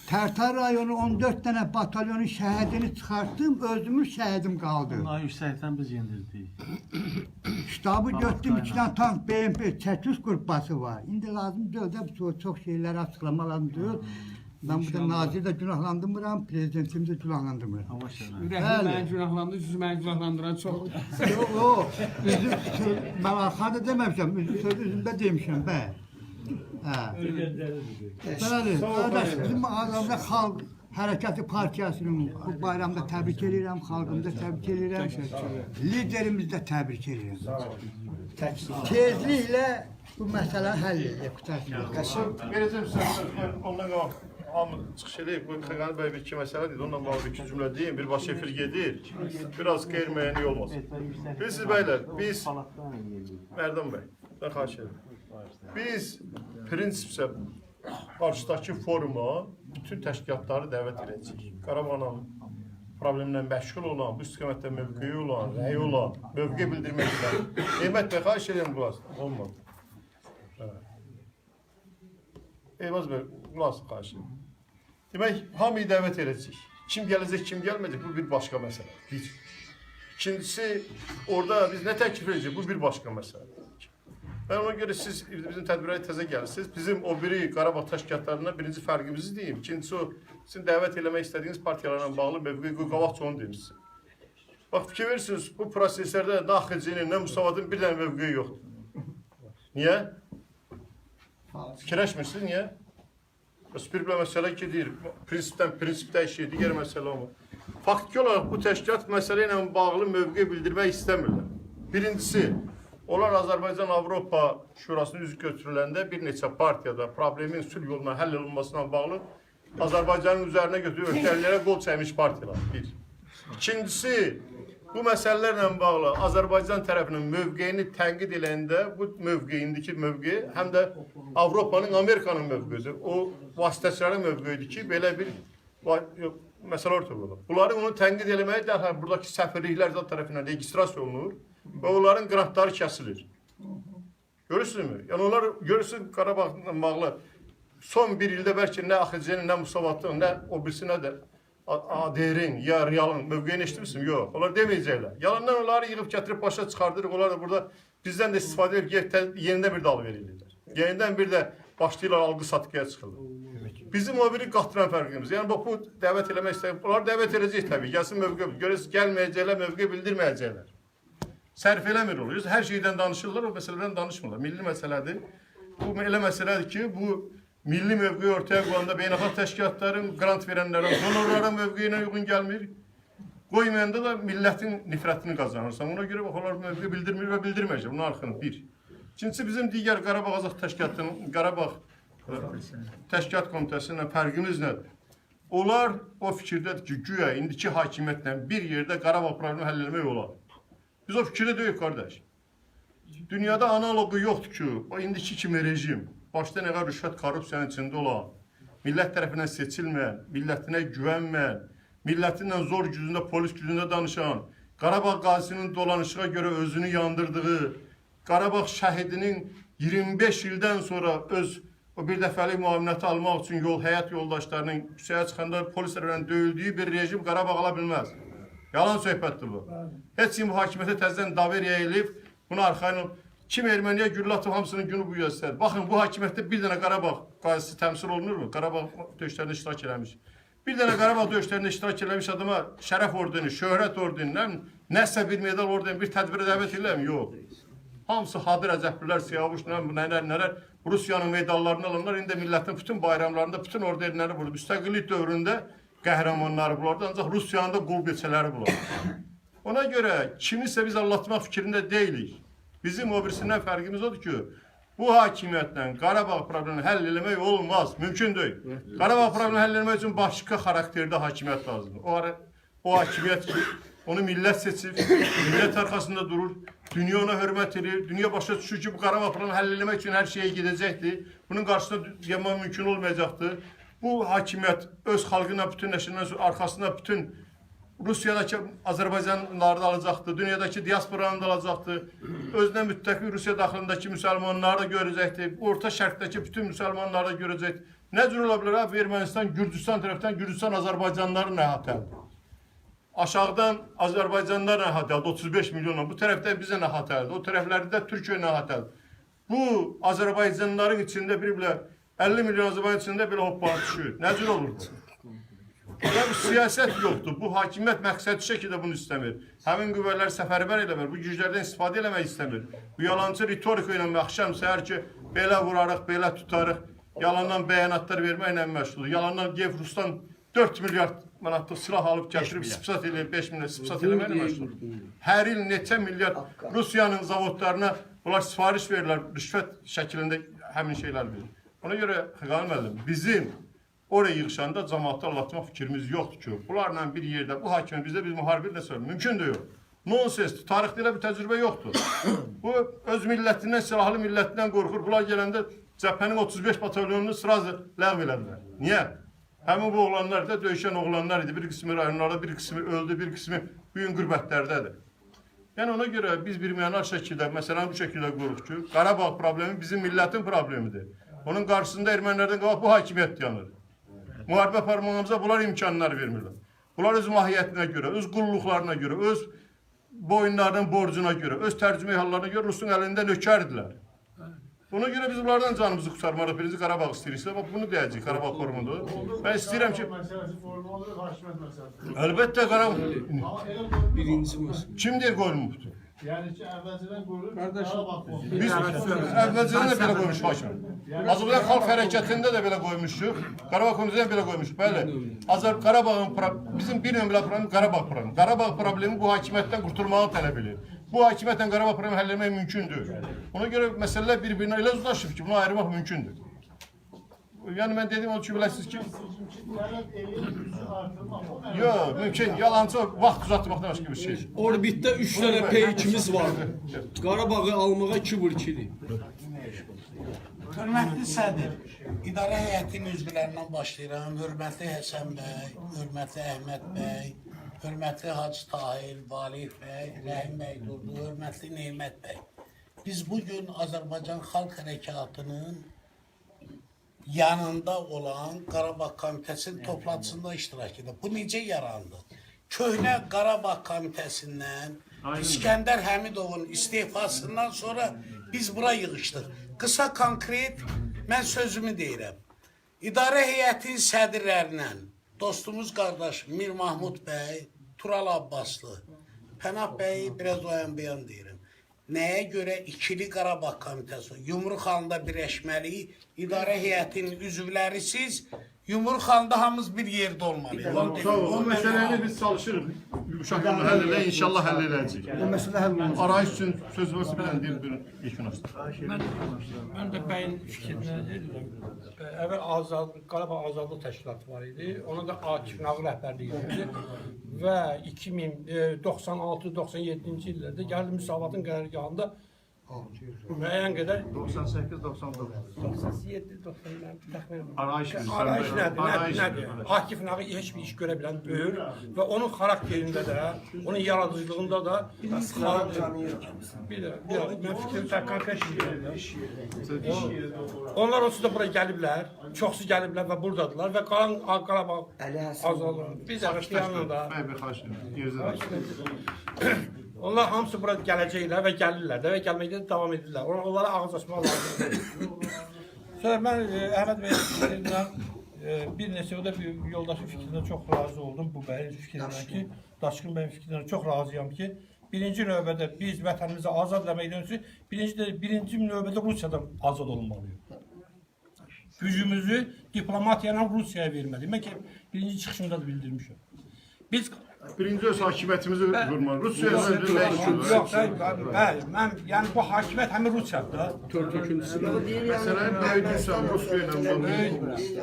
Tərtar rayonu 14 dənə batalyonun şəhidini çıxartdım, özümün şəhidim qaldı. Bunları yüksəkdən biz yendirdik. Ştabı götürdüm, 2 dənə tank BMP 800 qrupası var. İndi lazım deyil də çox şeyləri açıqlama lazım deyil. Mən burada naziri də günahlandırmıram, prezidentimi də günahlandırmıram. Rəhim məni günahlandı, siz məni günahlandıran çox. Yox, mən arxada deməmişəm, söz üzümdə demişəm, bəy. Bəli, bizim Azərbaycan Xalq Hərəkatı Partiyasının bu bayramda təbrik edirəm, xalqımı da təbrik edirəm, liderimizi də təbrik edirəm. Tezliklə bu məsələ həll edək, qutarsın. Verəcəm sizə, ondan qabaq. Hamı çıxış edib, bu Xəqani bəy bir iki məsələ dedi, ondan bağlı bir iki cümlə deyim, bir başı efir gedir, biraz qeyri-müəyyəni olmasın. Bilirsiniz bəylər, biz, Mərdan bəy, mən xahiş edirəm. Biz prinsipsə qarşıdakı foruma bütün təşkilatları dəvət edəcəyik. Qarabağla problemlə məşğul olan, bu istiqamətdə mövqeyi olan, rəyi olan, mövqe bildirməklə. Eymət bəy, xahiş edirəm qulaq, olmadı. Eyvaz bəy, qulaq xahiş edirəm. Demək, hamıyı dəvət edəcəyik. Kim gələcək, kim gəlməyəcək, bu bir başqa məsələ. Bir. İkincisi, orada biz nə təklif edəcək, bu bir başqa məsələ. Ben ona göre siz bizim tədbirə təzə gəlirsiniz. Bizim o biri Qarabağ təşkilatlarından birinci fərqimizi deyim. İkincisi o sizin dəvət eləmək istədiyiniz partiyalarla bağlı mövqeyi qabaqca onu deyim sizə. Bax fikir verirsiniz, bu proseslərdə nə AXC-nin, nə Musavatın bir dənə mövqeyi yoxdur. Niyə? Fikirləşmirsiniz, niyə? Bir məsələ gedir, prinsipdən prinsip dəyişir, digər məsələ olmur. Faktiki olaraq bu təşkilat məsələ ilə bağlı mövqe bildirmək istəmirlər. Birincisi, onlar Azərbaycan Avropa Şurasının üzv götürüləndə bir neçə partiyada problemin sülh yoluna həll olunmasına bağlı Azərbaycanın üzərinə götürüb ölkələrə qol çəkmiş partiyalar. Bir. İkincisi, bu məsələlərlə bağlı Azərbaycan tərəfinin mövqeyini tənqid edəndə bu mövqe, indiki mövqe həm də Avropanın, Amerikanın mövqeyidir. O vasitəçilərin mövqeyidir ki, belə bir məsələ ortaya olur. Bunları onu tənqid eləməyə dərhal buradakı səfirliklər tərəfindən registrasiya olunur və onların qrantları kəsilir. Görürsünüzmü? Yəni onlar görürsün Qarabağla bağlı son bir ildə bəlkə nə AXC-nin, nə Musavatın, nə o birisi, nə də ADR-in, ya Realın mövqeyini eşitmişsin? Yox. Onlar deməyəcəklər. Yalandan onları yığıb gətirib başa çıxardırıq. Onlar da burada bizdən də istifadə edib yenidən bir dal verirlər. Yenidən bir də başlayırlar alqı-satqıya çıxırlar. Bizim o biri qatıran fərqimiz. Yəni bu dəvət eləmək istəyir. Bunlar dəvət edəcək təbii. Gəlsin mövqe, görəsiz gəlməyəcəklər, mövqe bildirməyəcəklər. Sərf eləmir oluyoruz. Hər şeydən danışırlar, o məsələdən danışmırlar. Milli məsələdir. Bu elə məsələdir ki, bu milli mövqeyi ortaya qoyanda beynəlxalq təşkilatların, qrant verənlərin, donorların mövqeyinə uyğun gəlmir. Qoymayanda da millətin nifrətini qazanırsan. Ona görə bax, onlar mövqe bildirmir və bildirməyəcək. Bunun arxını bir. İkincisi, bizim digər Qarabağ Azad Təşkilatının, Qarabağ Təşkilat Komitəsindən fərqimiz nədir? Onlar o fikirdədir ki, güya indiki hakimiyyətlə bir yerdə Qarabağ problemi həll etmək olar. Biz o fikirdə deyik, qardaş. Dünyada analogu yoxdur ki, o indiki kimi rejim, başda nə qədər rüşvət, korrupsiyanın içində olan, millət tərəfindən seçilməyən, millətinə güvənməyən, millətinlə zor gücündə, polis gücündə danışan, Qarabağ qazisinin dolanışığa görə özünü yandırdığı, Qarabağ şəhidinin 25 ildən sonra öz o bir dəfəlik müavinəti almaq üçün həyat yoldaşlarının küçəyə çıxanda polislərlə döyüldüyü bir rejim Qarabağ ala bilməz. Yalan söhbətdir bu. Heç kim bu hakimiyyətə təzədən daveriyə elib, bunu arxayın kim Erməniyə güllə atıb hamısının günü bu göstərir. Baxın, bu hakimiyyətdə bir dənə Qarabağ qazisi təmsil olunurmu? Qarabağ döyüşlərində iştirak eləmiş. Bir dənə Qarabağ döyüşlərində iştirak eləmiş adama şərəf ordeni, şöhrət ordeni, nəsə bir medal ordeni, bir tədbirə dəvət eləmi? Yox. Hamısı Hadır Əcəblilər, Siyavuş, nələr, Rusiyanın medallarını alırlar. İndi millətin bütün bayramlarında, bütün ordenləri burada. Müstəqillik dövründə qəhrəmanları bulardı, ancaq Rusiyanın da qul beçələri bulardı. Ona görə kimisə biz anlatmaq fikrində deyilik. Bizim o birisindən fərqimiz odur ki, bu hakimiyyətlə Qarabağ problemini həll eləmək olmaz, mümkün deyil. Qarabağ problemini həll eləmək üçün başqa xarakterdə hakimiyyət lazımdır. O hakimiyyət ki, onu millət seçir, millət arxasında durur, dünya ona hörmət edir, dünya başa düşür ki, bu Qarabağ problemini həll eləmək üçün hər şeyə gedəcəkdir. Bunun qarşısında yaman mümkün olmayacaqdır. Bu hakimiyyət öz xalqına bütünləşəndən sonra arxasında bütün Rusiyadakı Azərbaycanlıları da alacaqdır, dünyadakı diasporanı da alacaqdır, özünə müttəqi Rusiya daxilindəki müsəlmanları da görəcəkdir, Orta Şərqdəki bütün müsəlmanları da görəcəkdir. Nə cür ola bilər? Ermənistan, Gürcüstan tərəfdən Gürcüstan Azərbaycanlıların əhatəlidir. Aşağıdan Azərbaycanlılar əhatəlidir, 35 milyonla, bu tərəfdən bizə əhatəlidir, o tərəflərdə Türkiyə əhatəlidir. Bu Azərbaycanlıların içində bir bilə 50 milyon Azərbaycan içində belə hoppanı düşür. Nə cür olur bu? Bu siyasət yoxdur. Bu hakimiyyət məqsədi şəkildə bunu istəmir. Həmin qüvvələr səfərbər eləmir. Bu güclərdən istifadə eləmək istəmir. Bu yalancı ritorika ilə axşam səhər ki, belə vurarıq, belə tutarıq, yalandan bəyanatlar verməklə məşğuldur. Yalandan Yev Rusdan 4 milyard manatlıq silah alıb gətirib sipsat eləyib, 5 milyard sipsat eləməklə məşğuldur. Hər il neçə milyard Rusiyanın zavodlarına bunlar sifariş verirlər, rüşvət şəklində həmin şeylər verir. Ona görə Xəqani müəllim, bizim oraya yığışanda cəmaatı anlatmaq fikrimiz yoxdur ki, bunlarla bir yerdə, bu hakimi bizdə biz müharibə ilə söylüyoruz. Mümkün də yox. Nonsensdir. Tarixdə elə bir təcrübə yoxdur. Bu, öz millətindən, silahlı millətindən qorxur. Bunlar gələndə cəbhənin 35 batalyonunu sırası ləğv elədilər. Niyə? Həmin bu oğlanlar da döyüşən oğlanlar idi. Bir qismi rayonlarda, bir qismi öldü, bir qismi bugün qürbətlərdədir. Yəni ona görə biz bir mənar şəkildə, məsələn bu şəkildə qoruq ki, Qarabağ problemi bizim millətin problemidir. Onun qarşısında ermənilərdən qabaq bu hakimiyyət yanır. Müharibə aparmağımıza bunlar imkanlar vermirlər. Bunlar öz mahiyyətinə görə, öz qulluqlarına görə, öz boyunlarının borcuna görə, öz tərcümə hallarına görə Rusun əlində nökərdilər. Buna görə biz bunlardan canımızı qurtarmarıq. Birinci Qarabağ istəyiriksə, bax bunu deyəcək, Qarabağ forumudur. Mən istəyirəm ki... Əlbəttə Qarabağ... Birinci məsələ. Kim deyir qoyulmuşdur? Yəni ki, əvvəlcədən qoyulur, Biz əvvəlcədən də belə qoymuş hakim. Azərbaycan Xalq Hərəkətində də belə qoymuşuq. Qarabağ Komitəsində belə qoymuşuq. Bəli, Qarabağın, bizim bir nömrəli problemi Qarabağ problemi. Qarabağ problemi bu hakimiyyətdən qurtulmağı tələb edir. Bu hakimiyyətlə Qarabağ problemi həll etmək mümkündür. Ona görə məsələlər bir-birinə elə uzlaşıb ki, bunu ayırmaq mümkündür. Yəni mən dedim o ki, biləsiniz ki... Yox, mümkün, yalancı vaxt uzatmaqdan başqa bir şey. Orbitdə 3 dənə peykimiz var. Qarabağı almağa 2 burkidir. Hörmətli sədr, idarə heyətinin üzvlərindən başlayıram. Hörmətli Həsən bəy, hörmətli Əhməd bəy, hörmətli Hacı Tahir, Valih bəy, Rəhim bəy Durdu, hörmətli Neymət bəy. Biz bugün Azərbaycan Xalq Hərəkatının yanında olan Qarabağ Komitəsinin toplantısında iştirak edir. Bu necə yarandı? Köhnə Qarabağ Komitəsindən İskəndər Həmidovun istifasından sonra biz bura yığışdıq. Qısa konkret mən sözümü deyirəm. İdarə heyətinin sədrlərindən dostumuz qardaş Mir Mahmud bəy, Tural Abbaslı, Pənah bəy biraz oyan beyan deyirəm. Nəyə görə ikili Qarabağ Komitəsi Yumruq halında birləşməliyik, idarə heyətinin üzvlərisiz Yumruq halında hamımız bir yerdə olmalıyıq. O məsələni biz çalışırıq. Uşaqlarla həll elə, inşallah həll eləyəcək. O məsələ həll olunur. Arayış üçün söz varsa bilən bir yekun açdı. Mən də bəyin fikrinə edirəm. Əvvəl Qarabağ Azadlıq Təşkilatı var idi. Ona da Akif Nağıl rəhbərliyi edirdi. Və 96-97-ci illərdə gəldi müsavatın qərargahında Müəyyən qədər 98-99. 97 90 təxminən. Arayış Arayış nədir? Akif Nağı heç bir iş görə bilən böyür və onun xarakterində də, onun yaradıcılığında da bir mən fikrim konkret iş onlar onsuz da buraya gəliblər, çoxsu gəliblər və buradadılar və qalan Qarabağ azalır. Biz Əvəşliyanla da onlar hamısı bura gələcəklər və gəlirlər də və gəlməkdə də davam edirlər. Onlara ağız açmaq lazımdır. Sonra mən Əhməd bəy fikrindən bir neçə o da bir yoldaşın fikrindən çox razı oldum bu bəyin fikrindən ki, Daşqın bəyin fikrindən çox razıyam ki, birinci növbədə biz vətənimizi azad eləməkdən ötürü birinci növbədə Rusiyadan azad olunmalıyıq. Gücümüzü diplomatiyanla Rusiyaya verməliyik. Mən ki, birinci çıxışımda da bildirmişim. Biz birinci öz hakimiyyətimizi qurmalıyıq. Rusiyaya öldürmək yox, mən yəni bu hakimiyyət həmin Rusiyadır. Məsələn, böyüdürsən Rusiya ilə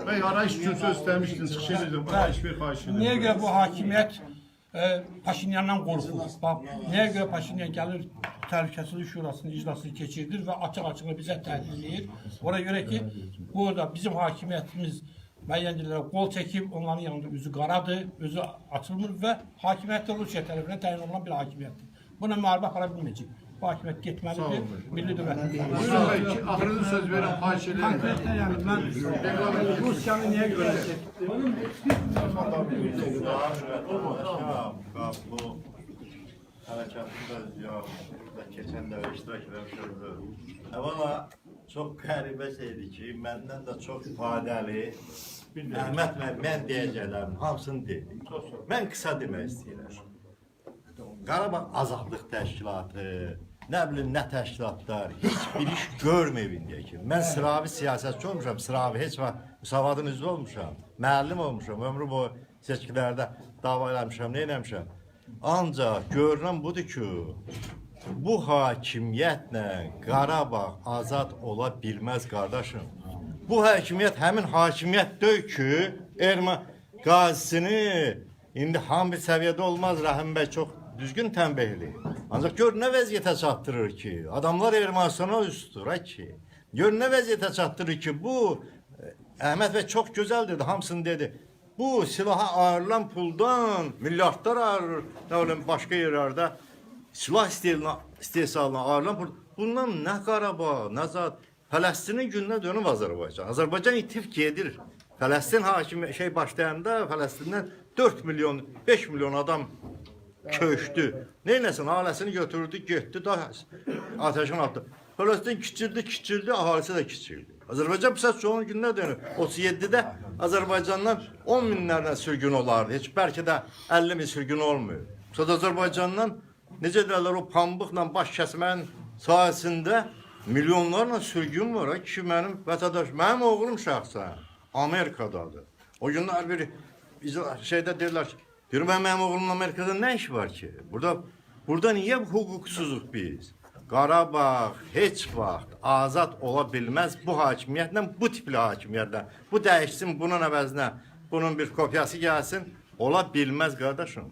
və arayış üçün söz istəmişdin, çıxış edirdim, arayış bir xahiş edirdim. Niyə görə bu hakimiyyət Paşinyandan qorxur? Bax, niyə görə Paşinyan gəlir Təhlükəsizlik Şurasının iclasını keçirdir və açıq-açıq bizə təhdid edir. Ona görə ki, burada bizim hakimiyyətimiz müəyyən dillərə qol çəkib, onların yanında üzü qaradır, üzü açılmır və hakimiyyət də Rusiya tərəfindən təyin olunan bir hakimiyyətdir. Buna müharibə apara bilməyəcək. Bu hakimiyyət getməlidir, milli dövlətin. Axırıncı söz verirəm, xahiş edirəm. Konkretdə yəni mən Rusiyanı niyə görə Bu hərəkatında ziyaretdə keçən də iştirak eləmişəm. Əvvəla çox qəribə şeydir ki, məndən də çox ifadəli Əhməd mən deyəcəklərim hamısını dedik. Mən qısa demək istəyirəm. Qarabağ Azadlıq Təşkilatı, nə bilim nə təşkilatlar, heç bir iş görməyib indiyə ki. Mən sıravi siyasətçi olmuşam, sıravi heç vaxt müsavatın üzvü olmuşam, müəllim olmuşam, ömrü boyu seçkilərdə dava eləmişəm, nə eləmişəm. Ancaq görünən budur ki, bu hakimiyyətlə Qarabağ azad ola bilməz qardaşım. Bu hakimiyyət həmin hakimiyyət deyil ki, Erməni qazisini indi ham bir səviyyədə olmaz, Rəhim bəy çox düzgün tənbih eləyir. Ancaq gör nə vəziyyətə çatdırır ki, adamlar Ermənistana üstdür ki. Gör nə vəziyyətə çatdırır ki, bu Əhməd bəy çox gözəl dedi, hamısını dedi. Bu silaha ayrılan puldan milyardlar ayrılır, nə olayım başqa yerlərdə silah istehsalına ayrılan pul. Bundan nə Qarabağ, nə zat, Fələstinin gününə dönüb Azərbaycan. Azərbaycan itif gedir. Fələstin hakimi başlayanda Fələstindən 4 milyon, 5 milyon adam köçdü. Neyləsin, ailəsini götürdü, getdi, daha ateşin altı. Fələstin kiçildi, ahalisi də kiçildi. Azərbaycan pis son gününə dönüb. 37-də Azərbaycandan 10 minlərlə sürgün olardı. Heç bəlkə də 50 min sürgün olmuyor. Sonra Azərbaycandan necə deyirlər, o pambıqla baş kəsmənin sayəsində milyonlarla sürgün var ki, mənim vətəndaş, mənim oğlum şəxsən Amerikadadır. O günlər bir şeydə deyirlər ki, mənim oğlumun Amerikada nə iş var ki? Burada niyə hüquqsuzluq biz? Qarabağ heç vaxt azad ola bilməz bu hakimiyyətlə, bu tipli hakimiyyətlə. Bu dəyişsin, bunun əvəzinə, bunun bir kopyası gəlsin, ola bilməz qardaşım.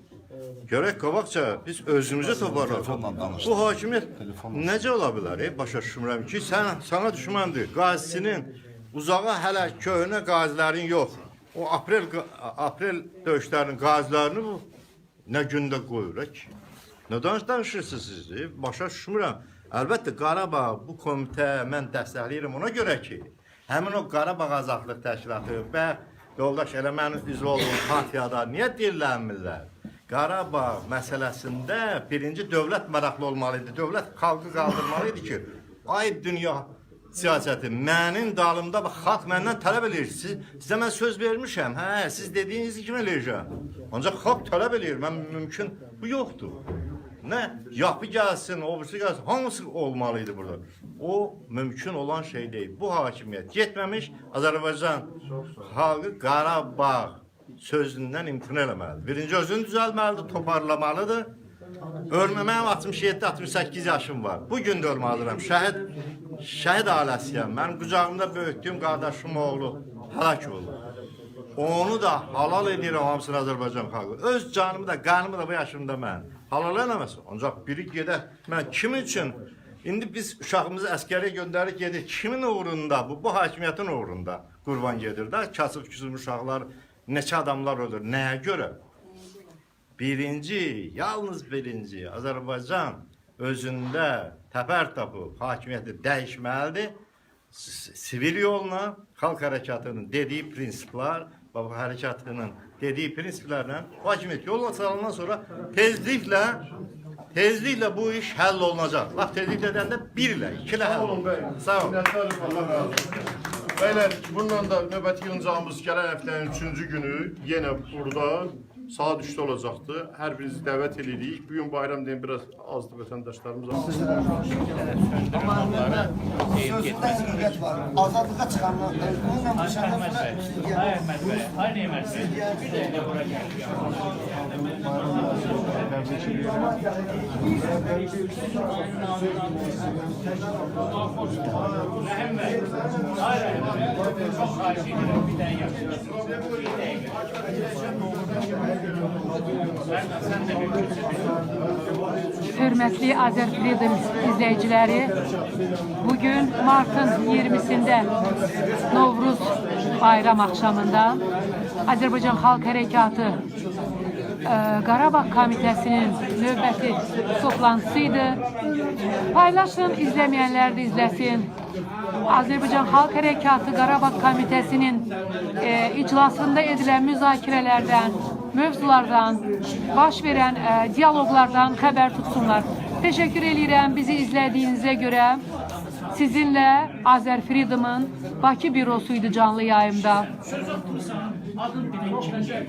Görək qabaqca biz özümüzü toparlarıq. Bu hakimiyyət necə ola bilər? Başa düşmürəm ki, sana düşməndir. Qazisinin uzağa hələ köhnə qazilərin yox. O aprel döyüşlərinin qazilərini bu nə gündə qoyur ki? Nə danışırsınız siz? Başa düşmürəm. Əlbəttə Qarabağ bu komitə mən dəstəkləyirəm ona görə ki, həmin o Qarabağ Azadlıq Təşkilatı və yoldaş elə mənim üzv olduğum partiyada niyə dillənmirlər? Qarabağ məsələsində birinci dövlət maraqlı olmalıydı, dövlət xalqı qaldırmalıydı ki, ay dünya siyasəti, mənim dalımda xalq məndən tələb edir. Sizə mən söz vermişəm, siz dediyiniz kimi eləyəcəm. Ancaq xalq tələb edir, mən mümkün, bu yoxdur. Nə yapı gəlsin, obrusu gəlsin, hamısı olmalıydı burada. O mümkün olan şey deyil. Bu hakimiyyət getməmiş, Azərbaycan xalqı Qarabağ sözündən imtina eləməlidir. Birinci özünü düzəlməlidir, toparlamalıdır. Ölməməyim 67-68 yaşım var. Bugün də ölməlidirəm. Şəhid ailəsiyəm. Mənim qucağımda böyütdüyüm qardaşım oğlu həlak oldu. Onu da halal edirəm hamısını Azərbaycan xalqı. Öz canımı da, qanımı da bu yaşımda mən halal eləməsin. Ancaq biri gedək, mən kim üçün İndi biz uşağımızı əskərə göndərib gedir. Kimin uğrunda bu? Bu hakimiyyətin uğrunda qurban gedir də. Kasıb küsub uşaqlar, neçə adamlar ölür. Nəyə görə? Birinci, yalnız birinci, Azərbaycan özündə təpər tapıb hakimiyyəti dəyişməlidir. Sivil yolla, xalq hərəkatının dediyi prinsiplər, bu hərəkatının dediyi prinsiplərlə hakimiyyət yolla çalınan sonra tezliklə bu iş həll olunacaq. Laf tezliklə deyəndə 1 ilə, 2 ilə həll olunacaq. Sağ olun. Allah razı olsun. Beyler, bundan da növbəti yığıncağımız gələn həftənin 3-cü günü yenə burada saat 3'te olacaktı. Hər birinizi dəvət edirik. Bugün bayram deyim biraz azdı vətəndaşlarımız. Sözdə həqiqət var. Azadlığa çıxanlar, bununla bu şəhərdən Hörmətli Azərfreedom izləyiciləri, bugün martın 20'sində Novruz bayram axşamında Azərbaycan Xalq Hərəkatı Qarabağ Komitəsinin növbəti toplantısıydı. Paylaşın, izləməyənlər də izləsin. Azərbaycan Xalq Hərəkatı Qarabağ Komitəsinin iclasında edilən müzakirələrdən, mövzulardan, baş verən diyaloqlardan xəbər tutsunlar. Təşəkkür edirəm bizi izlədiyinizə görə. Sizinlə Azərfreedom'un Bakı bürosuydu canlı yayımda.